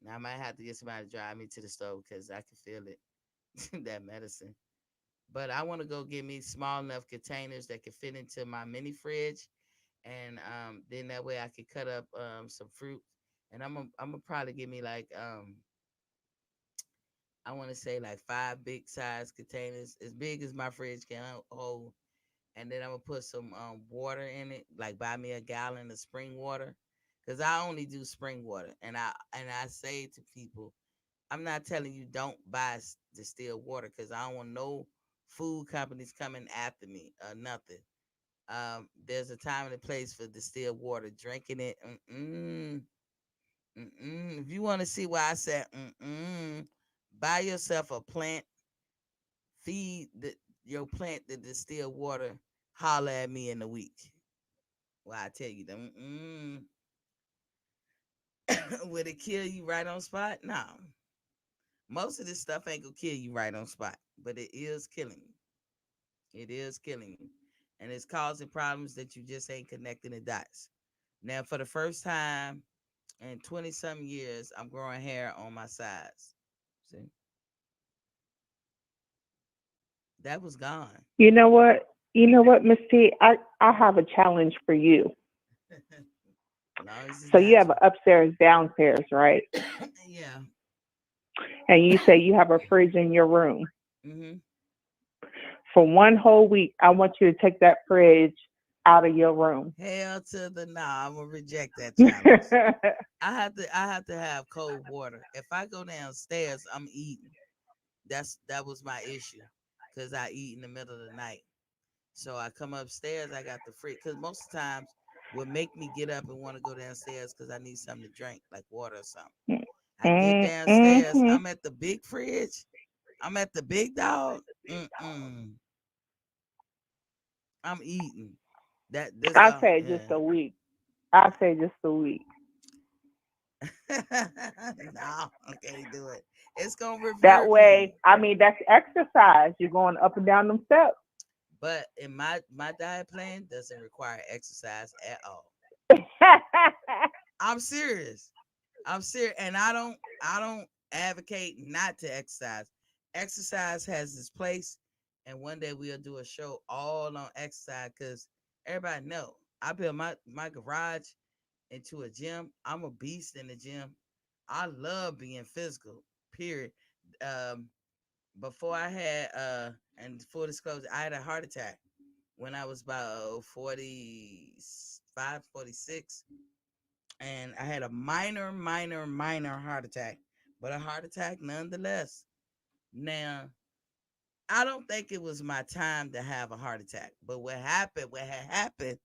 now I might have to get somebody to drive me to the store because I can feel it, that medicine. But I want to go get me small enough containers that can fit into my mini fridge, and then that way I could cut up some fruit, and I'm gonna probably give me like I want to say like 5 big size containers, as big as my fridge can hold, and then I'm gonna put some water in it, like buy me a gallon of spring water, cause I only do spring water, and I say to people, I'm not telling you don't buy distilled water, cause I don't want no food companies coming after me or nothing. There's a time and a place for distilled water. Drinking it, if you want to see why I said, buy yourself a plant, feed your plant the distilled water. Holler at me in a week. Well, I tell you, would it kill you right on spot? No. Most of this stuff ain't gonna kill you right on spot, but it is killing you. It is killing you. And it's causing problems that you just ain't connecting the dots. Now, for the first time in 20 some years, I'm growing hair on my sides. See, that was gone. You know what? You know what, Miss T? I have a challenge for you. Long as it's So you have natural. an upstairs, downstairs, right? Yeah. And you say you have a fridge in your room. Hmm. For one whole week, I want you to take that fridge out of your room. Hell to the no. I'm gonna reject that challenge. I have to have cold water. If I go downstairs, I'm eating. That was my issue. Cause I eat in the middle of the night. So I come upstairs, I got the fridge. Cause most of the times what make me get up and want to go downstairs because I need something to drink, like water or something. I get downstairs, Mm-hmm. I'm at the big fridge. I'm at the big dog. Mm-mm. I'm eating. That this I go say just yeah. a week. I say just a week. No, I can't do it. It's gonna That revert me. way, I mean, that's exercise. You're going up and down them steps. But in my diet plan doesn't require exercise at all. I'm serious. I'm serious, and I don't advocate not to exercise. Exercise has its place, and one day we'll do a show all on exercise because everybody know I built my garage into a gym. I'm a beast in the gym. I love being physical. Period. Um, Before I had and full disclosure, I had a heart attack when I was about 45, 46, and I had a minor heart attack, but a heart attack nonetheless. Now, I don't think it was my time to have a heart attack, but what had happened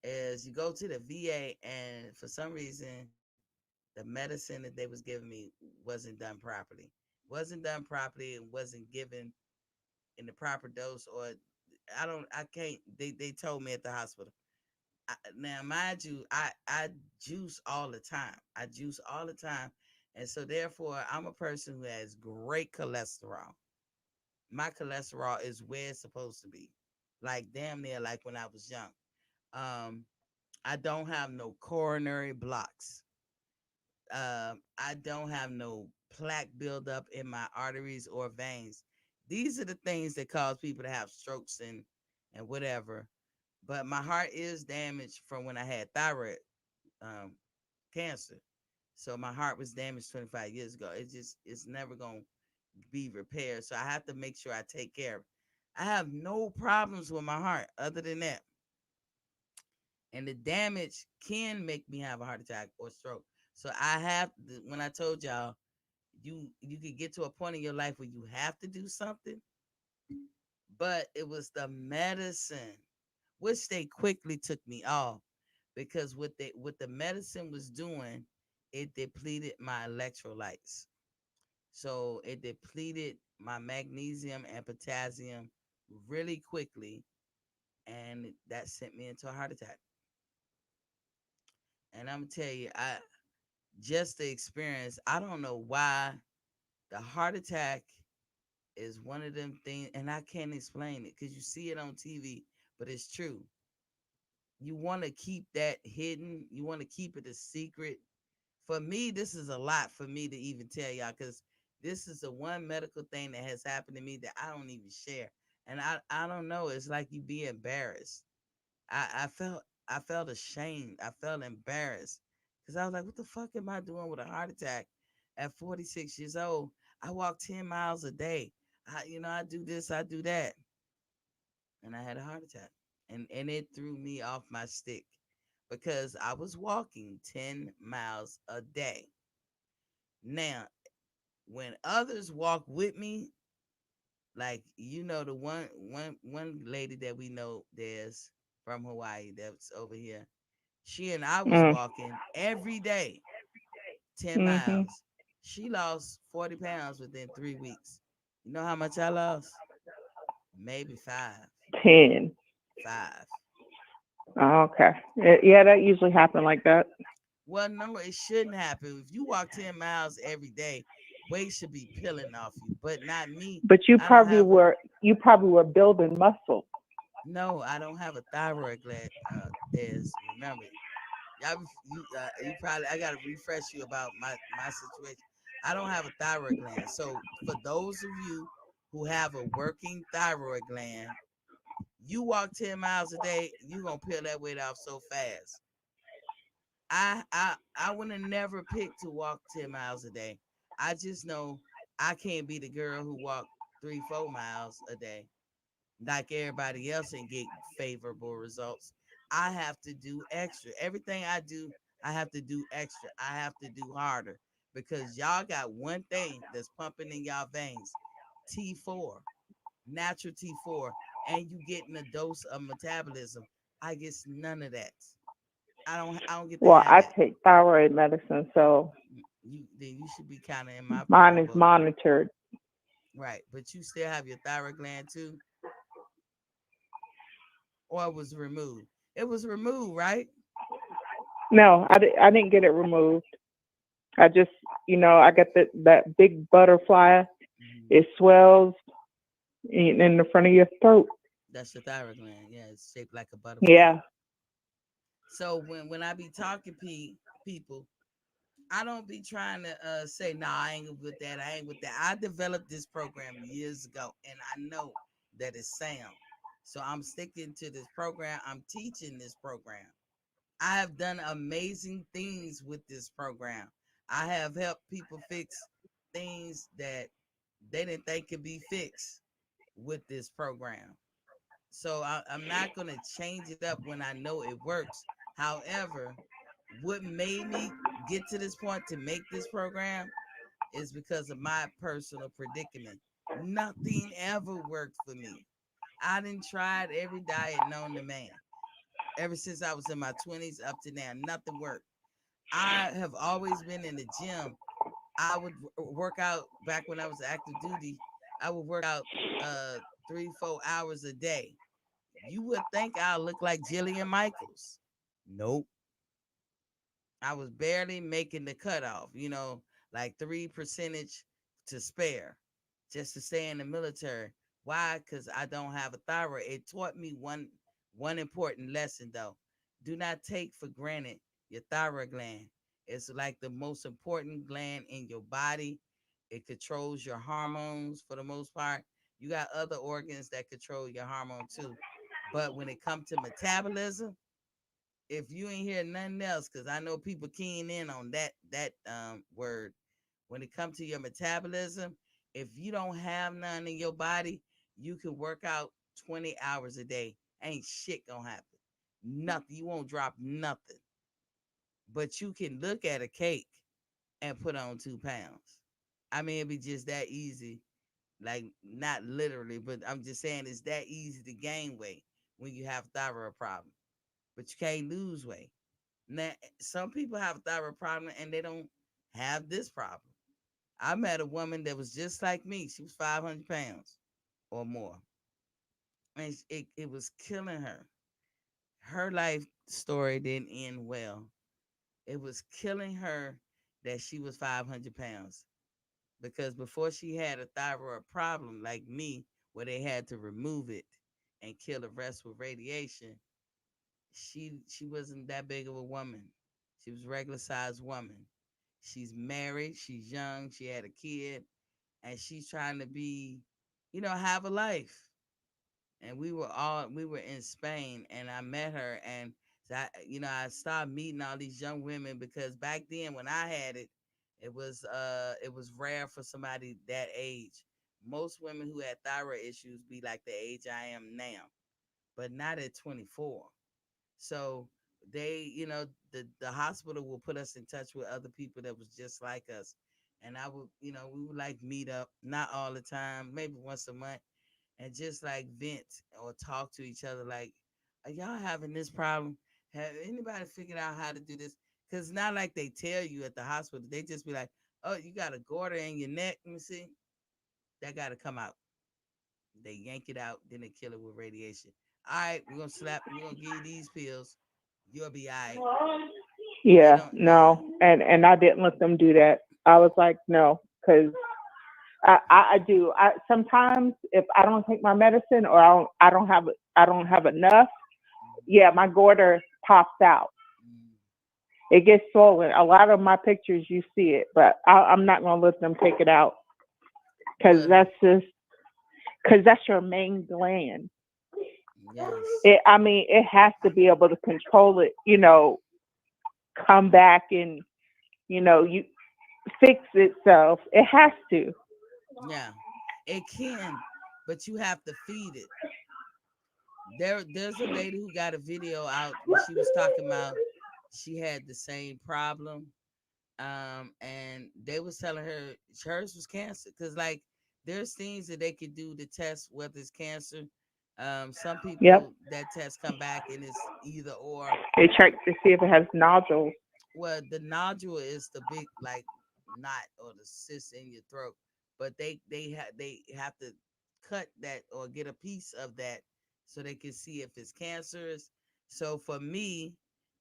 is you go to the VA, and for some reason, the medicine that they was giving me wasn't done properly. Wasn't done properly and wasn't given in the proper dose, or I can't, they told me at the hospital. Now, mind you, I juice all the time. I juice all the time. And so therefore I'm a person who has great cholesterol. My cholesterol is where it's supposed to be. Like damn near like when I was young. Um, I don't have no coronary blocks. I don't have no plaque buildup in my arteries or veins. These are the things that cause people to have strokes and whatever. But my heart is damaged from when I had thyroid um, cancer. So my heart was damaged 25 years ago. It's never gonna be repaired. So I have to make sure I take care of it. I have no problems with my heart other than that. And the damage can make me have a heart attack or stroke. So I have when I told y'all you could get to a point in your life where you have to do something, but it was the medicine, which they quickly took me off because what the medicine was doing, it depleted my electrolytes. So it depleted my magnesium and potassium really quickly, and that sent me into a heart attack. And I'm gonna tell you, I just the experience. I don't know why the heart attack is one of them things, and I can't explain it because you see it on TV, but it's true. You want to keep that hidden. You want to keep it a secret. For me, this is a lot for me to even tell y'all because this is the one medical thing that has happened to me that I don't even share. And I don't know. It's like you be embarrassed. I felt ashamed. I felt embarrassed because I was like, what the fuck am I doing with a heart attack at 46 years old? I walk 10 miles a day. I do this, I do that. And I had a heart attack. And it threw me off my stick because I was walking 10 miles a day. Now, when others walk with me, like the one lady that we know there's from Hawaii that's over here. She and I was Mm. walking every day, 10 Mhm. miles. She lost 40 pounds within 3 weeks. You know how much I lost? Maybe five. 10. Five. Oh, okay. Yeah, that usually happen like that. Well, no, it shouldn't happen. If you walk 10 miles every day, weight should be peeling off you, but not me. But you I don't probably have a were you probably were building muscle. no, I don't have a thyroid gland. Des, remember, you probably I gotta refresh you about my situation. I don't have a thyroid gland. So for those of you who have a working thyroid gland, you walk 10 miles a day, you gonna peel that weight off so fast. I would have never picked to walk 10 miles a day. I just know I can't be the girl who walked 3, 4 miles a day like everybody else and get favorable results. I have to do extra. Everything I do, I have to do extra. I have to do harder because y'all got one thing that's pumping in y'all veins, T4, natural T4, and you getting a dose of metabolism. I get none of that. I don't get to Well, have I that. take thyroid medicine, so You should be kind of in my mine is book, monitored. right? But you still have your thyroid gland too, or it was removed. It was removed, right? No, I didn't get it removed. I just, I got that big butterfly. Mhm. It swells in the front of your throat. That's your thyroid gland. Yeah, it's shaped like a butterfly. Yeah. So when I be talking people, I don't be trying to say, nah, I ain't with that. I ain't with that. I developed this program years ago, and I know that it's sound. So I'm sticking to this program. I'm teaching this program. I have done amazing things with this program. I have helped people fix things that they didn't think could be fixed with this program. So I'm not going to change it up when I know it works. However, what made me get to this point to make this program is because of my personal predicament. Nothing ever worked for me. I didn't tried every diet known to man ever since I was in my 20s up to now. Nothing worked. I have always been in the gym. I would work out back when I was active duty. I would work out 3, 4 hours a day. You would think I look like Jillian Michaels. Nope. I was barely making the cutoff, like 3% to spare just to stay in the military. Why? Because I don't have a thyroid. It taught me one important lesson though. Do not take for granted your thyroid gland. It's like the most important gland in your body. It controls your hormones for the most part. You got other organs that control your hormone too. But when it comes to metabolism, if you ain't hear nothing else, because I know people keying in on that word. When it comes to your metabolism, if you don't have none in your body, you can work out 20 hours a day. Ain't shit gonna happen. Nothing. You won't drop nothing. But you can look at a cake and put on 2 pounds. I mean, it'd be just that easy. Like, not literally, but I'm just saying it's that easy to gain weight when you have thyroid problem. But you can't lose weight. Now, some people have a thyroid problem and they don't have this problem. I met a woman that was just like me. She was 500 pounds or more. And it was killing her. Her life story didn't end well. It was killing her that she was 500 pounds. Because before she had a thyroid problem like me, where they had to remove it and kill the rest with radiation, she wasn't that big of a woman. She was a regular sized woman. She's married, she's young, she had a kid, and she's trying to be, have a life. And we were in Spain, and I met her, and so I started meeting all these young women because back then when I had it, it was rare for somebody that age. Most women who had thyroid issues be like the age I am now, but not at 24. So the hospital will put us in touch with other people that was just like us. And we would like meet up, not all the time, maybe once a month, and just like vent or talk to each other like, are y'all having this problem? Have anybody figured out how to do this? Because it's not like they tell you at the hospital. They just be like, oh, you got a goiter in your neck. Let me see. That got to come out. They yank it out, then they kill it with radiation. All right, we're gonna give you these pills. You'll be all right. They Yeah, don't, yeah. no, and I didn't let them do that. I was like, no, because I do. I sometimes if I don't take my medicine or I don't have enough. Yeah, my goiter pops out. Mm, It gets swollen. A lot of my pictures, you see it, but I'm not gonna let them take it out because well, that's your main gland. yes. I mean, it has to be able to control it. Come back and you fix itself. It has to. Yeah. It can, but you have to feed it. There's a lady who got a video out where she was talking about she had the same problem. And they was telling her hers was cancer. Cause like there's things that they could do to test whether it's cancer. Some Yep. people that test come back and it's either or. They check to see if it has nodules. Well, the nodule is the big like knot or the cyst in your throat, but they have to cut that or get a piece of that so they can see if it's cancerous. So for me,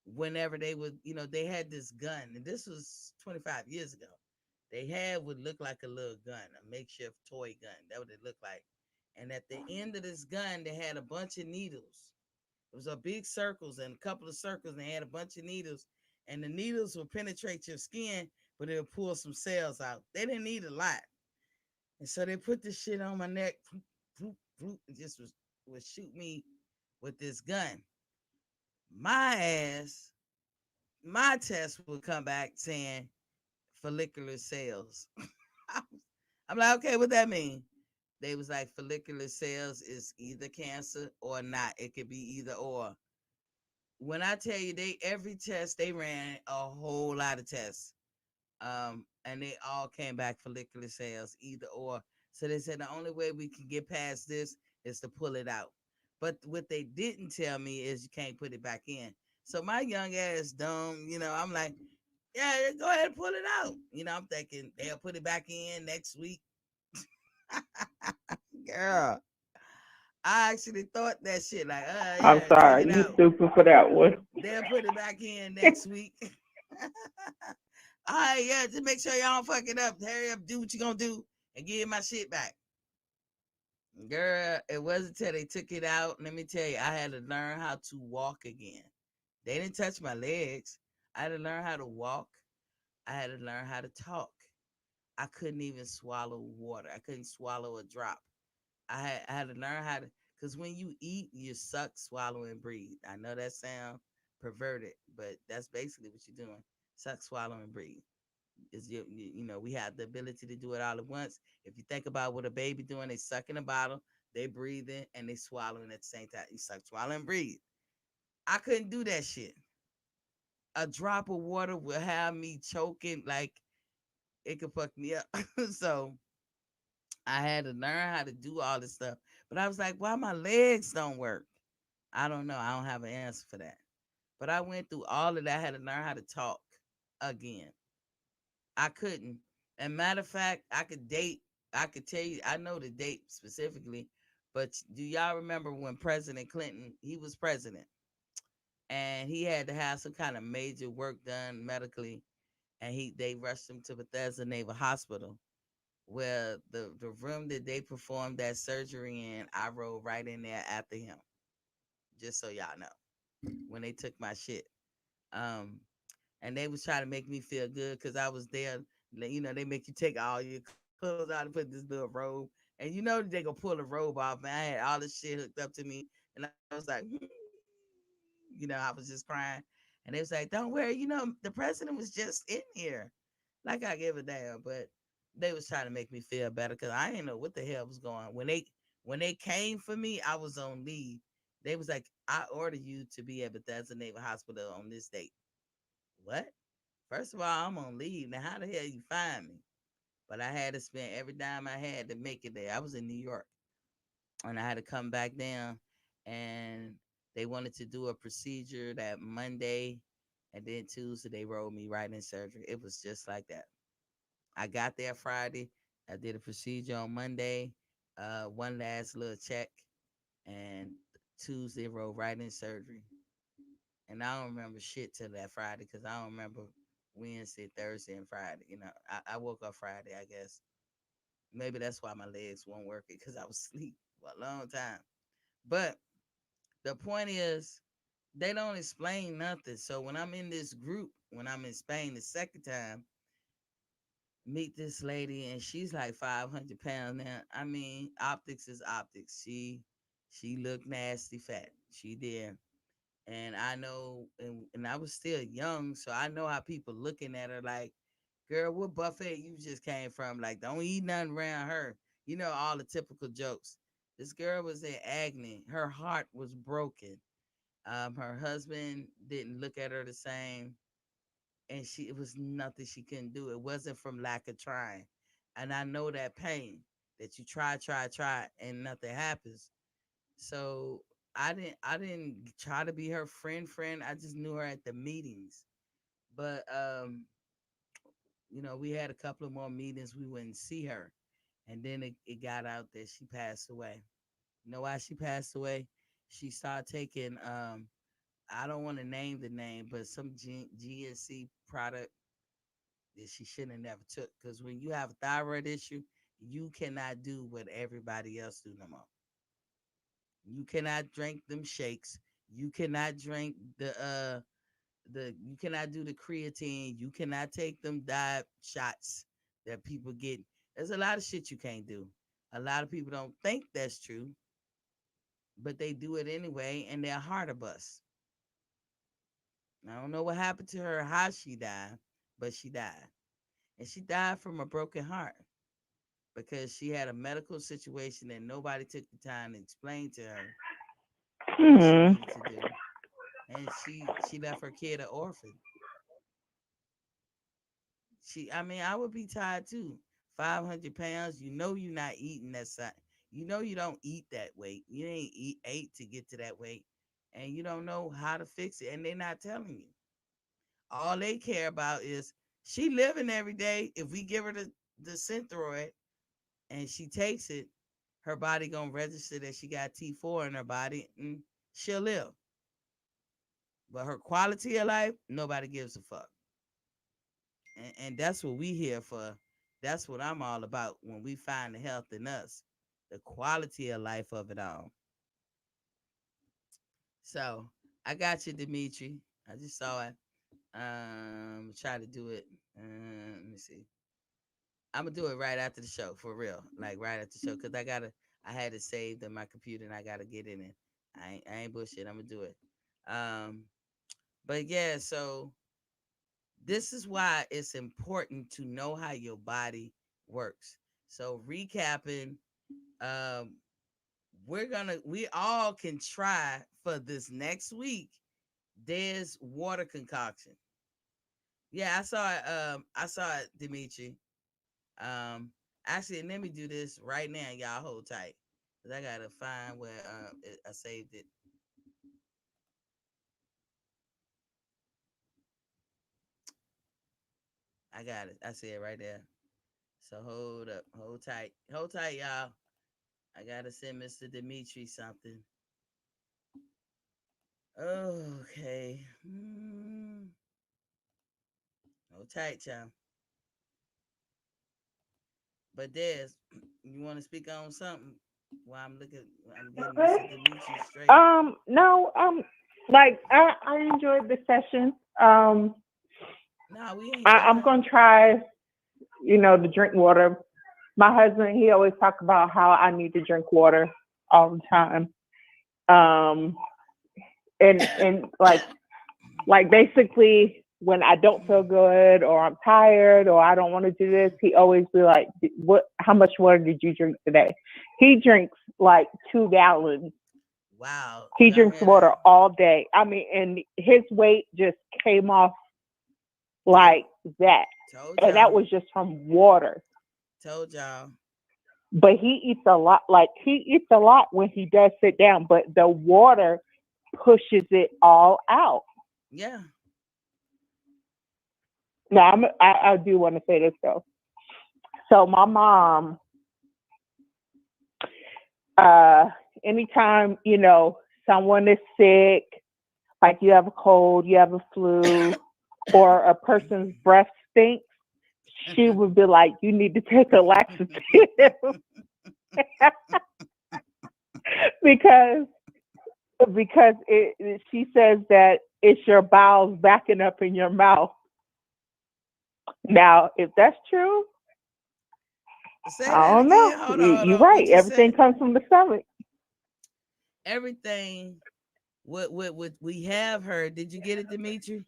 whenever they would, they had this gun, and this was 25 years ago. They had would look like a little gun, a makeshift toy gun. That what it looked like. And at the end of this gun, they had a bunch of needles. It was a big circles and a couple of circles, and they had a bunch of needles. And the needles will penetrate your skin, but it'll pull some cells out. They didn't need a lot. And so they put this shit on my neck, and just would shoot me with this gun. My ass, my test would come back saying follicular cells. I'm like, okay, what that mean? They was like follicular cells is either cancer or not. It could be either or. When I tell you they every test they ran a whole lot of tests, and they all came back follicular cells either or. So they said the only way we can get past this is to pull it out. But what they didn't tell me is you can't put it back in. So my young ass dumb, I'm like, yeah, go ahead and pull it out. I'm thinking they'll put it back in next week. Girl, I actually thought that shit like, I'm yeah, take sorry, it you out. stupid for that one. They'll put it back in next week. All right, yeah, just make sure y'all don't fuck it up. Hurry up, do what you gonna do, and give my shit back. Girl, it wasn't until they took it out. Let me tell you, I had to learn how to walk again. They didn't touch my legs. I had to learn how to walk. I had to learn how to talk. I couldn't even swallow water. I couldn't swallow a drop. I had to learn how to, because when you eat, you suck, swallow, and breathe. I know that sound perverted, but that's basically what you're doing. Suck, swallow, and breathe. Is we have the ability to do it all at once. If you think about what a baby doing, they suck in a bottle, they breathing, and they swallowing at the same time. You suck, swallow, and breathe. I couldn't do that shit. A drop of water will have me choking, like it could fuck me up. So I had to learn how to do all this stuff. But I was like, why my legs don't work? I don't know. I don't have an answer for that. But I went through all of that. I had to learn how to talk again. I couldn't. And matter of fact, I could date. I could tell you, I know the date specifically, but do y'all remember when President Clinton, he was president and he had to have some kind of major work done medically, and they rushed him to Bethesda Naval Hospital, where the room that they performed that surgery in, I rode right in there after him. Just so y'all know, when they took my shit. Um, and they was trying to make me feel good because I was there. They make you take all your clothes out and put this little robe, and they gonna pull the robe off. Man, I had all this shit hooked up to me, and I was like, I was just crying, and they was like, "Don't worry, the president was just in here." Like I give a damn, but they was trying to make me feel better because I didn't know what the hell was going on. When they came for me, I was on leave. They was like, "I order you to be at Bethesda Naval Hospital on this date." What? First of all, I'm on leave. Now, how the hell you find me? But I had to spend every dime I had to make it there. I was in New York, and I had to come back down, and they wanted to do a procedure that Monday, and then Tuesday they rolled me right in surgery. It was just like that. I got there Friday. I did a procedure on Monday, one last little check, and Tuesday rolled right in surgery. And I don't remember shit till that Friday because I don't remember Wednesday, Thursday, and Friday. I woke up Friday, I guess. Maybe that's why my legs weren't working because I was asleep for a long time. But the point is, they don't explain nothing. So when I'm in this group, when I'm in Spain the second time, meet this lady and she's like 500 pounds now. I mean, optics is optics. She looked nasty fat. She did. And I know, and I was still young, so I know how people looking at her like, girl, what buffet you just came from? Like, don't eat nothing around her. All the typical jokes. This girl was in agony. Her heart was broken. Her husband didn't look at her the same, and it was nothing she couldn't do. It wasn't from lack of trying. And I know that pain that you try, and nothing happens. So I didn't try to be her friend. I just knew her at the meetings. But we had a couple of more meetings. We wouldn't see her. And then it got out that she passed away. You know why she passed away? She started taking I don't want to name the name, but some GNC product that she shouldn't have never took. Because when you have a thyroid issue, you cannot do what everybody else do no more. You cannot drink them shakes. You cannot drink you cannot do the creatine. You cannot take them diet shots that people get. There's a lot of shit you can't do. A lot of people don't think that's true, but they do it anyway, and their heart a bust. I don't know what happened to her, how she died, but she died. And she died from a broken heart because she had a medical situation that nobody took the time to explain to her what she Hmm. needed to do. And she left her kid an orphan. I mean, I would be tired too. 500 pounds, you're not eating that side. You don't eat that weight. You ain't ate to get to that weight. And you don't know how to fix it. And they're not telling you. All they care about is she living every day. If we give her the Synthroid and she takes it, her body gonna register that she got T4 in her body and she'll live. But her quality of life, nobody gives a fuck. And that's what we here for. That's what I'm all about when we find the health in us, the quality of life of it all. So I got you, Dimitri. I just saw it. Try to do it. Let me see. I'm gonna do it right after the show, for real. Like right after the show, cause I had it saved in my computer, and I gotta get in it. I ain't bullshit. I'm gonna do it. Um, but yeah, so this is why it's important to know how your body works. So recapping, um, we all can try for this next week. There's water concoction. Yeah, I saw it. I saw it, Dimitri. Actually, let me do this right now. Y'all hold tight, cause I gotta find where I saved it. I got it. I see it right there. So hold up, hold tight, y'all. I gotta send Mr. Dimitri something. Okay. Hold tight, y'all. But there's, you want to speak on something while I'm getting Mr. Dimitri straight. No, like I enjoyed the session. No, we ain't I'm done. gonna try, to drink water. My husband, he always talk about how I need to drink water all the time. Um, and like basically when I don't feel good or I'm tired or I don't want to do this, he always be like, "What? How much water did you drink today?" He drinks like 2 gallons. Wow, He y'all drinks hear that? water all day. I mean, and his weight just came off Told, like that, told and that y'all, was just from water. told y'all. But he eats a lot. Like he eats a lot when he does sit down, but the water pushes it all out. Yeah. Now I do want to say this though. So my mom, uh, anytime someone is sick, like you have a cold, you have a flu, or a person's breath stinks, she would be like, "You need to take a laxative," because she says that it's your bowels backing up in your mouth. Now, if that's true, Say I that don't know. again. Hold on, hold You're on. right. What you Everything say? comes from the stomach. Everything. What we have heard? Did you get it, Dimitri?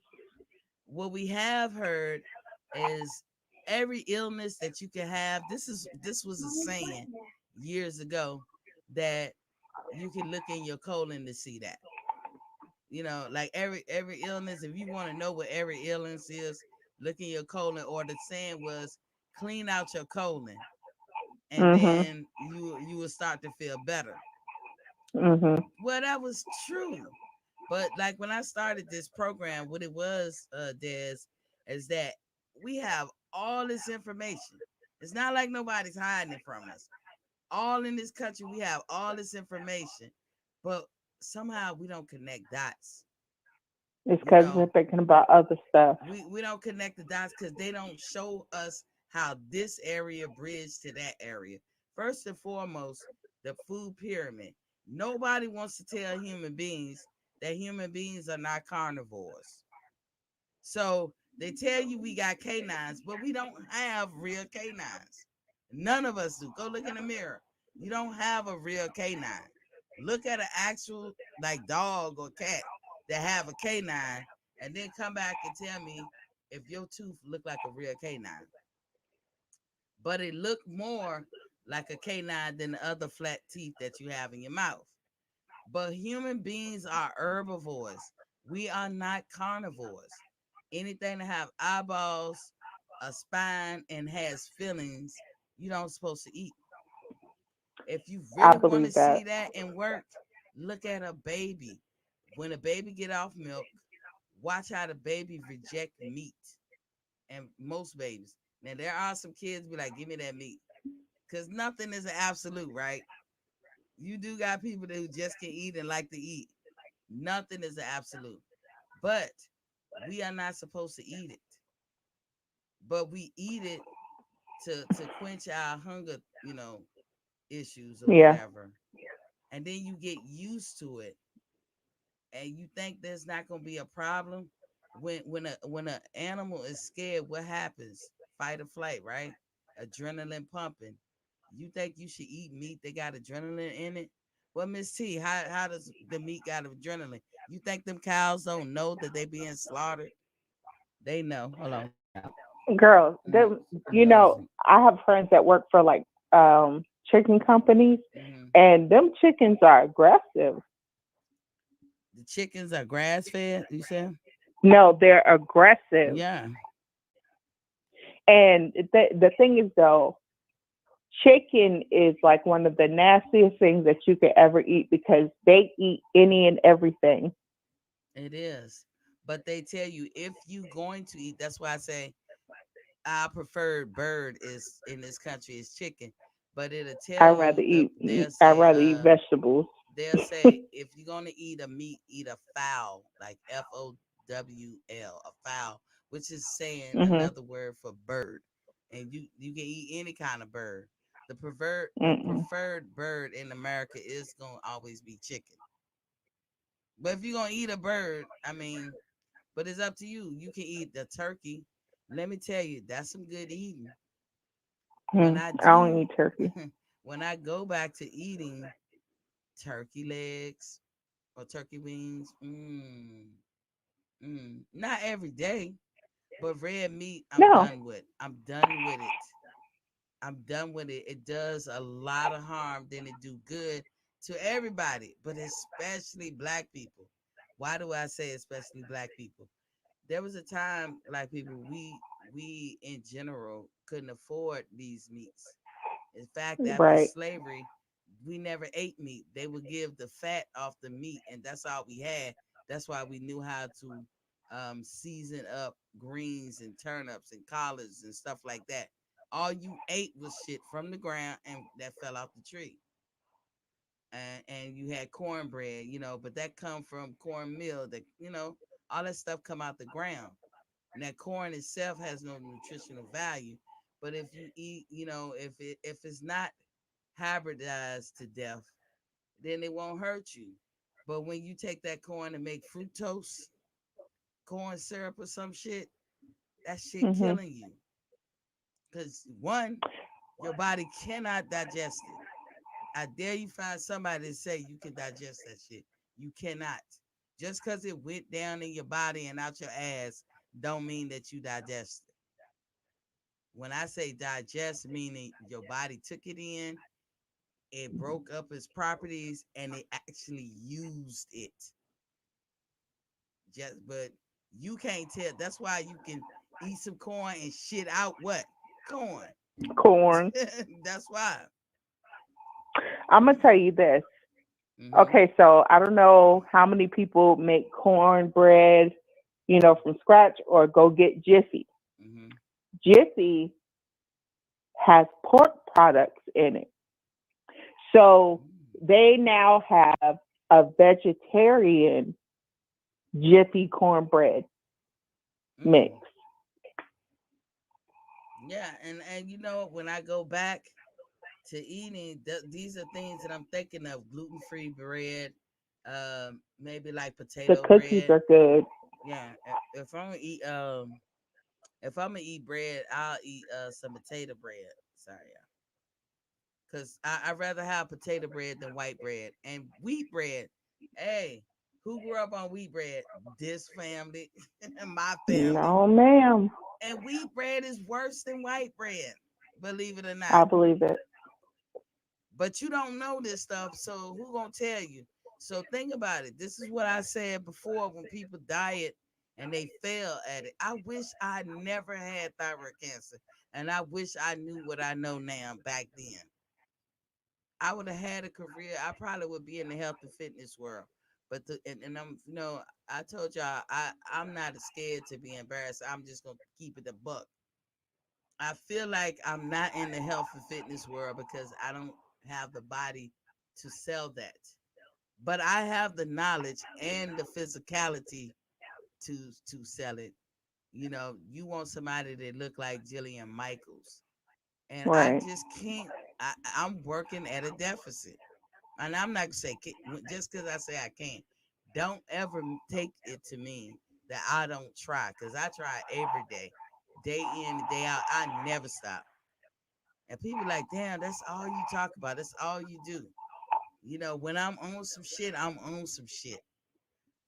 What we have heard is every illness that you can have. This was a saying years ago that you can look in your colon to see that. Like every illness. If you want to know what every illness is, look in your colon. Or the saying was, clean out your colon, and Mhm. then you will start to feel better. Mhm. Well, that was true. But like when I started this program, what it was, Des, is that we have all this information. It's not like nobody's hiding it from us. All in this country, we have all this information, but somehow we don't connect dots. It's You because we're know, thinking about other stuff. we don't connect the dots because they don't show us how this area bridged to that area. First and foremost, the food pyramid. Nobody wants to tell human beings that human beings are not carnivores. So they tell you we got canines, but we don't have real canines. None of us do. Go look in the mirror. You don't have a real canine. Look at an actual like dog or cat that have a canine, and then come back and tell me if your tooth look like a real canine. But it look more like a canine than the other flat teeth that you have in your mouth. But human beings are herbivores. We are not carnivores. Anything that have eyeballs, a spine, and has feelings, you don't supposed to eat. If you I really want to believe see that. that and work, look at a baby. When a baby get off milk, watch how the baby reject meat. And most babies. Now there are some kids be like, give me that meat. Cause nothing is an absolute, right? You do got people who just can eat and like to eat. Nothing is an absolute. But we are not supposed to eat it. But we eat it to quench our hunger, issues or Yeah, whatever. And then you get used to it and you think there's not gonna be a problem. When an animal is scared, what happens? Fight or flight, right? adrenaline pumping. You think you should eat meat that got adrenaline in it? Well, Miss T, how does the meat got adrenaline? You think them cows don't know that they being slaughtered? They know. Hold on. Girl, Mm, them, I'm nosy. I have friends that work for like chicken companies, Hmm. and them chickens are aggressive. The chickens are grass fed. You said? No, they're aggressive. Yeah, And the thing is though, chicken is like one of the nastiest things that you could ever eat because they eat any and everything. it is. But they tell you if you going to eat. That's why I say our preferred bird is in this country is chicken. But it'll tell you they'll I'd say rather eat vegetables. they'll say if you're gonna eat a meat, eat a fowl, like FOWL, a fowl, which is saying Mhm. another word for bird. And you can eat any kind of bird. The Mm-mm. preferred bird in America is gonna always be chicken. But if you're gonna eat a bird, I mean, but it's up to you. You can eat the turkey. Let me tell you, that's some good eating. When I I don't do, eat turkey. when I go back to eating turkey legs or turkey wings, not every day, but red meat, I'm No. done with. I'm done with it. I'm done with it. It does a lot of harm than it do good to everybody, but especially black people. Why do I say especially black people? There was a time, black people, we in general couldn't afford these meats. In fact, after Right. slavery, we never ate meat. They would give the fat off the meat, and that's all we had. That's why we knew how to season up greens and turnips and collards and stuff like that. All you ate was shit from the ground and that fell off the tree. And you had cornbread, but that come from cornmeal. That all that stuff come out the ground. And that corn itself has no nutritional value. But if you eat, if it's not hybridized to death, then it won't hurt you. But when you take that corn and make fructose, corn syrup or some shit, that shit Mhm. killing you. Because one, your body cannot digest it. I dare you find somebody to say you can digest that shit. You cannot. Just because it went down in your body and out your ass, don't mean that you digest it. When I say digest, meaning your body took it in, it broke up its properties, and it actually used it. But you can't tell. That's why you can eat some corn and shit out what? Corn. Corn. That's why. I'm gonna tell you this. Hmm. Okay, so I don't know how many people make cornbread, from scratch or go get Jiffy. Hmm. Jiffy has pork products in it. So they now have a vegetarian Jiffy cornbread mix. Mm. Yeah, and when I go back to eating, these are things that I'm thinking of: gluten-free bread, maybe like The potato cookies bread. are good. Yeah, if I'm gonna eat bread, I'll eat some potato bread. Sorry, yeah, because I'd rather have potato bread than white bread and wheat bread. Hey, who grew up on wheat bread? This family, my family, No, ma'am. and wheat bread is worse than white bread. Believe it or not. I believe it. But you don't know this stuff, so who gonna tell you? So think about it. This is what I said before when people diet and they fail at it. I wish I never had thyroid cancer, and I wish I knew what I know now back then. I would have had a career. I probably would be in the health and fitness world. But and I'm I told y'all I'm not scared to be embarrassed. I'm just gonna keep it a buck. I feel like I'm not in the health and fitness world because I don't have the body to sell that. But I have the knowledge and the physicality to sell it. You want somebody that look like Jillian Michaels. And I Right. just can't. I'm working at a deficit. And I'm not gonna say just because I say I can't. Don't ever take it to me that I don't try, because I try every day in and day out. I never stop. And people like, damn, that's all you talk about. That's all you do. You know, when I'm on some shit, I'm on some shit.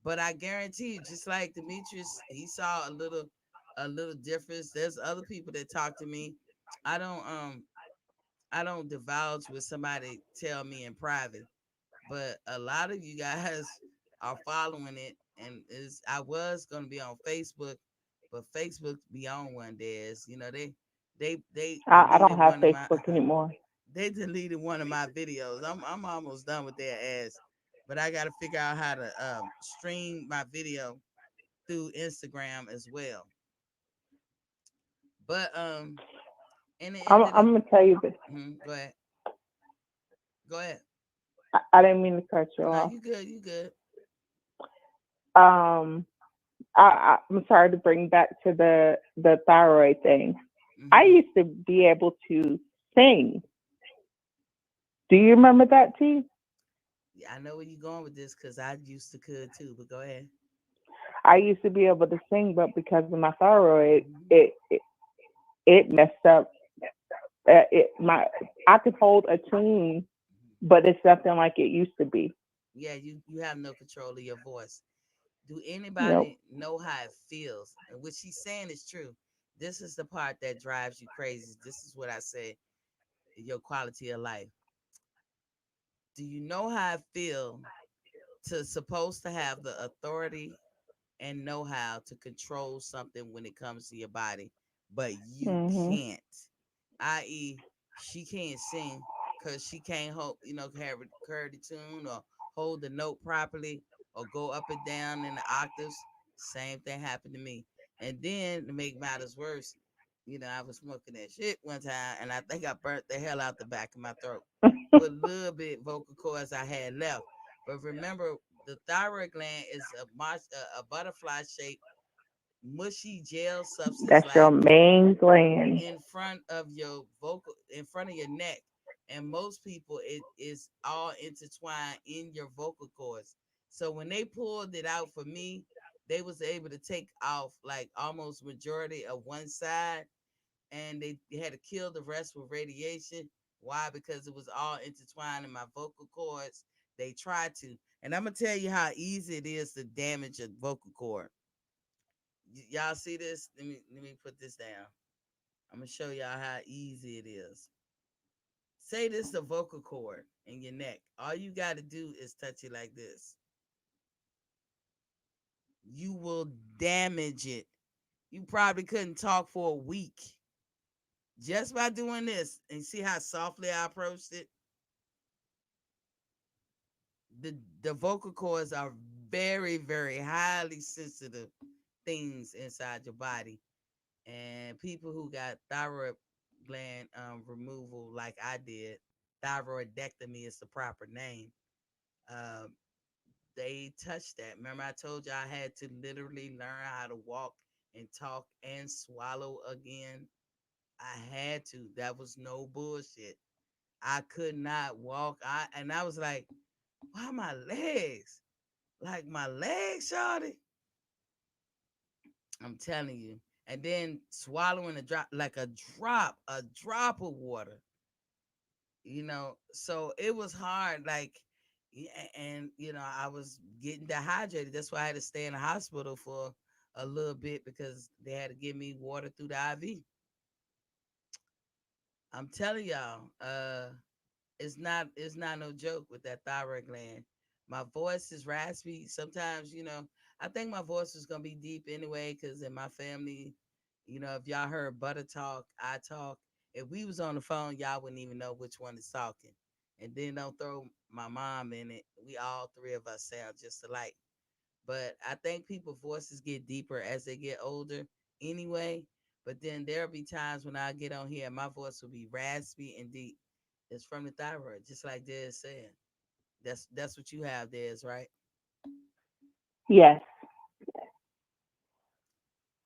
But I guarantee you, just like Demetrius, he saw a little difference. There's other people that talk to me. I don't I don't divulge what somebody tell me in private, but a lot of you guys are following it, and is I was gonna be on Facebook, but Facebook be on one day. Is you know they I don't deleted have one of my Facebook anymore. they deleted one of my videos. I'm almost done with their ads, but I got to figure out how to stream my video through Instagram as well. But in the I'm end of the I'm gonna tell you this. go ahead, go ahead. I didn't mean to cut you No, off. you good, you good. Um, I'm sorry to bring back to the thyroid thing. I Hmm. used to be able to sing. Do you remember that, T? Yeah, I know where you're going with this because I used to could too. But go ahead. I used to be able to sing, but because of my thyroid, Hmm. it messed up. It my I could hold a tune, but it's nothing like it used to be. Yeah, you have no control of your voice. Do Nope. anybody know how it feels? And what she's saying is true. This is the part that drives you crazy. This is what I say, your quality of life. Do you know how it feel to supposed to have the authority and know how to control something when it comes to your body, but you Mhm. can't? I.e., she can't sing because she can't hold, carry the tune or hold the note properly or go up and down in the octaves. Same thing happened to me. And then to make matters worse, I was smoking that shit one time, and I think I burnt the hell out the back of my throat with a little bit vocal cords I had left. But remember, the thyroid gland is a butterfly shaped, mushy gel substance That's your like main gland. in front of your neck. And most people, it is all intertwined in your vocal cords. So when they pulled it out for me, they was able to take off like almost majority of one side, and they had to kill the rest with radiation. Why? Because it was all intertwined in my vocal cords. They tried to, and I'm gonna tell you how easy it is to damage a vocal cord. Y'all see this? Let me put this down. I'm gonna show y'all how easy it is. Say this is the vocal cord in your neck. All you got to do is touch it like this. You will damage it. You probably couldn't talk for a week just by doing this. And see how softly I approached it. The vocal cords are very, very highly sensitive things inside your body. And people who got thyroid gland removal, like I did, thyroidectomy is the proper name. Um, they touched that. Remember, I told you I had to literally learn how to walk and talk and swallow again. I had to. That was no bullshit. I could not walk. I was like, why my legs? Like my legs, shawty. I'm telling you. And then swallowing a drop, like a drop of water. So it was hard. Like, and I was getting dehydrated. That's why I had to stay in the hospital for a little bit because they had to give me water through the IV. I'm telling y'all, it's not no joke with that thyroid gland. My voice is raspy. Sometimes, I think my voice was gonna be deep anyway, because in my family, if y'all heard Butter talk, I talk. If we was on the phone, y'all wouldn't even know which one is talking. And then don't throw my mom in it. We all three of us sound just alike. But I think people's voices get deeper as they get older anyway. But then there'll be times when I get on here and my voice will be raspy and deep. It's from the thyroid, just like Des said. That's what you have, Des, right? Yes.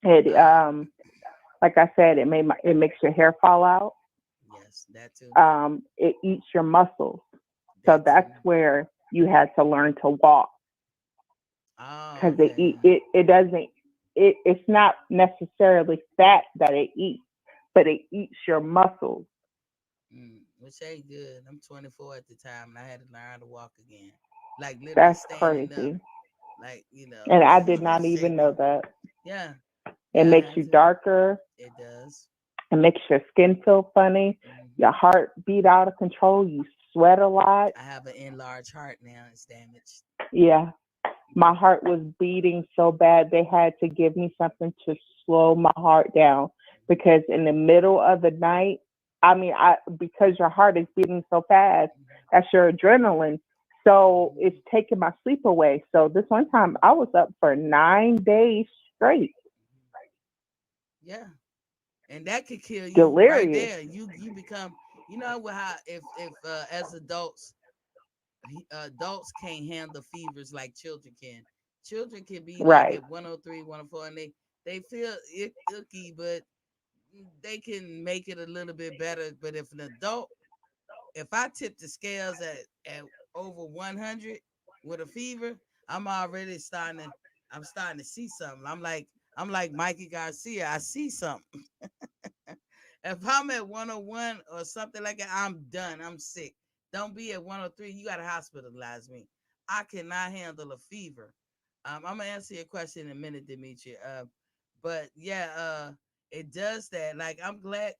It Uh, like I said, it makes your hair fall out. yes, that too. It eats your muscles. So That that's too. where you had to learn to walk Oh, because okay. it doesn't it's not necessarily fat that it eats, but it eats your muscles. Which ain't good. I'm 24 at the time, and I had to learn how to walk again, like literally That's standing up, crazy. like And I did not even know shaking. that. Yeah, It yeah, I makes had you to. darker. It does. It makes your skin feel funny. Your Hmm. heart beat out of control. You sweat a lot. I have an enlarged heart now. It's damaged. Yeah. My Hmm. heart was beating so bad they had to give me something to slow my heart down because in the middle of the night, I mean, I because your heart is beating so fast, that's your adrenaline. So it's Hmm. taking my sleep away. So this one time I was up for 9 days straight, Yeah, and that could kill you right delirious. there. You become, how if as adults, adults can't handle fevers like children can. Children can be like Right. at 103, 104, and they feel icky, but they can make it a little bit better. But if an adult, if I tip the scales at over 100 with a fever, I'm already I'm starting to see something. I'm like Mikey Garcia. I see something. If I'm at 101 or something like that, I'm done. I'm sick. Don't be at 103. You got to hospitalize me. I cannot handle a fever. I'm gonna answer your question in a minute, Dimitri. But yeah, it does that. Like I'm glad,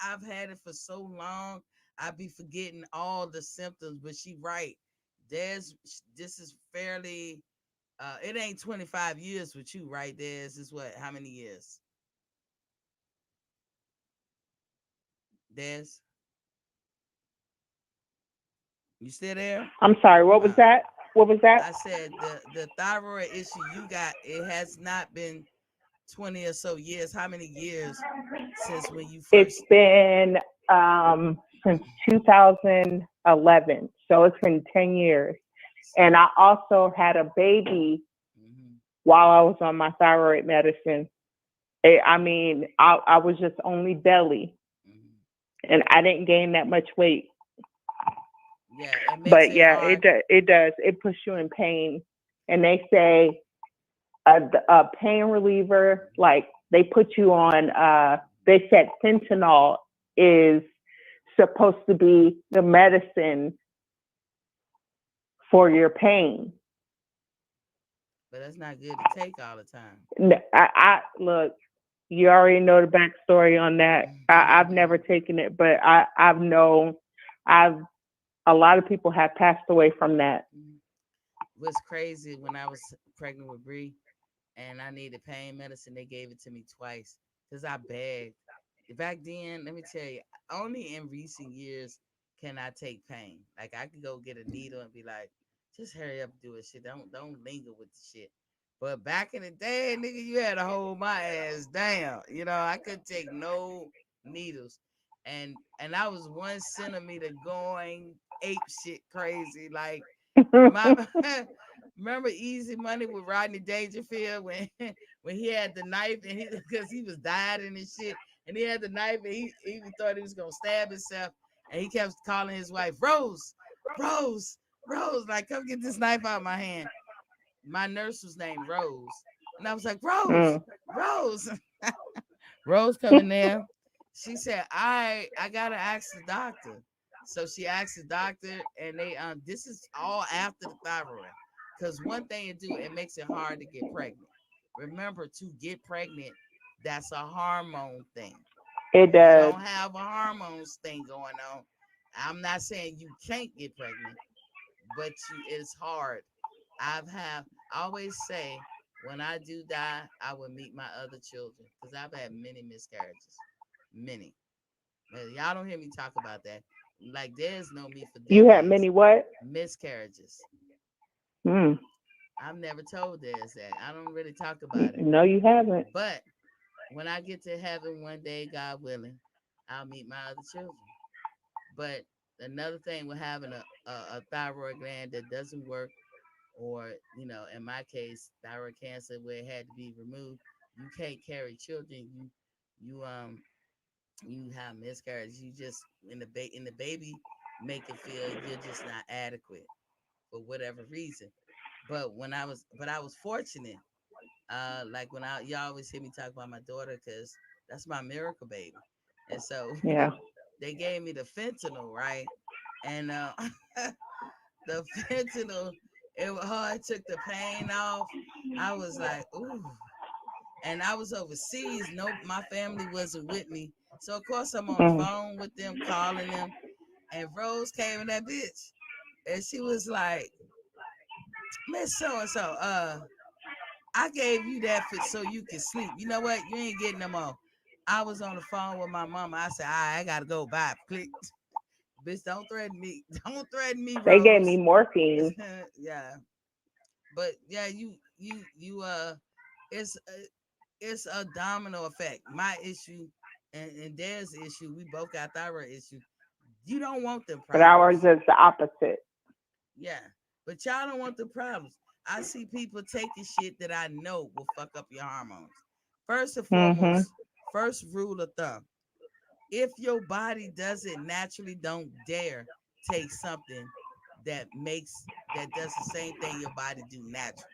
I've had it for so long. I be forgetting all the symptoms. But she right. This is fairly. It ain't 25 years with you, right? This is what? How many years? Des, you still there? I'm sorry, what was Uh, that? What was that? I said the thyroid issue you got, it has not been 20 or so years. How many years since when you It's first? been since 2011. So it's been 10 years. And I also had a baby Hmm. while I was on my thyroid medicine. I mean, I was just only belly Hmm. and I didn't gain that much weight. Yeah, it makes But it yeah, hard. it does. It puts you in pain. And they say a pain reliever, like they put you on, they said fentanyl is supposed to be the medicine for your pain. But that's not good to take all the time. I look, you already know the backstory on that. I've never taken it, but I've known, I've a lot of people have passed away from that. What's crazy, when I was pregnant with Bree and I needed pain medicine, they gave it to me twice because I begged. Back then, let me tell you, only in recent years can I take pain. Like I could go get a needle and be like, just hurry up and do it. Shit. Don't linger with the shit. But back in the day, nigga, you had to hold my ass down. I couldn't take no needles. And I was 1 centimeter going ape shit crazy. Like my remember Easy Money with Rodney Dangerfield when when he had the knife and he because he was dieting and shit and he had the knife and he thought he was gonna stab himself and he kept calling his wife Rose, Rose, Rose, like come get this knife out of my hand. My nurse was named Rose and I was like Rose, Mm. Rose, Rose coming there. She said, I gotta ask the doctor. So she asked the doctor, and they this is all after the thyroid. Because one thing it do, it makes it hard to get pregnant. Remember, to get pregnant, that's a hormone thing. It If you does. don't have a hormones thing going on, I'm not saying you can't get pregnant, but it's hard. I always say when I do die, I will meet my other children because I've had many miscarriages, many. But y'all don't hear me talk about that. Like there's no me for You them had ass many what? miscarriages. Mm. I've never told Des that. I don't really talk about it. No, you haven't. But when I get to heaven one day, God willing, I'll meet my other children. But another thing with having a thyroid gland that doesn't work, or in my case thyroid cancer where it had to be removed, you can't carry children. You have miscarriage. You just in the baby make it feel you're just not adequate for whatever reason. But I was fortunate. Like when I y'all always hear me talk about my daughter because that's my miracle baby. And so Yeah. they gave me the fentanyl, right? And the fentanyl, it was hard, took the pain off. I was like, ooh. And I was overseas. No, my family wasn't with me. So of course I'm on the Mm. phone with them, calling them. And Rose came in that bitch. And she was like, Miss So and so, I gave you that for so you can sleep. You know what? You ain't getting no more. I was on the phone with my mama. I said, all right, I gotta go. Bye. Click. Bitch, don't threaten me. Don't threaten me, They gave me Rose. morphine. Yeah. But yeah, you it's a, it's a domino effect. My issue and Dad's issue, we both got thyroid issue. You don't want them But ours problems. is the opposite. Yeah. But y'all don't want the problems. I see people taking shit that I know will fuck up your hormones. First and Mm-hmm. foremost, first rule of thumb. If your body doesn't naturally, don't dare take something that does the same thing your body do naturally.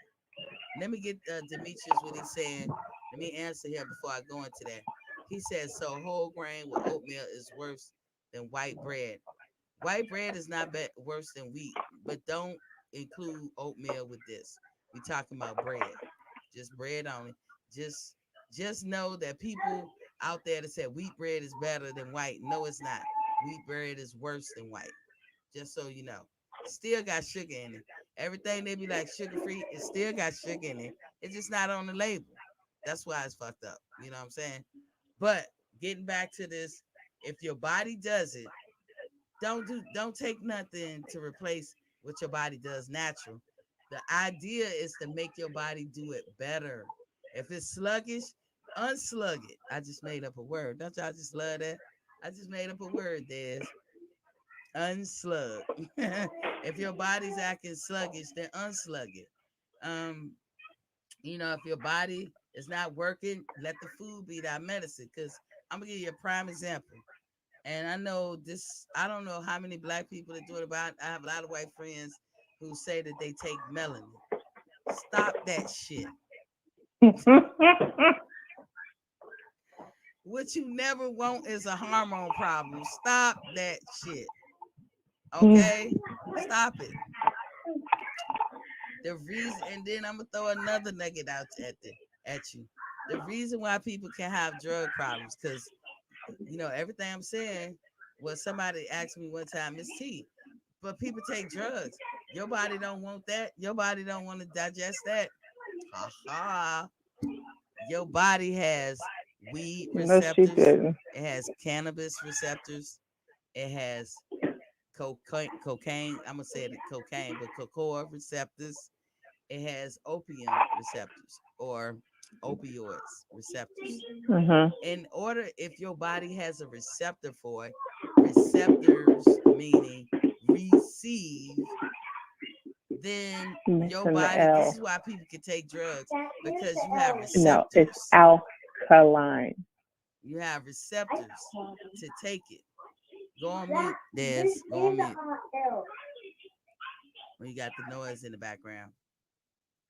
Let me get Demetrius what he's saying. Let me answer here before I go into that. He says so whole grain with oatmeal is worse than white bread. White bread is not worse than wheat, but don't include oatmeal with this. We talking about bread, just bread only. Just just know that people out there that said wheat bread is better than white. No, it's not. Wheat bread is worse than white. Just so you know. Still got sugar in it. Everything they be like sugar free, it still got sugar in it. It's just not on the label. That's why it's fucked up. You know what I'm saying? But getting back to this, if your body does it, don't take nothing to replace what your body does natural. The idea is to make your body do it better. If it's sluggish, unslug it. I just made up a word. Don't y'all just love that? I just made up a word, Des. Unslug. If your body's acting sluggish, then unslug it. Um, if your body is not working, let the food be that medicine. Because I'm gonna give you a prime example. And I know this, I don't know how many black people are doing it, but I have a lot of white friends who say that they take melanin. Stop that shit. What you never want is a hormone problem. Stop that shit. Okay? Stop it. The reason, and then I'm gonna throw another nugget out at you. The reason why people can have drug problems, because everything I'm saying was somebody asked me one time, Miss T, but people take drugs. Your body don't want that. Your body don't want to digest that. Ha ha. Your body has weed No, she receptors. didn't. It has cannabis receptors. It has cocaine. I'm gonna say it cocaine, but cocoa receptors. It has opium receptors or opioids receptors. Mhm. In order, if your body has a receptor for it, receptors meaning receive, then your Missing the body, this L. is why people can take drugs, because you have No, it's receptors. alkaline. You have receptors to take it. Go on mute, Des. Go on mute when you got the noise in the background.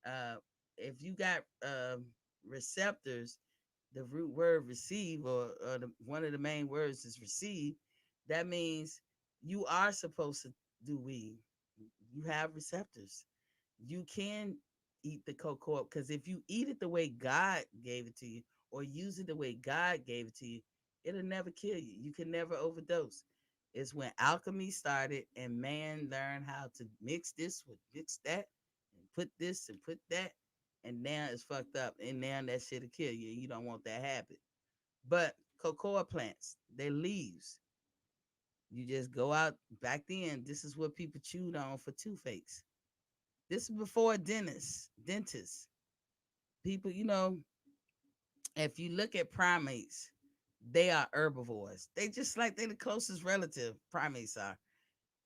Uh, if you got receptors, the root word receive, or one of the main words is receive, that means you are supposed to do weed. You have receptors. You can eat the cocoa, because if you eat it the way God gave it to you, or use it the way God gave it to you, it'll never kill you. You can never overdose. It's when alchemy started and man learned how to mix this with mix that and put this and put that, and now it's fucked up, and now that shit'll kill you. You don't want that habit. But cocoa plants, they leaves. You just go out. Back then, this is what people chewed on for toothaches. This is before dentists. People, if you look at primates, they are herbivores. They just like they the closest relative primates are.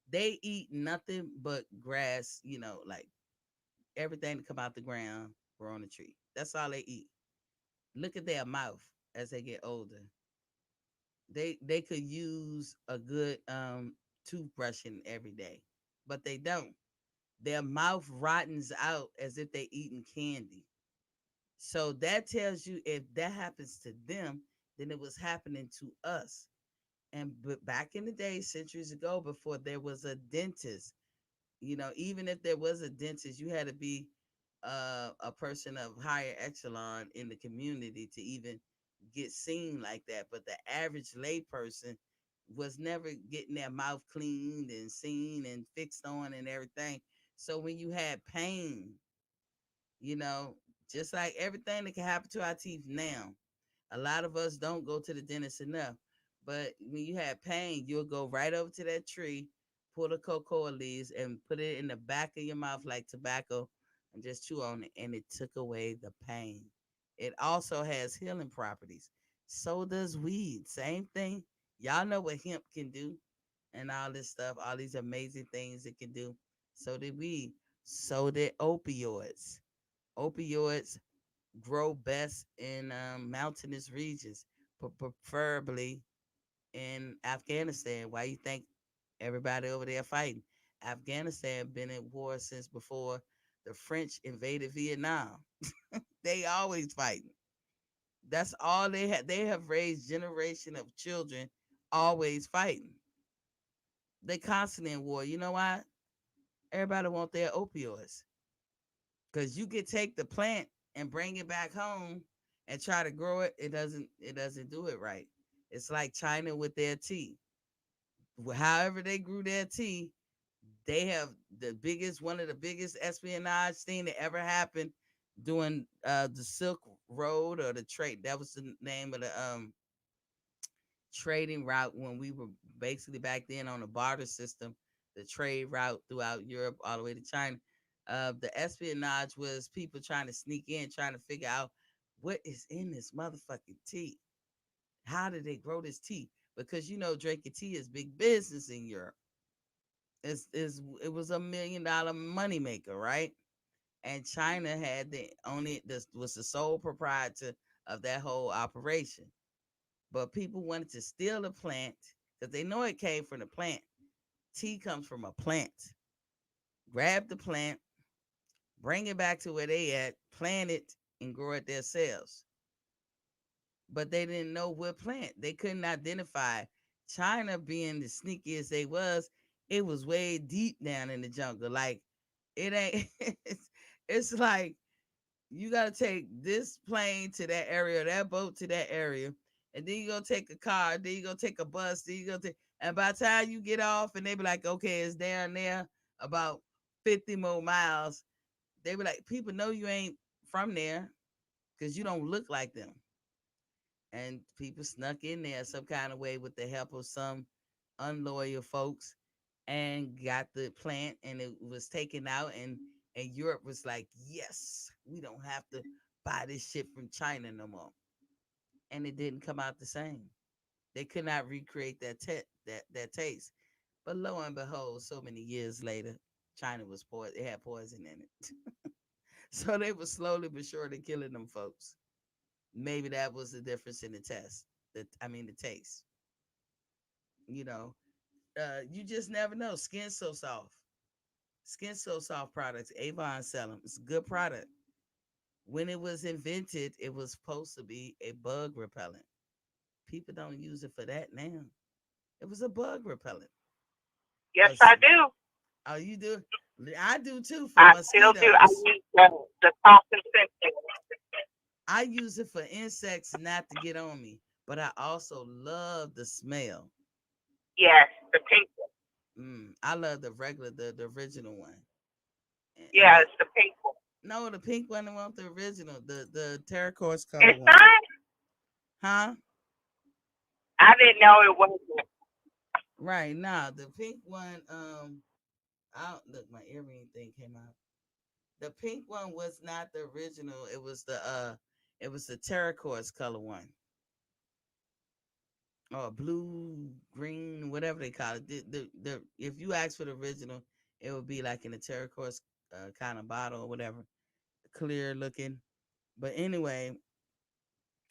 They eat nothing but grass, like everything that come out the ground or on the tree. That's all they eat. Look at their mouth as they get older. They could use a good toothbrushing every day, but they don't. Their mouth rottens out as if they eating candy. So that tells you if that happens to them, then it was happening to us. But back in the day, centuries ago, before there was a dentist, even if there was a dentist, you had to be a person of higher echelon in the community to even get seen like that. But the average layperson was never getting their mouth cleaned and seen and fixed on and everything. So when you had pain, you know, just like everything that can happen to our teeth now, a lot of us don't go to the dentist enough. But when you have pain, you'll go right over to that tree, pull the cocoa leaves, and put it in the back of your mouth like tobacco and just chew on it. And it took away the pain. It also has healing properties. So does weed. Same thing. Y'all know what hemp can do and all this stuff, all these amazing things it can do. So did weed. So did opioids. Opioids grow best in mountainous regions, preferably in Afghanistan. Why you think everybody over there fighting? Afghanistan been at war since before the French invaded Vietnam. They always fighting. That's all they have. They have raised generation of children always fighting. They constantly in war. You know why? Everybody want their opioids. Because you could take the plant and bring it back home and try to grow it. It doesn't do it right. It's like China with their tea. However they grew their tea, they have one of the biggest espionage thing that ever happened during the Silk Road, or the trade. That was the name of the trading route when we were basically back then on a barter system, the trade route throughout Europe all the way to China. The espionage was people trying to sneak in, trying to figure out what is in this motherfucking tea. How did they grow this tea? Because drinking tea is big business in Europe. It was $1 million moneymaker, right? And China had this was the sole proprietor of that whole operation. But people wanted to steal the plant because they know it came from the plant. Tea comes from a plant. Grab the plant, bring it back to where they at, plant it, and grow it themselves. But they didn't know what plant. They couldn't identify. China, being the sneakiest they was, it was way deep down in the jungle. Like, it ain't. It's like you got to take this plane to that area, that boat to that area, and then you go take a car, then you go take a bus, then you go take, and by the time you get off, and they be like, okay, it's down there about 50 more miles. They be like, people know you ain't from there because you don't look like them. And people snuck in there some kind of way with the help of some unloyal folks and got the plant, and it was taken out, and Europe was like, yes, we don't have to buy this shit from China no more. And it didn't come out the same. They could not recreate that taste. But lo and behold, so many years later, China was poison. It had poison in it. So they were slowly but surely killing them folks. Maybe that was the difference in the test. The taste. You know, you just never know. Skin so soft. Skin so soft products. Avon sell them. It's a good product. When it was invented, it was supposed to be a bug repellent. People don't use it for that now. It was a bug repellent. Yes, But I do. oh, you do? I do too for I still do. I mosquitoes. use the toxin sensing. I use it for insects not to get on me, but I also love the smell. Yes, the pink one. I love the regular, the original one. And Yeah, it's the pink one. no, the pink one, I want the original, the terracotta color It's one. not. Huh? I didn't know it wasn't. Right now, the pink one. I look, my earring thing came out. The pink one was not the original. It was the terracotta color one, or blue, green, whatever they call it. If you ask for the original, it would be like in a terracotta kind of bottle or whatever, clear looking. But anyway,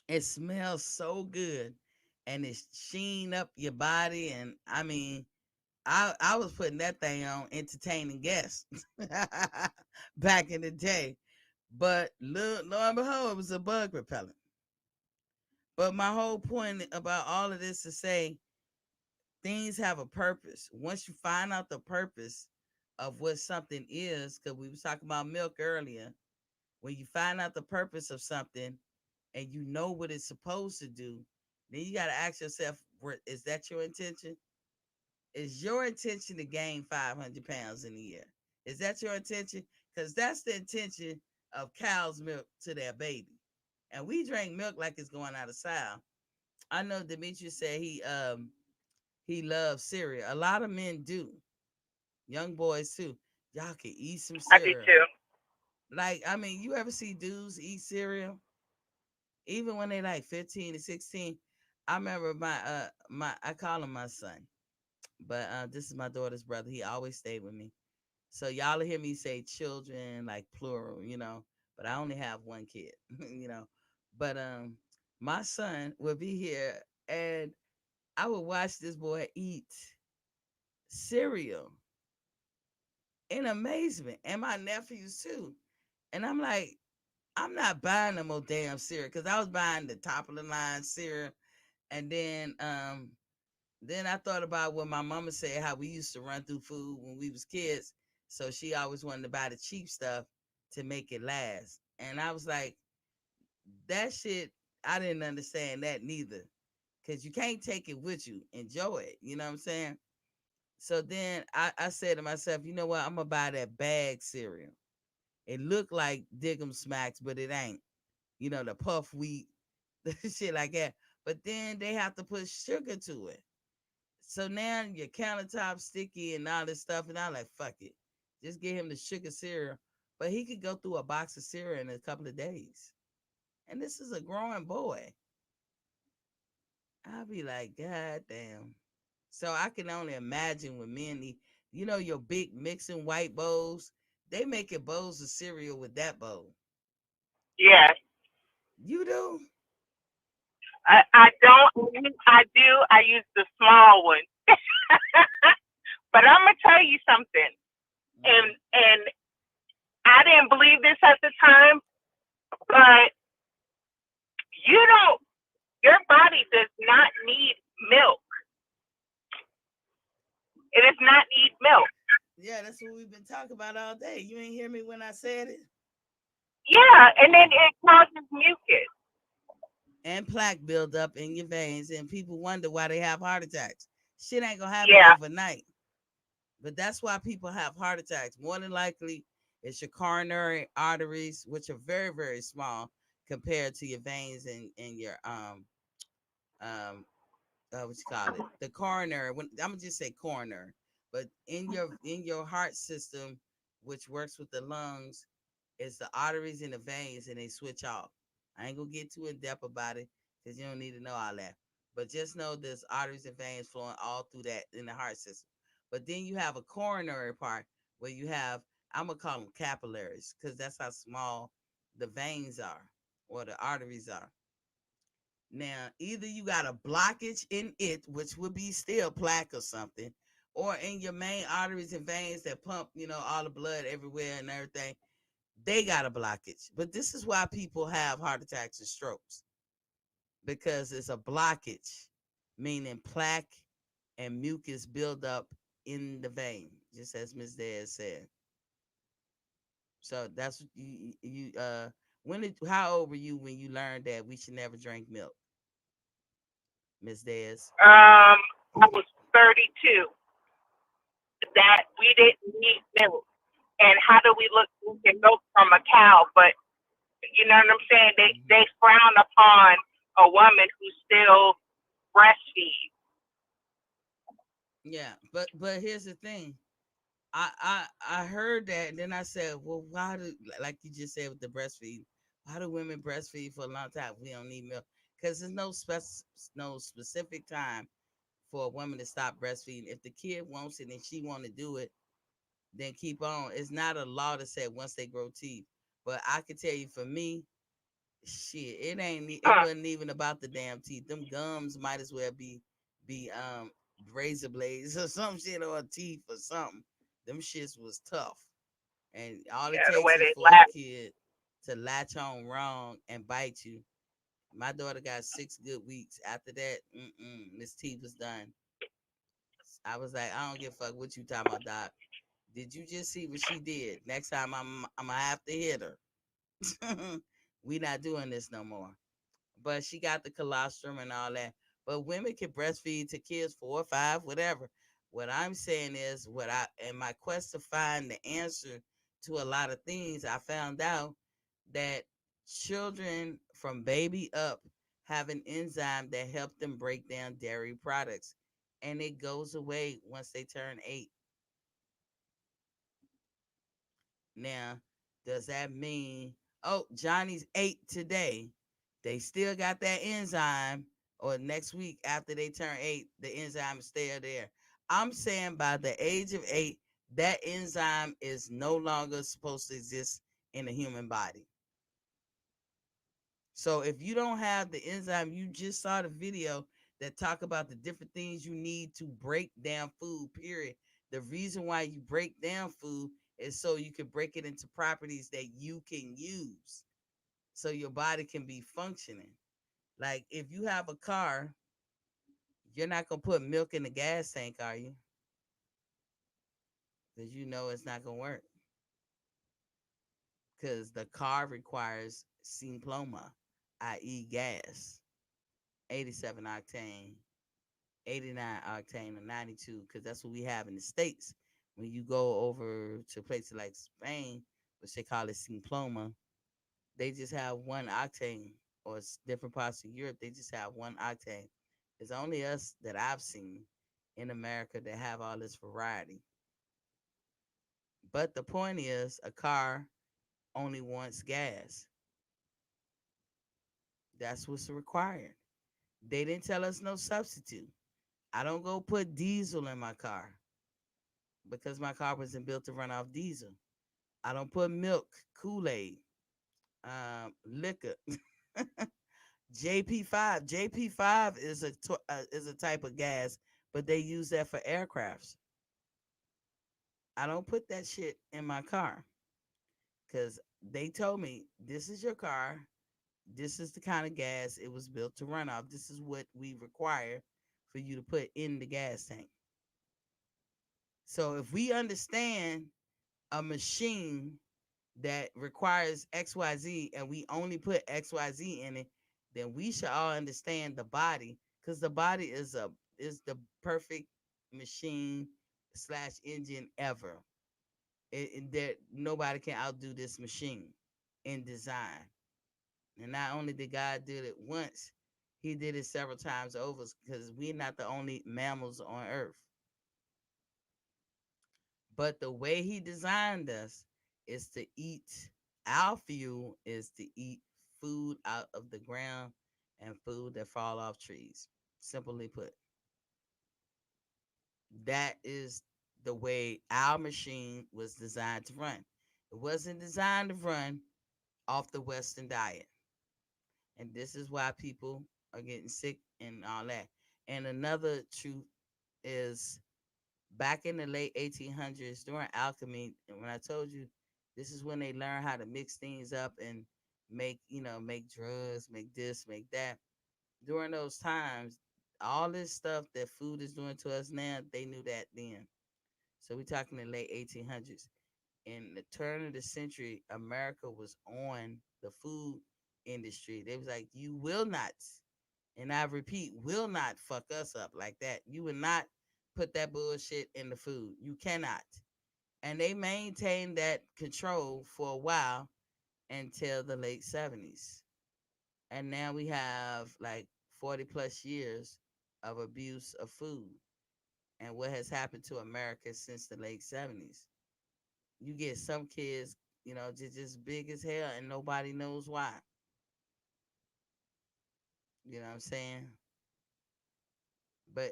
it smells so good, and it's sheen up your body, and I was putting that thing on, entertaining guests back in the day. But lo and behold, it was a bug repellent. But my whole point about all of this is to say, things have a purpose. Once you find out the purpose of what something is, because we was talking about milk earlier, when you find out the purpose of something and you know what it's supposed to do, then you got to ask yourself, is that your intention? Is your intention to gain 500 pounds in a year? Is that your intention? Because that's the intention of cow's milk to their baby. And we drink milk like it's going out of style. I know Demetrius said he loves cereal. A lot of men do. Young boys too. Y'all can eat some I do cereal. too. Like, I mean, you ever see dudes eat cereal? Even when they like 15 to 16. I remember my I call him my son. But this is my daughter's brother. He always stayed with me. So y'all will hear me say children like plural, but I only have one kid, But my son would be here and I would watch this boy eat cereal in amazement. And my nephews too. And I'm like, I'm not buying no more damn cereal because I was buying the top of the line cereal. And then I thought about what my mama said, how we used to run through food when we was kids. So she always wanted to buy the cheap stuff to make it last. And I was like, that shit, I didn't understand that neither. Cause you can't take it with you. Enjoy it. You know what I'm saying? So then I said to myself, you know what? I'm gonna buy that bag cereal. It looked like Diggum Smacks, but it ain't. The puff wheat, shit like that. But then they have to put sugar to it. So now your countertop sticky and all this stuff, and I'm like, fuck it. Just get him the sugar cereal. But he could go through a box of cereal in a couple of days. And this is a growing boy. I'll be like, God damn. So I can only imagine when men eat, your big mixing white bowls, they making bowls of cereal with that bowl. Yeah. You do? I don't. I do. I use the small one. But I'm gonna tell you something, and I didn't believe this at the time, but you don't. Your body does not need milk. It does not need milk. Yeah, that's what we've been talking about all day. You ain't hear me when I said it? Yeah, and then it causes mucus. And plaque build up in your veins, and people wonder why they have heart attacks. Shit ain't gonna happen Yeah. overnight. But that's why people have heart attacks. More than likely, it's your coronary arteries, which are very, very small compared to your veins and your um what you call it, the coronary. When I'm gonna just say coronary, but in your heart system, which works with the lungs, it's the arteries and the veins, and they switch off. I ain't gonna get too in depth about it because you don't need to know all that. But just know there's arteries and veins flowing all through that in the heart system. But then you have a coronary part where you have, I'm gonna call them capillaries because that's how small the veins are or the arteries are. Now, either you got a blockage in it, which would be still plaque or something, or in your main arteries and veins that pump, all the blood everywhere and everything, they got a blockage. But this is why people have heart attacks and strokes because it's a blockage, meaning plaque and mucus build up in the vein, just as Miss Dez said. So that's how old were you when you learned that we should never drink milk, Miss Dez? I was 32. That we didn't need milk. And how do we look at milk from a cow? But you know what I'm saying? They frown upon a woman who still breastfeeds. Yeah, but here's the thing. I heard that, and then I said, well, why do, like you just said with the breastfeed? Why do women breastfeed for a long time? We don't need milk because there's no specific time for a woman to stop breastfeeding. If the kid wants it and she want to do it, then keep on. It's not a law that said once they grow teeth. But I can tell you, for me, shit, it wasn't even about the damn teeth. Them gums might as well be razor blades or some shit, or teeth or something. Them shits was tough. And all it Yeah, the way takes is they for a laugh. kid to latch on wrong and bite you. My daughter got 6 good weeks. After that, Miss Teeth was done. I was like, I don't give a fuck what you talking about, Doc. Did you just see what she did? Next time I'm gonna have to hit her. We not doing this no more. But she got the colostrum and all that. But women can breastfeed to kids 4 or 5, whatever. What I'm saying is, what I in my quest to find the answer to a lot of things, I found out that children from baby up have an enzyme that helps them break down dairy products, and it goes away once they turn 8. Now, does that mean, oh, Johnny's 8 today? They still got that enzyme, or next week after they turn 8, the enzyme is still there. I'm saying by the age of 8, that enzyme is no longer supposed to exist in the human body. So if you don't have the enzyme, you just saw the video that talk about the different things you need to break down food, period. The reason why you break down food is so you can break it into properties that you can use so your body can be functioning. Like if you have a car, you're not going to put milk in the gas tank, are you? Because you know it's not going to work. Because the car requires simploma, i.e., gas, 87 octane, 89 octane, or 92, because that's what we have in the States. When you go over to places like Spain, which they call it simploma, they just have 1 octane, or different parts of Europe, they just have 1 octane. It's only us that I've seen in America that have all this variety. But the point is, a car only wants gas. That's what's required. They didn't tell us no substitute. I don't go put diesel in my car because my car wasn't built to run off diesel. I don't put milk, Kool-Aid, liquor. JP5. JP5 is a type of gas, but they use that for aircrafts. I don't put that shit in my car because they told me this is your car. This is the kind of gas it was built to run off. This is what we require for you to put in the gas tank. So if we understand a machine that requires XYZ and we only put XYZ in it, then we should all understand the body, because the body is the perfect machine slash engine ever. That nobody can outdo this machine in design. And not only did God do it once, he did it several times over, because we're not the only mammals on earth. But the way he designed us is to eat. Our fuel is to eat food out of the ground and food that fall off trees. Simply put, that is the way our machine was designed to run. It wasn't designed to run off the Western diet. And this is why people are getting sick and all that. And another truth is, back in the late 1800s during alchemy, and when I told you this is when they learn how to mix things up and make drugs, make this, make that. During those times, all this stuff that food is doing to us now, they knew that then. So we're talking the late 1800s. In the turn of the century, America was on the food industry. They was like, you will not, and I repeat, will not fuck us up like that. You will not put that bullshit in the food. You cannot. And they maintained that control for a while until the late 70s. And now we have like 40 plus years of abuse of food. And what has happened to America since the late 70s? You get some kids, just big as hell, and nobody knows why. You know what I'm saying? But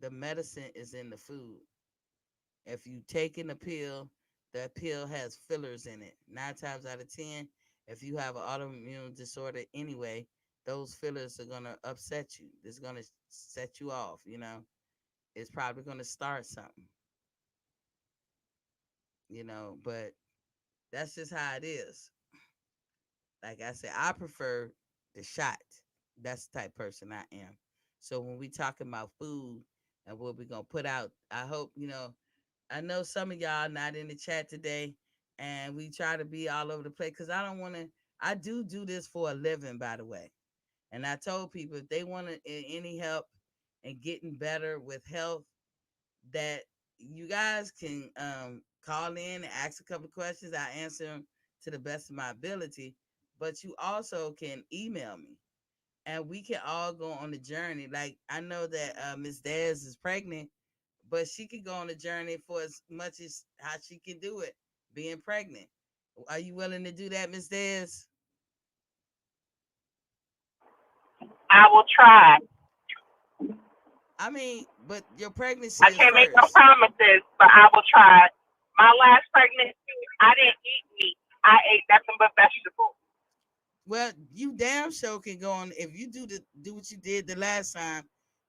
the medicine is in the food. If you taking a pill, that pill has fillers in it. 9 times out of 10, if you have an autoimmune disorder anyway, those fillers are gonna upset you. It's gonna set you off. It's probably gonna start something. But that's just how it is. Like I said, I prefer the shot. That's the type of person I am. So when we talking about food, and what we're gonna put out. I hope I know some of y'all not in the chat today, and we try to be all over the place because I don't want to. I do this for a living, by the way. And I told people if they want any help in getting better with health, that you guys can call in and ask a couple of questions. I answer them to the best of my ability. But you also can email me, and we can all go on the journey. Like I know that Miss Daz is pregnant, but she can go on the journey for as much as how she can do it, being pregnant. Are you willing to do that, Miss Daz? I will try. I mean, but your pregnancy I is can't make no first. promises, but I will try. My last pregnancy, I didn't eat meat. I ate nothing but vegetables. Well, you damn sure can go on if you do what you did the last time.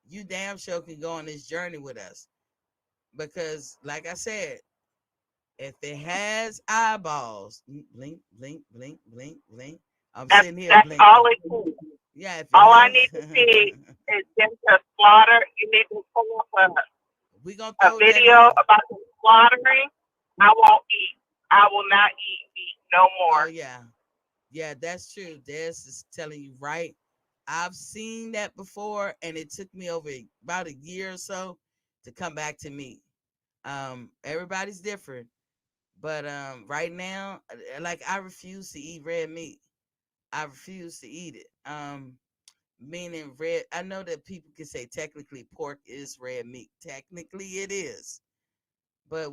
You damn sure can go on this journey with us because, like I said, if it has eyeballs, blink, blink, blink, blink, blink. I'm sitting here That's all blinking. it is. Yeah, if it All I has, need to see is them to slaughter. You need to pull up we gonna a throw that video in. about the slaughtering. I won't eat. I will not eat meat no Oh more. yeah, yeah, that's true. Des is telling you right. I've seen that before, and it took me over about a year or so to come back to me. Everybody's different, but right now, like I refuse to eat red meat. I refuse to eat it. Meaning red. I know that people can say technically pork is red meat. Technically, it is, but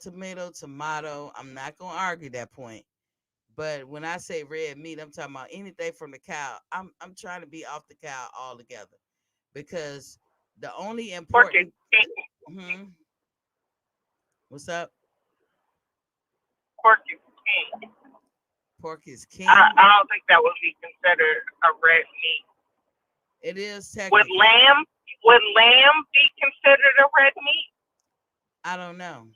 tomato, tomato. I'm not gonna argue that point. But when I say red meat, I'm talking about anything from the cow. I'm trying to be off the cow altogether because the only Pork is important. king. Hmm, what's up? Pork is king. Pork is I, king. I don't think that would be considered a red meat. It is Would technically. lamb would lamb be considered a red meat? I don't know,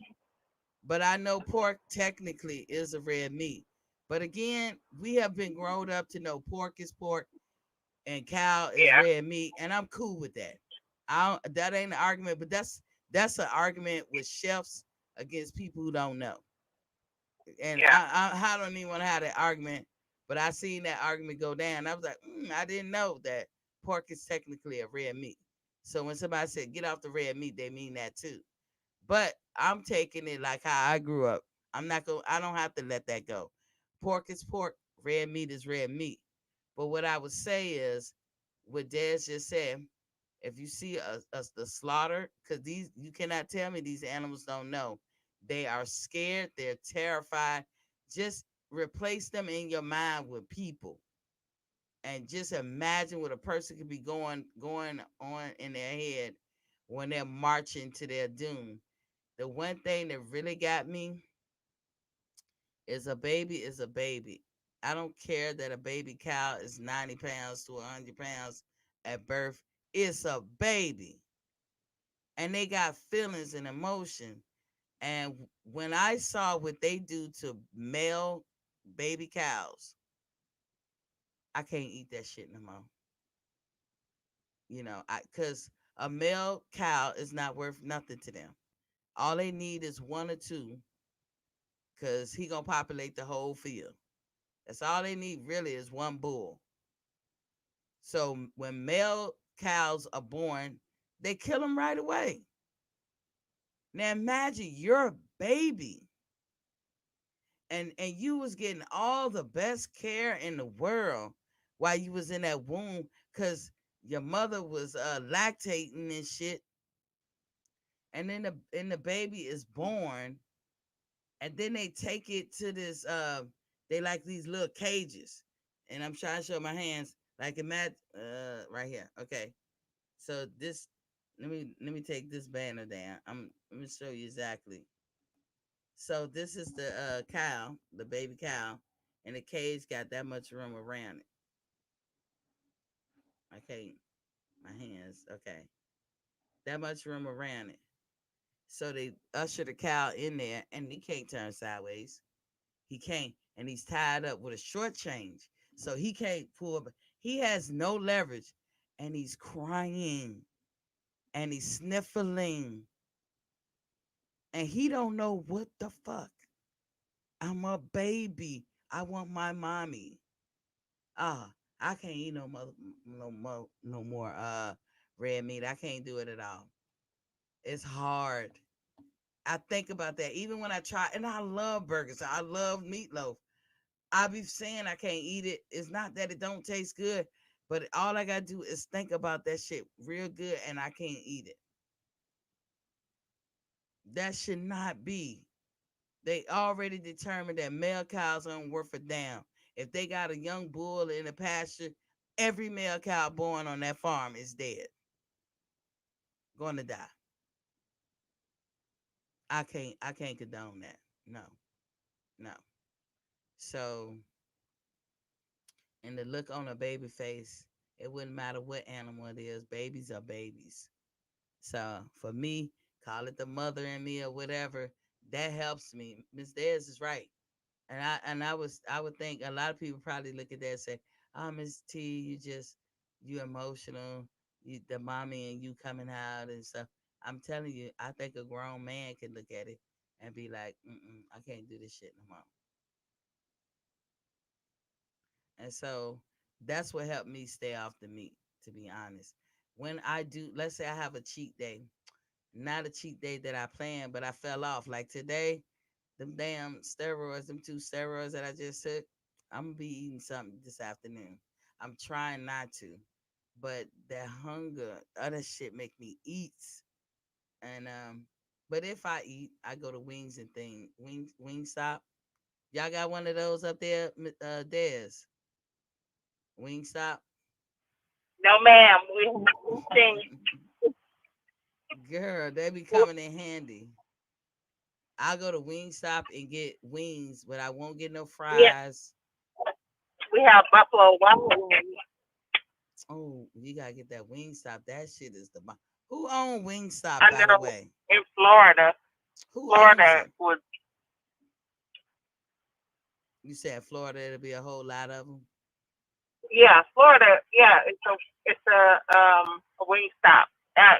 but I know pork technically is a red meat. But again, we have been grown up to know pork is pork and cow is Yeah, red meat, and I'm cool with that. That ain't an argument, but that's an argument with chefs against people who don't know. And yeah. I don't even want to have that argument, but I seen that argument go down. I was like, I didn't know that pork is technically a red meat. So when somebody said get off the red meat, they mean that too. But I'm taking it like how I grew up. I don't have to let that go. Pork is pork, red meat is red meat. But what I would say is what Des just said, if you see the slaughter, because these you cannot tell me these animals don't know. They are scared, they're terrified. Just replace them in your mind with people. And just imagine what a person could be going on in their head when they're marching to their doom. The one thing that really got me is a baby is a baby. I don't care that a baby cow is 90 pounds to 100 pounds at birth. It's a baby. And they got feelings and emotion. And when I saw what they do to male baby cows, I can't eat that shit no more. Because a male cow is not worth nothing to them. All they need is one or two, because he gonna populate the whole field. That's all they need really is one bull. So when male cows are born, they kill them right away. Now imagine you're a baby and you was getting all the best care in the world while you was in that womb because your mother was lactating and shit. And then the baby is born, and then they take it to this they like these little cages, and I'm trying to show my hands like imagine right here. Okay, so this let me take this banner down. Let me show you exactly. So this is the cow, the baby cow, and the cage got that much room around it. Okay, my hands. Okay, that much room around it. So they usher the cow in there, and he can't turn sideways. He can't, and he's tied up with a short change, so he can't pull. He has no leverage, and he's crying, and he's sniffling, and he don't know what the fuck. I'm a baby. I want my mommy. Ah, I can't eat no more red meat. I can't do it at all. It's hard. I think about that even when I try, and I love burgers. I love meatloaf. I be saying I can't eat it. It's not that it don't taste good, but all I gotta do is think about that shit real good, and I can't eat it. That should not be. They already determined that male cows aren't worth a damn. If they got a young bull in the pasture, every male cow born on that farm is dead, going to die. I can't condone that. No, no. So, and the look on a baby face, it wouldn't matter what animal it is. Babies are babies. So for me, call it the mother in me or whatever, that helps me. Miss Dez is right. I would think a lot of people probably look at that and say, "Oh, Miss T, you emotional, the mommy and you coming out and stuff." I'm telling you, I think a grown man can look at it and be like, "I can't do this shit no more." And so that's what helped me stay off the meat. To be honest, when I do, let's say I have a cheat day, not a cheat day that I planned, but I fell off. Like today, them damn steroids, them 2 steroids that I just took, I'm gonna be eating something this afternoon. I'm trying not to, but that hunger, other shit make me eat. And but if I eat, I go to Wings and thing, Wing Stop. Y'all got one of those up there, Des? Wing Stop. No, ma'am. We sing. Girl, they be coming in handy. I'll go to Wingstop and get wings, but I won't get no Yeah, fries. we have Buffalo Wild Wings. Oh, you gotta get that Wingstop. That shit is the bomb. Who own Wingstop, I by the know way? in Florida. Who owns Florida them? was You said Florida, it'll be a whole lot of them. yeah, Florida. Yeah, it's a wing stop. I,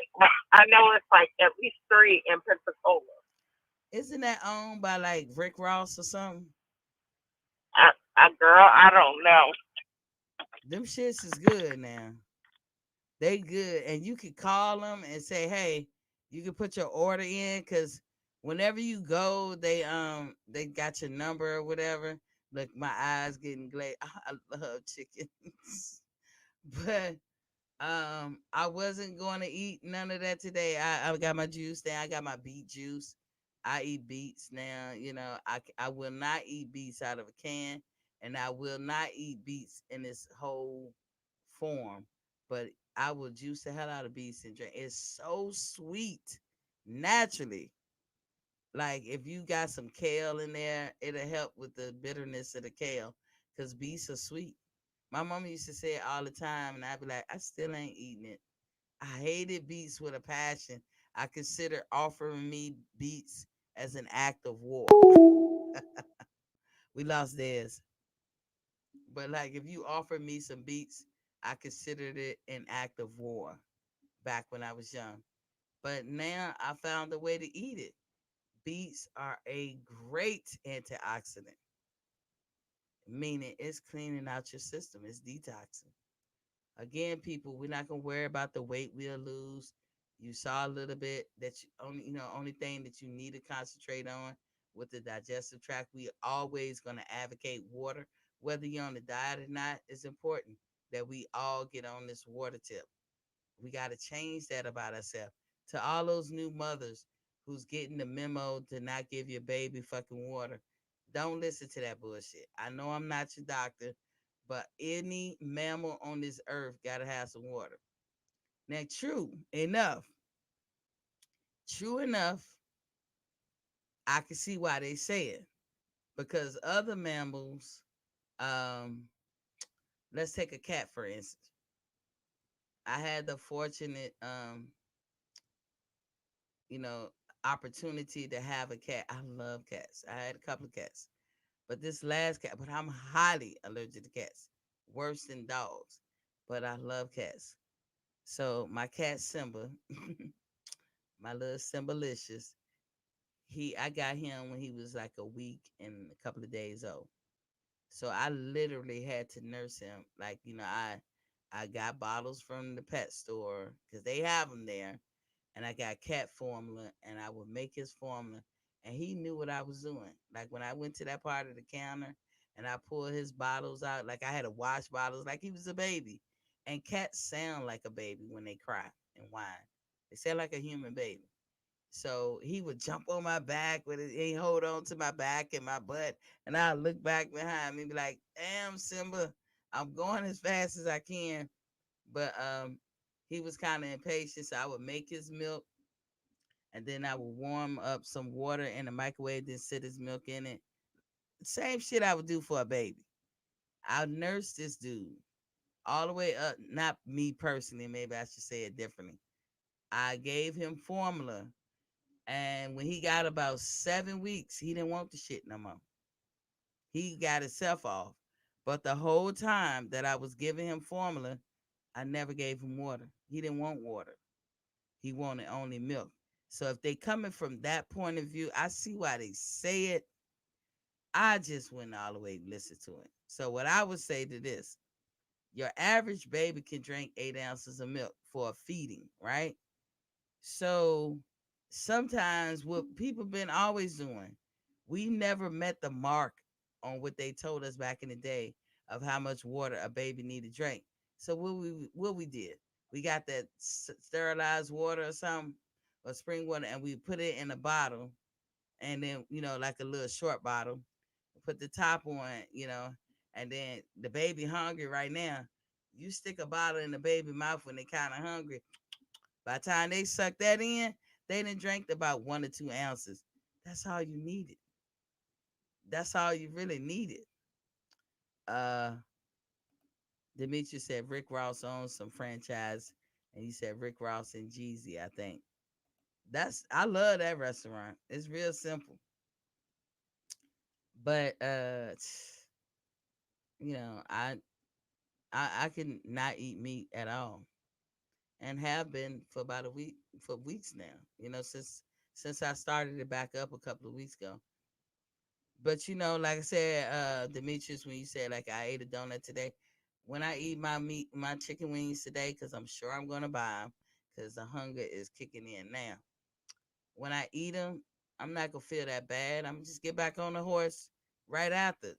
I know it's like at least three in Pensacola. Isn't that owned by like Rick Ross or something? Girl, I don't know. Them shits is good now. They good, and you can call them and say, "Hey, you can put your order in," because whenever you go, they got your number or whatever. Look, my eyes getting glazed. I love chickens, but I wasn't going to eat none of that today. I got my juice there. I got my beet juice. I eat beets now. I will not eat beets out of a can, and I will not eat beets in its whole form. But I will juice the hell out of beets and drink. It's so sweet naturally. Like if you got some kale in there, it'll help with the bitterness of the kale because beets are sweet. My mama used to say it all the time, and I'd be like, I still ain't eating it. I hated beets with a passion. I consider offering me beets as an act of war. We lost theirs. But like if you offered me some beets, I considered it an act of war back when I was young. But now I found a way to eat it. Beets are a great antioxidant, meaning it's cleaning out your system, it's detoxing. Again, people, we're not gonna worry about the weight we'll lose. You saw a little bit that only thing that you need to concentrate on with the digestive tract. We always gonna advocate water, whether you're on the diet or not. It's important that we all get on this water tip. We gotta change that about ourselves. To all those new mothers who's getting the memo to not give your baby fucking water, don't listen to that bullshit. I know I'm not your doctor, but any mammal on this earth got to have some water. Now, true enough, I can see why they say it because other mammals, um, let's take a cat for instance. I had the fortunate, you know, opportunity to have a cat. I love cats. I had a couple of cats, but this last cat, but I'm highly allergic to cats, worse than dogs. But I love cats. So my cat Simba, my little Simbalicious, I got him when he was like a week and a couple of days old. So I literally had to nurse him. Like, I got bottles from the pet store because they have them there, and I got cat formula, and I would make his formula, and he knew what I was doing. Like when I went to that part of the counter and I pulled his bottles out, like I had to wash bottles like he was a baby. And cats sound like a baby when they cry and whine. They sound like a human baby. So he would jump on my back with it, he hold on to my back and my butt, and I look back behind me, and be like, "Damn, Simba, I'm going as fast as I can." But he was kind of impatient, so I would make his milk, and then I would warm up some water in the microwave, then sit his milk in it. Same shit I would do for a baby. I nursed this dude all the way up. Not me personally, maybe I should say it differently. I gave him formula. And when he got about 7 weeks, he didn't want the shit no more. He got himself off. But the whole time that I was giving him formula, I never gave him water. He didn't want water. He wanted only milk. So if they coming from that point of view, I see why they say it. I just went all the way to listen to it. So what I would say to this, your average baby can drink 8 ounces of milk for a feeding, right? So sometimes what people been always doing, we never met the mark on what they told us back in the day of how much water a baby need to drink. So what we did, we got that sterilized water or something, or spring water, and we put it in a bottle, and then like a little short bottle, put the top on, and then the baby hungry right now. You stick a bottle in the baby mouth when they kind of hungry. By the time they suck that in, they done drank about 1 or 2 ounces. That's all you needed. That's all you really needed. Uh, Demetrius said Rick Ross owns some franchise, and he said Rick Ross and Jeezy. I think I love that restaurant. It's real simple, but I can not eat meat at all, and have been for about a week, for weeks now. Since I started it back up a couple of weeks ago. But like I said, Demetrius, when you said like I ate a donut today, when I eat my chicken wings today, because I'm sure I'm gonna buy them, because the hunger is kicking in now. When I eat them, I'm not gonna feel that bad. I'm just get back on the horse right after.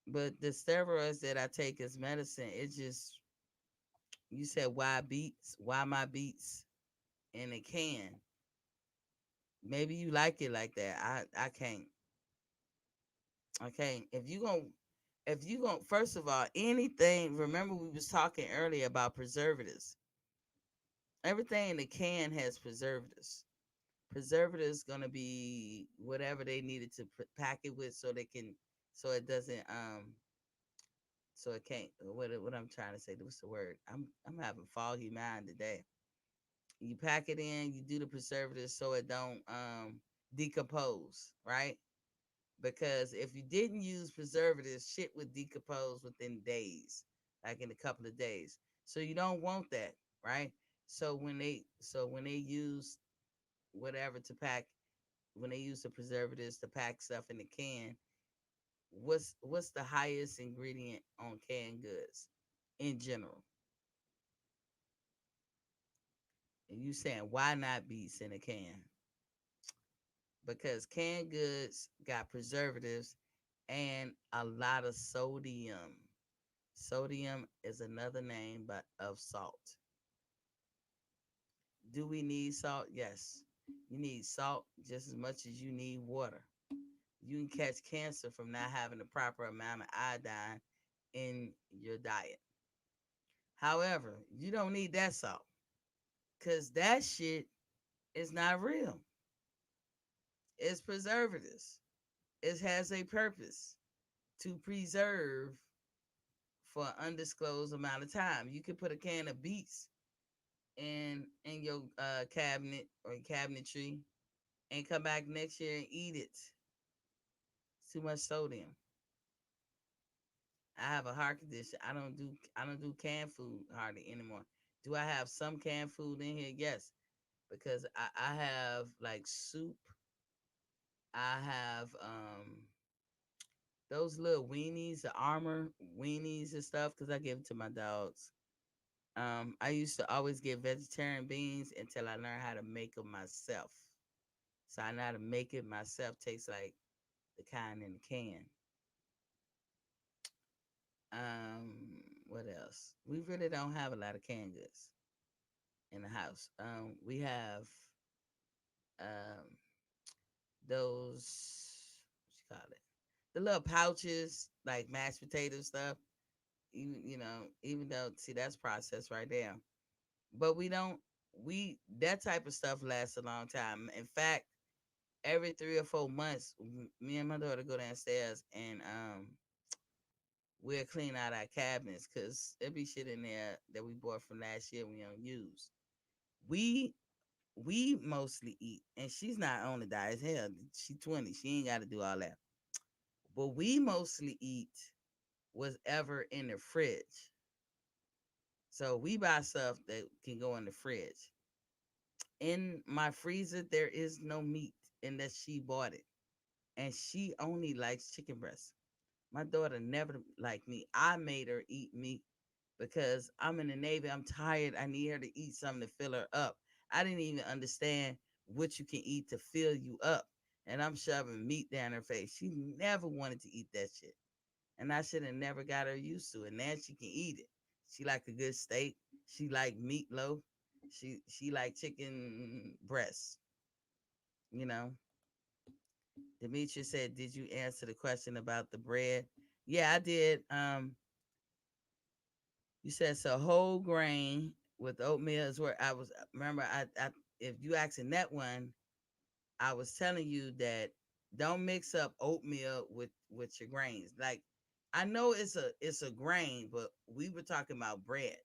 But the steroids that I take as medicine, it just, you said why beets? Why my beets in a can? Maybe you like it like that. I can't. I can't. If you going first of all, anything, remember we was talking earlier about preservatives. Everything in the can has preservatives. Preservatives gonna be whatever they needed to pack it with, so they can, so it doesn't, so it can't, what I'm trying to say, what's the word, I'm having foggy mind today. You pack it in, you do the preservatives so it don't decompose, right? Because if you didn't use preservatives, shit would decompose within days, like in a couple of days. So you don't want that, right? So when they use whatever to pack, when they use the preservatives to pack stuff in the can, what's the highest ingredient on canned goods in general? And you saying why not beets in a can? Because canned goods got preservatives and a lot of sodium. Sodium is another name but of salt. Do we need salt? Yes. You need salt just as much as you need water. You can catch cancer from not having the proper amount of iodine in your diet. However, you don't need that salt because that shit is not real. It's preservatives. It has a purpose to preserve for an undisclosed amount of time. You could put a can of beets in your cabinet or cabinetry and come back next year and eat it. It's too much sodium. I have a heart condition. I don't do canned food hardly anymore. Do I have some canned food in here? Yes, because I have like soup. I have those little weenies, the armor weenies and stuff, because I give it to my dogs. I used to always get vegetarian beans until I learned how to make them myself. So I know how to make it myself. Tastes like the kind in the can. What else? We really don't have a lot of canned goods in the house. We have um those, what you call it? The little pouches, like mashed potato stuff. Even though, see, that's processed right there. But we don't we that type of stuff lasts a long time. In fact, every 3 or 4 months, me and my daughter go downstairs and we'll clean out our cabinets because there be shit in there that we bought from last year we don't use. We we mostly eat, and she's not on the diet. Hell, she 20. She ain't got to do all that. But we mostly eat what's ever in the fridge. So we buy stuff that can go in the fridge. In my freezer, there is no meat unless she bought it, and she only likes chicken breast. My daughter never liked me. I made her eat meat because I'm in the Navy. I'm tired. I need her to eat something to fill her up. I didn't even understand what you can eat to fill you up. And I'm shoving meat down her face. She never wanted to eat that shit. And I should have never got her used to it. Now she can eat it. She like a good steak. She like meatloaf. She like chicken breasts. You know. Demetria said, "Did you answer the question about the bread?" Yeah, I did. You said so whole grain with oatmeal is where I was. Remember, I if you asking that one, I was telling you that don't mix up oatmeal with your grains. Like, I know it's a grain, but we were talking about bread.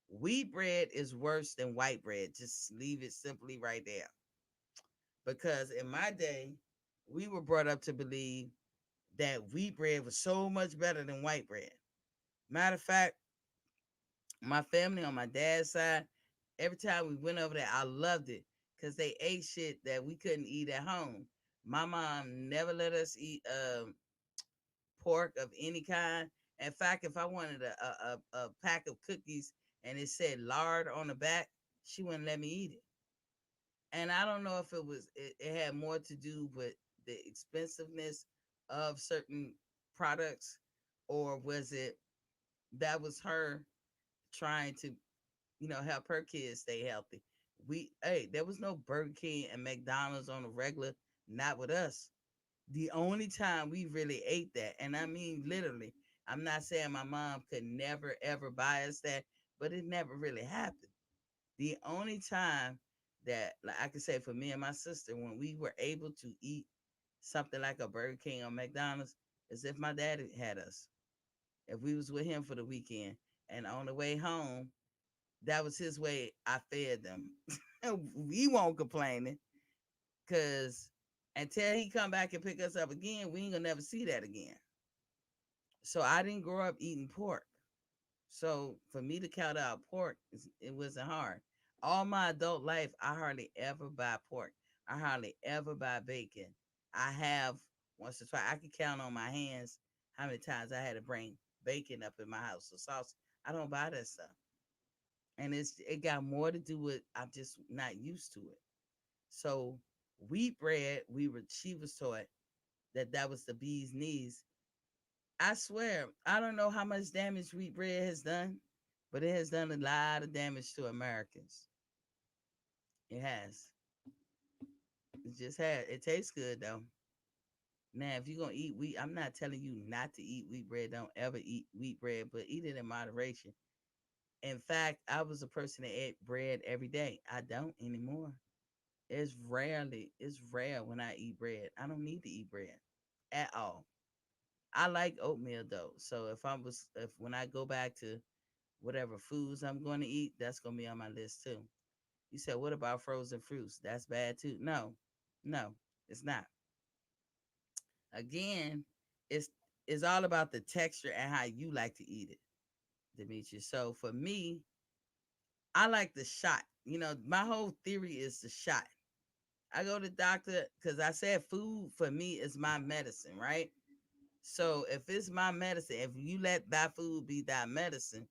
Wheat bread is worse than white bread. Just leave it simply right there. Because in my day, we were brought up to believe that wheat bread was so much better than white bread. Matter of fact, my family on my dad's side, every time we went over there, I loved it because they ate shit that we couldn't eat at home. My mom never let us eat pork of any kind. In fact, if I wanted a pack of cookies and it said lard on the back, she wouldn't let me eat it. And I don't know if it had more to do with the expensiveness of certain products, or was it that was her trying to help her kids stay healthy. There was no Burger King and McDonald's on the regular, not with us. The only time we really ate that, and I mean literally, I'm not saying my mom could never ever buy us that, but it never really happened. The only time that, like, I could say for me and my sister, when we were able to eat something like a Burger King or McDonald's, is if my daddy had us. If we was with him for the weekend, and on the way home, that was his way. I fed them. We won't complaining because until he come back and pick us up again, we ain't gonna never see that again. So I didn't grow up eating pork. So for me to count out pork, it wasn't hard. All my adult life, I hardly ever buy pork. I hardly ever buy bacon. I have once or twice. I can count on my hands how many times I had to bring bacon up in my house or sauce. I don't buy that stuff. And it got more to do with I'm just not used to it. So wheat bread, she was taught that was the bee's knees. I swear, I don't know how much damage wheat bread has done, but it has done a lot of damage to Americans. It has. It just had. It tastes good though. Now, if you're gonna eat wheat, I'm not telling you not to eat wheat bread. Don't ever eat wheat bread, but eat it in moderation. In fact, I was a person that ate bread every day. I don't anymore. It's rare when I eat bread. I don't need to eat bread at all. I like oatmeal though. So if when I go back to whatever foods I'm going to eat, that's going to be on my list too. You said, what about frozen fruits? That's bad too. No, it's not. Again, it's it's all about the texture and how you like to eat it, Demetri. So for me, I like the shot. My whole theory is the shot. I go to the doctor because I said food for me is my medicine, right? So if it's my medicine, if you let that food be that medicine,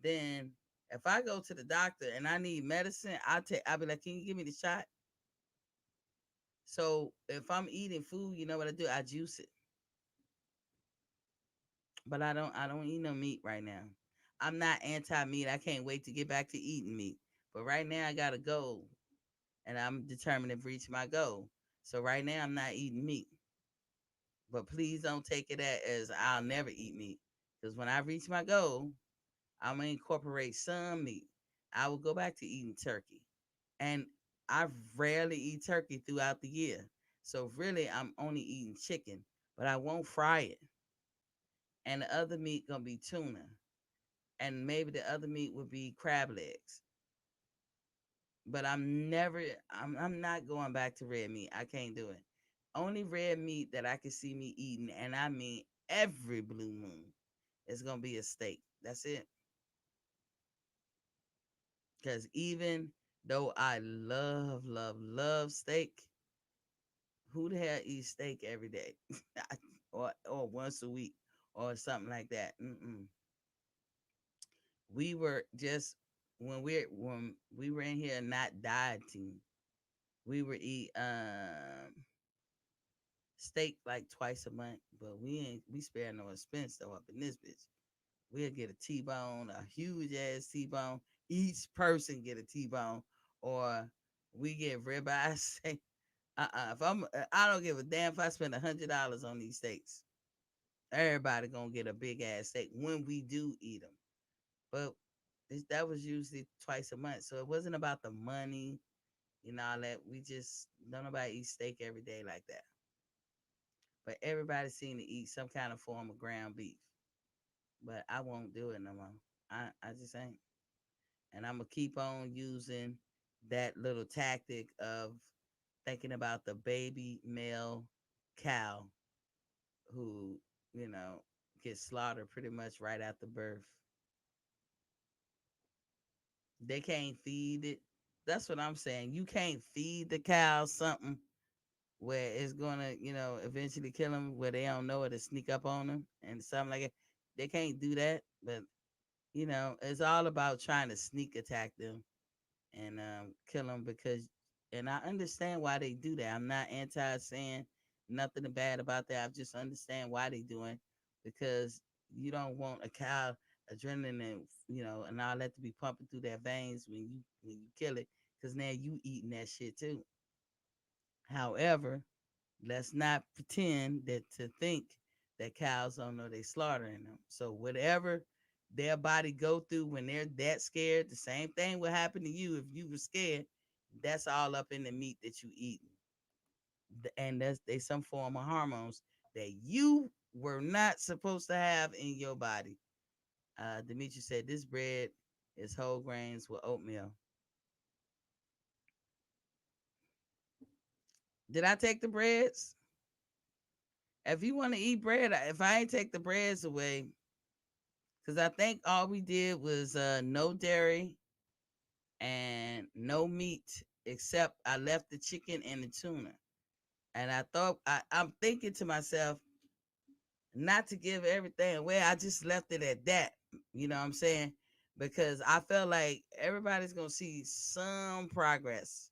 then if I go to the doctor and I need medicine, I'll be like, can you give me the shot? So if I'm eating food, you know what I do? I juice it. But I don't eat no meat right now. I'm not anti-meat. I can't wait to get back to eating meat. But right now I gotta go and I'm determined to reach my goal. So right now I'm not eating meat. But please don't take it as I'll never eat meat. Because when I reach my goal, I'm gonna incorporate some meat. I will go back to eating turkey. And I rarely eat turkey throughout the year. So really I'm only eating chicken, but I won't fry it. And the other meat gonna be tuna. And maybe the other meat would be crab legs. But I'm not going back to red meat. I can't do it. Only red meat that I can see me eating, and I mean every blue moon, is gonna be a steak. That's it. Because even though I love, love, love steak, who the hell eats steak every day? or once a week or something like that? Mm-mm. We were just when we were in here not dieting, we would eat steak like twice a month, but we spare no expense though up in this bitch. We'll get a T-bone, a huge ass T-bone. Each person get a T-bone, or we get ribeyes. If I don't give a damn if I spend $100 on these steaks. Everybody gonna get a big ass steak when we do eat them. But that was usually twice a month, so it wasn't about the money, all that. We just don't nobody eat steak every day like that. But everybody seem to eat some kind of form of ground beef. But I won't do it no more. I just ain't. And I'm gonna keep on using that little tactic of thinking about the baby male cow who, you know, gets slaughtered pretty much right after birth. They can't feed it. That's what I'm saying. You can't feed the cow something where it's gonna, eventually kill them where they don't know it to sneak up on them and something like that. They can't do that, but it's all about trying to sneak attack them and kill them and I understand why they do that. I'm not anti saying nothing bad about that. I just understand why they doing because you don't want a cow adrenaline and all that to be pumping through their veins when you kill it because now you eating that shit too. However, let's not pretend that to think that cows don't know they slaughtering them. So whatever their body go through when they're that scared, the same thing would happen to you if you were scared. That's all up in the meat that you eating. And that's they some form of hormones that you were not supposed to have in your body. Demetri said this bread is whole grains with oatmeal. Did I take the breads? If you want to eat bread, if I ain't take the breads away, because I think all we did was no dairy and no meat, except I left the chicken and the tuna. And I thought I'm thinking to myself, not to give everything away. I just left it at that. You know what I'm saying? Because I felt like everybody's gonna see some progress.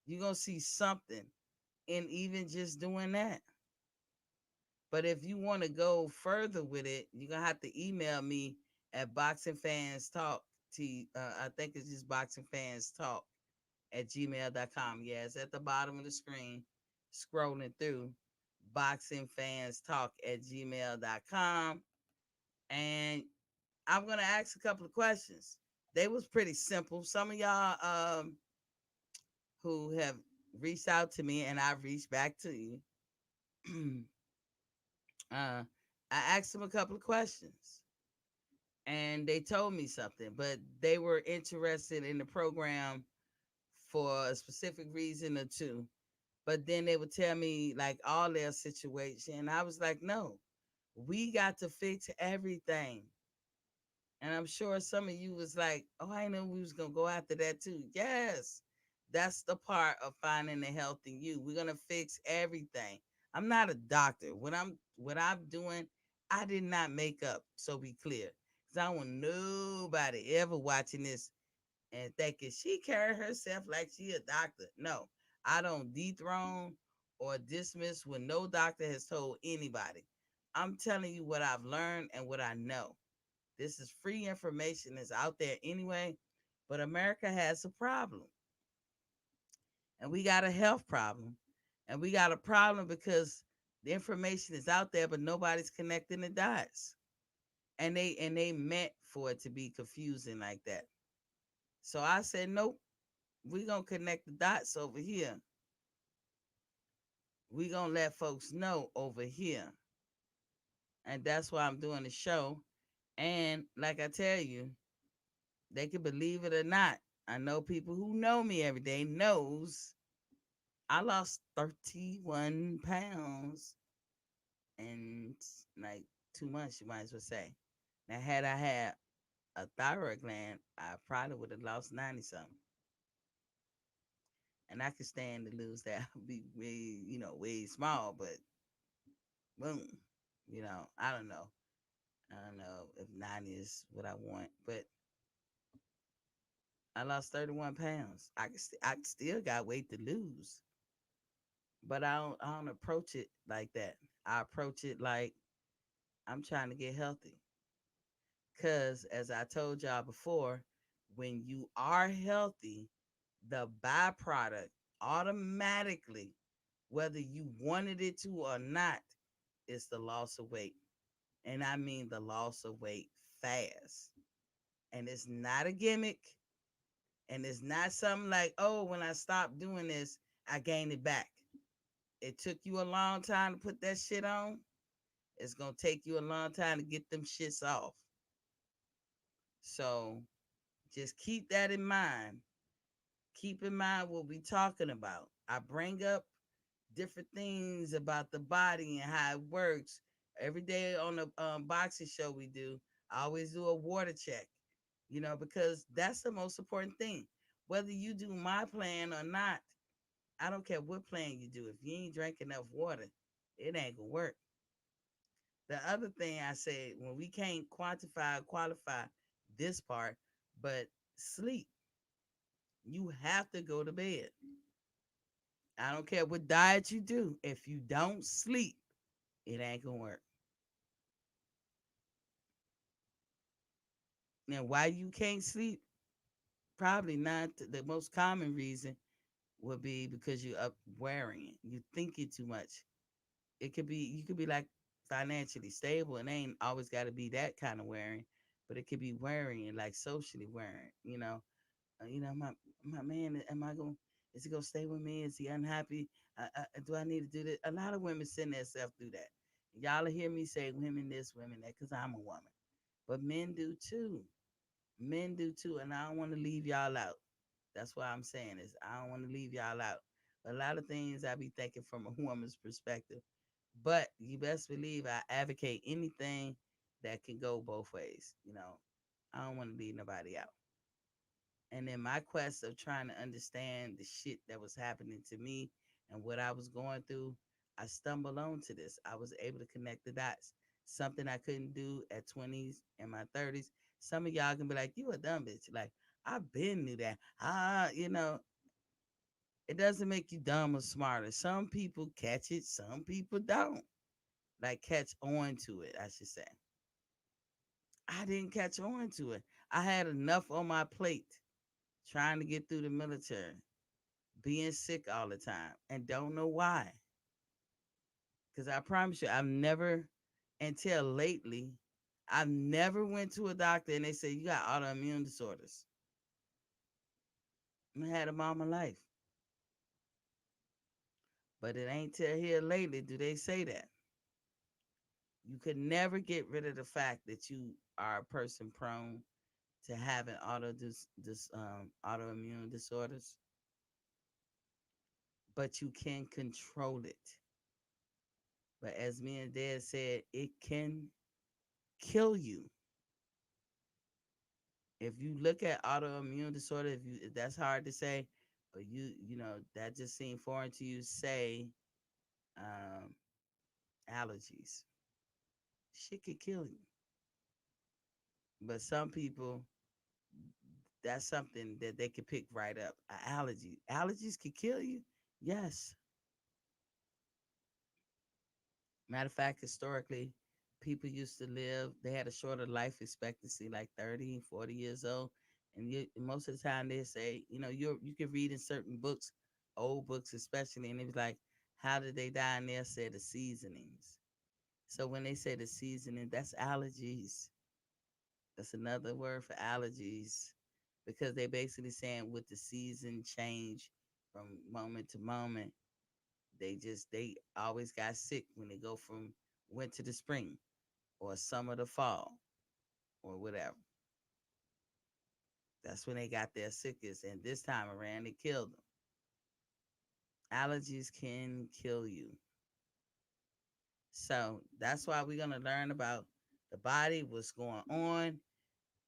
You're gonna see something in even just doing that. But if you want to go further with it, you're gonna have to email me at Boxing Fans Talk. I think it's just Boxing Fans Talk at gmail.com. Yeah, it's at the bottom of the screen, scrolling through Boxing Fans Talk at gmail.com. And I'm gonna ask a couple of questions. They was pretty simple. Some of y'all who have reached out to me and I've reached back to you. I asked them a couple of questions and they told me something, but they were interested in the program for a specific reason or two. But then they would tell me like all their situation. And I was like, no, We got to fix everything. And I'm sure some of you was like, oh, I know we was gonna go after that too. Yes, that's the part of finding the health in you. We're gonna fix everything. I'm not a doctor. What I'm doing, I did not make up. So be clear, because I want nobody ever watching this and thinking she carry herself like she a doctor. No, I don't dethrone or dismiss what no doctor has told anybody. I'm telling you what I've learned and what I know. This is free information that's out there anyway. But America has a problem. And we got a health problem. And we got a problem because the information is out there, but nobody's connecting the dots. And they meant for it to be confusing like that. So I said, nope, we're gonna connect the dots over here. We're gonna let folks know over here. And that's why I'm doing the show. And like I tell you, they can believe it or not. I know people who know me every day knows I lost 31 pounds in like 2 months, you might as well say. Now, had I had a thyroid gland, I probably would have lost 90 something. And I could stand to lose that, be way, way small, but boom, I don't know. I don't know if 90 is what I want, but I lost 31 pounds. I still got weight to lose, but I don't approach it like that. I approach it like I'm trying to get healthy. Cause as I told y'all before, when you are healthy, the byproduct automatically, whether you wanted it to or not, is the loss of weight. And I mean the loss of weight fast. And it's not a gimmick. And it's not something like, oh, when I stopped doing this, I gained it back. It took you a long time to put that shit on. It's going to take you a long time to get them shits off. So just keep that in mind. Keep in mind what we're talking about. I bring up different things about the body and how it works. Every day on the boxing show we do, I always do a water check, because that's the most important thing. Whether you do my plan or not, I don't care what plan you do. If you ain't drink enough water, it ain't gonna work. The other thing I said, when we can't quantify or qualify this part, but sleep, you have to go to bed. I don't care what diet you do. If you don't sleep, it ain't gonna work. Now, why you can't sleep? Probably not the most common reason would be because you're up worrying. You thinking too much. It could be you could be like financially stable and ain't always got to be that kind of worrying, but it could be worrying like socially worrying. My man, am I going? Is he gonna stay with me? Is he unhappy? Do I need to do this? A lot of women send themselves through that. Y'all will hear me say women this, women that, because I'm a woman, but men do too. Men do too, and I don't want to leave y'all out. That's why I'm saying this. I don't want to leave y'all out. A lot of things I be thinking from a woman's perspective, but you best believe I advocate anything that can go both ways. I don't want to leave nobody out. And in my quest of trying to understand the shit that was happening to me and what I was going through, I stumbled onto this. I was able to connect the dots. Something I couldn't do at 20s and my 30s. Some of y'all can be like, you a dumb bitch. Like, I've been knew that. It doesn't make you dumb or smarter. Some people catch it, some people don't. Like, catch on to it, I should say. I didn't catch on to it. I had enough on my plate trying to get through the military, being sick all the time, and don't know why. Because I promise you, I've never, until lately, I've never went to a doctor and they say you got autoimmune disorders. I had them all my life. But it ain't till here lately do they say that. You could never get rid of the fact that you are a person prone to having autoimmune disorders, but you can control it. But as me and Dad said, it can kill you. If you look at autoimmune disorder, if that's hard to say, but that just seemed foreign to you, say um, allergies. Shit could kill you. But some people, that's something that they can pick right up. An allergy. Allergies could kill you. Yes. Matter of fact, historically, people used to live, they had a shorter life expectancy, like 30, 40 years old. And most of the time they say, you can read in certain books, old books especially, and it was like, how did they die? And they'll say the seasonings. So when they say the seasoning, that's allergies. That's another word for allergies, because they basically saying with the season change from moment to moment, they always got sick when they go from winter to spring or summer to fall or whatever. That's when they got their sickest, and this time around it killed them. Allergies can kill you. So that's why we're gonna learn about the body, what's going on.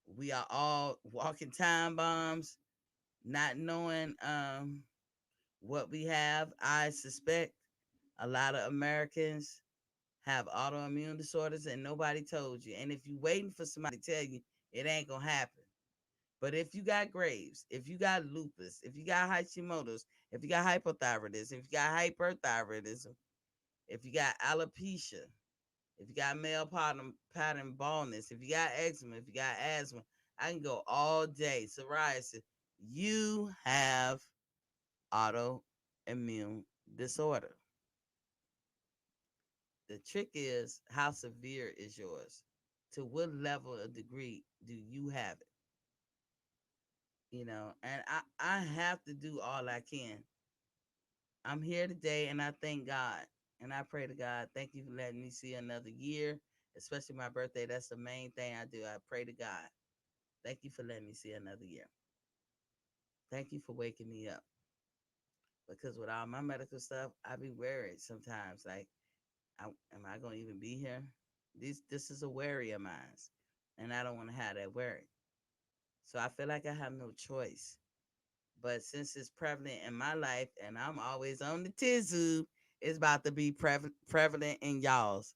We are all walking time bombs, not knowing what we have. I suspect a lot of Americans have autoimmune disorders and nobody told you. And if you're waiting for somebody to tell you, it ain't gonna happen. But if you got Graves, if you got lupus, if you got Hashimoto's, if you got hypothyroidism, if you got hyperthyroidism, if you got alopecia, if you got male pattern baldness, if you got eczema, if you got asthma, I can go all day. Psoriasis, you have autoimmune disorder. The trick is, how severe is yours? To what level of degree do you have it? And I have to do all I can. I'm here today and I thank God and I pray to God, thank you for letting me see another year, especially my birthday. That's the main thing I do. I pray to God. Thank you for letting me see another year. Thank you for waking me up. Because with all my medical stuff, I be worried sometimes. Like, am I gonna even be here? This is a worry of mine, and I don't want to have that worry. So I feel like I have no choice. But since it's prevalent in my life, and I'm always on the tizoo, it's about to be prevalent in y'all's.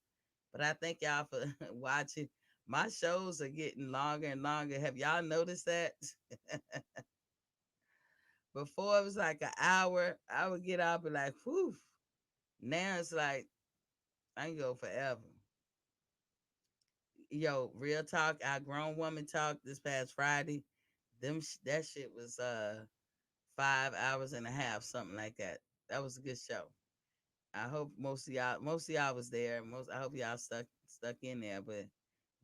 But I thank y'all for watching. My shows are getting longer and longer. Have y'all noticed that? Before it was like an hour. I would get up and like, whew. Now it's like I can go forever. Yo, real talk, our grown woman talk this past Friday. That shit was 5 hours and a half, something like that. That was a good show. I hope most of y'all was there. I hope y'all stuck in there, but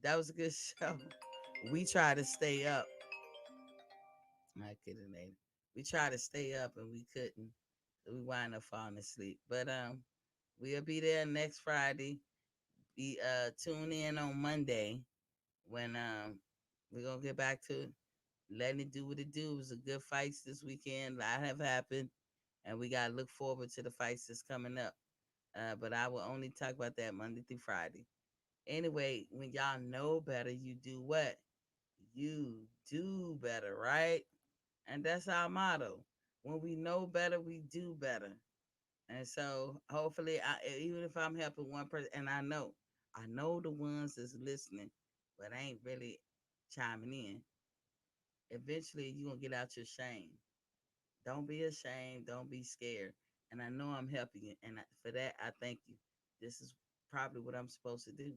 that was a good show. We try to stay up. My kidding name. We tried to stay up and we couldn't. So we wind up falling asleep. But we'll be there next Friday. Be tune in on Monday when we're gonna get back to letting it do what it do. It was a good fights this weekend. A lot have happened, and we gotta look forward to the fights that's coming up. But I will only talk about that Monday through Friday. Anyway, when y'all know better, you do what? You do better, right? And that's our motto. When we know better, we do better. And so hopefully, even if I'm helping one person, and I know the ones that's listening, but ain't really chiming in. Eventually, you're gonna get out your shame. Don't be ashamed. Don't be scared. And I know I'm helping you, and for that, I thank you. This is probably what I'm supposed to do.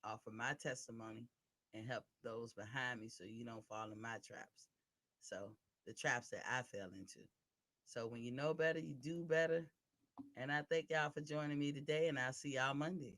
Offer my testimony and help those behind me, so you don't fall in my traps. So the traps that I fell into. So when you know better, you do better. And I thank y'all for joining me today, and I'll see y'all Monday.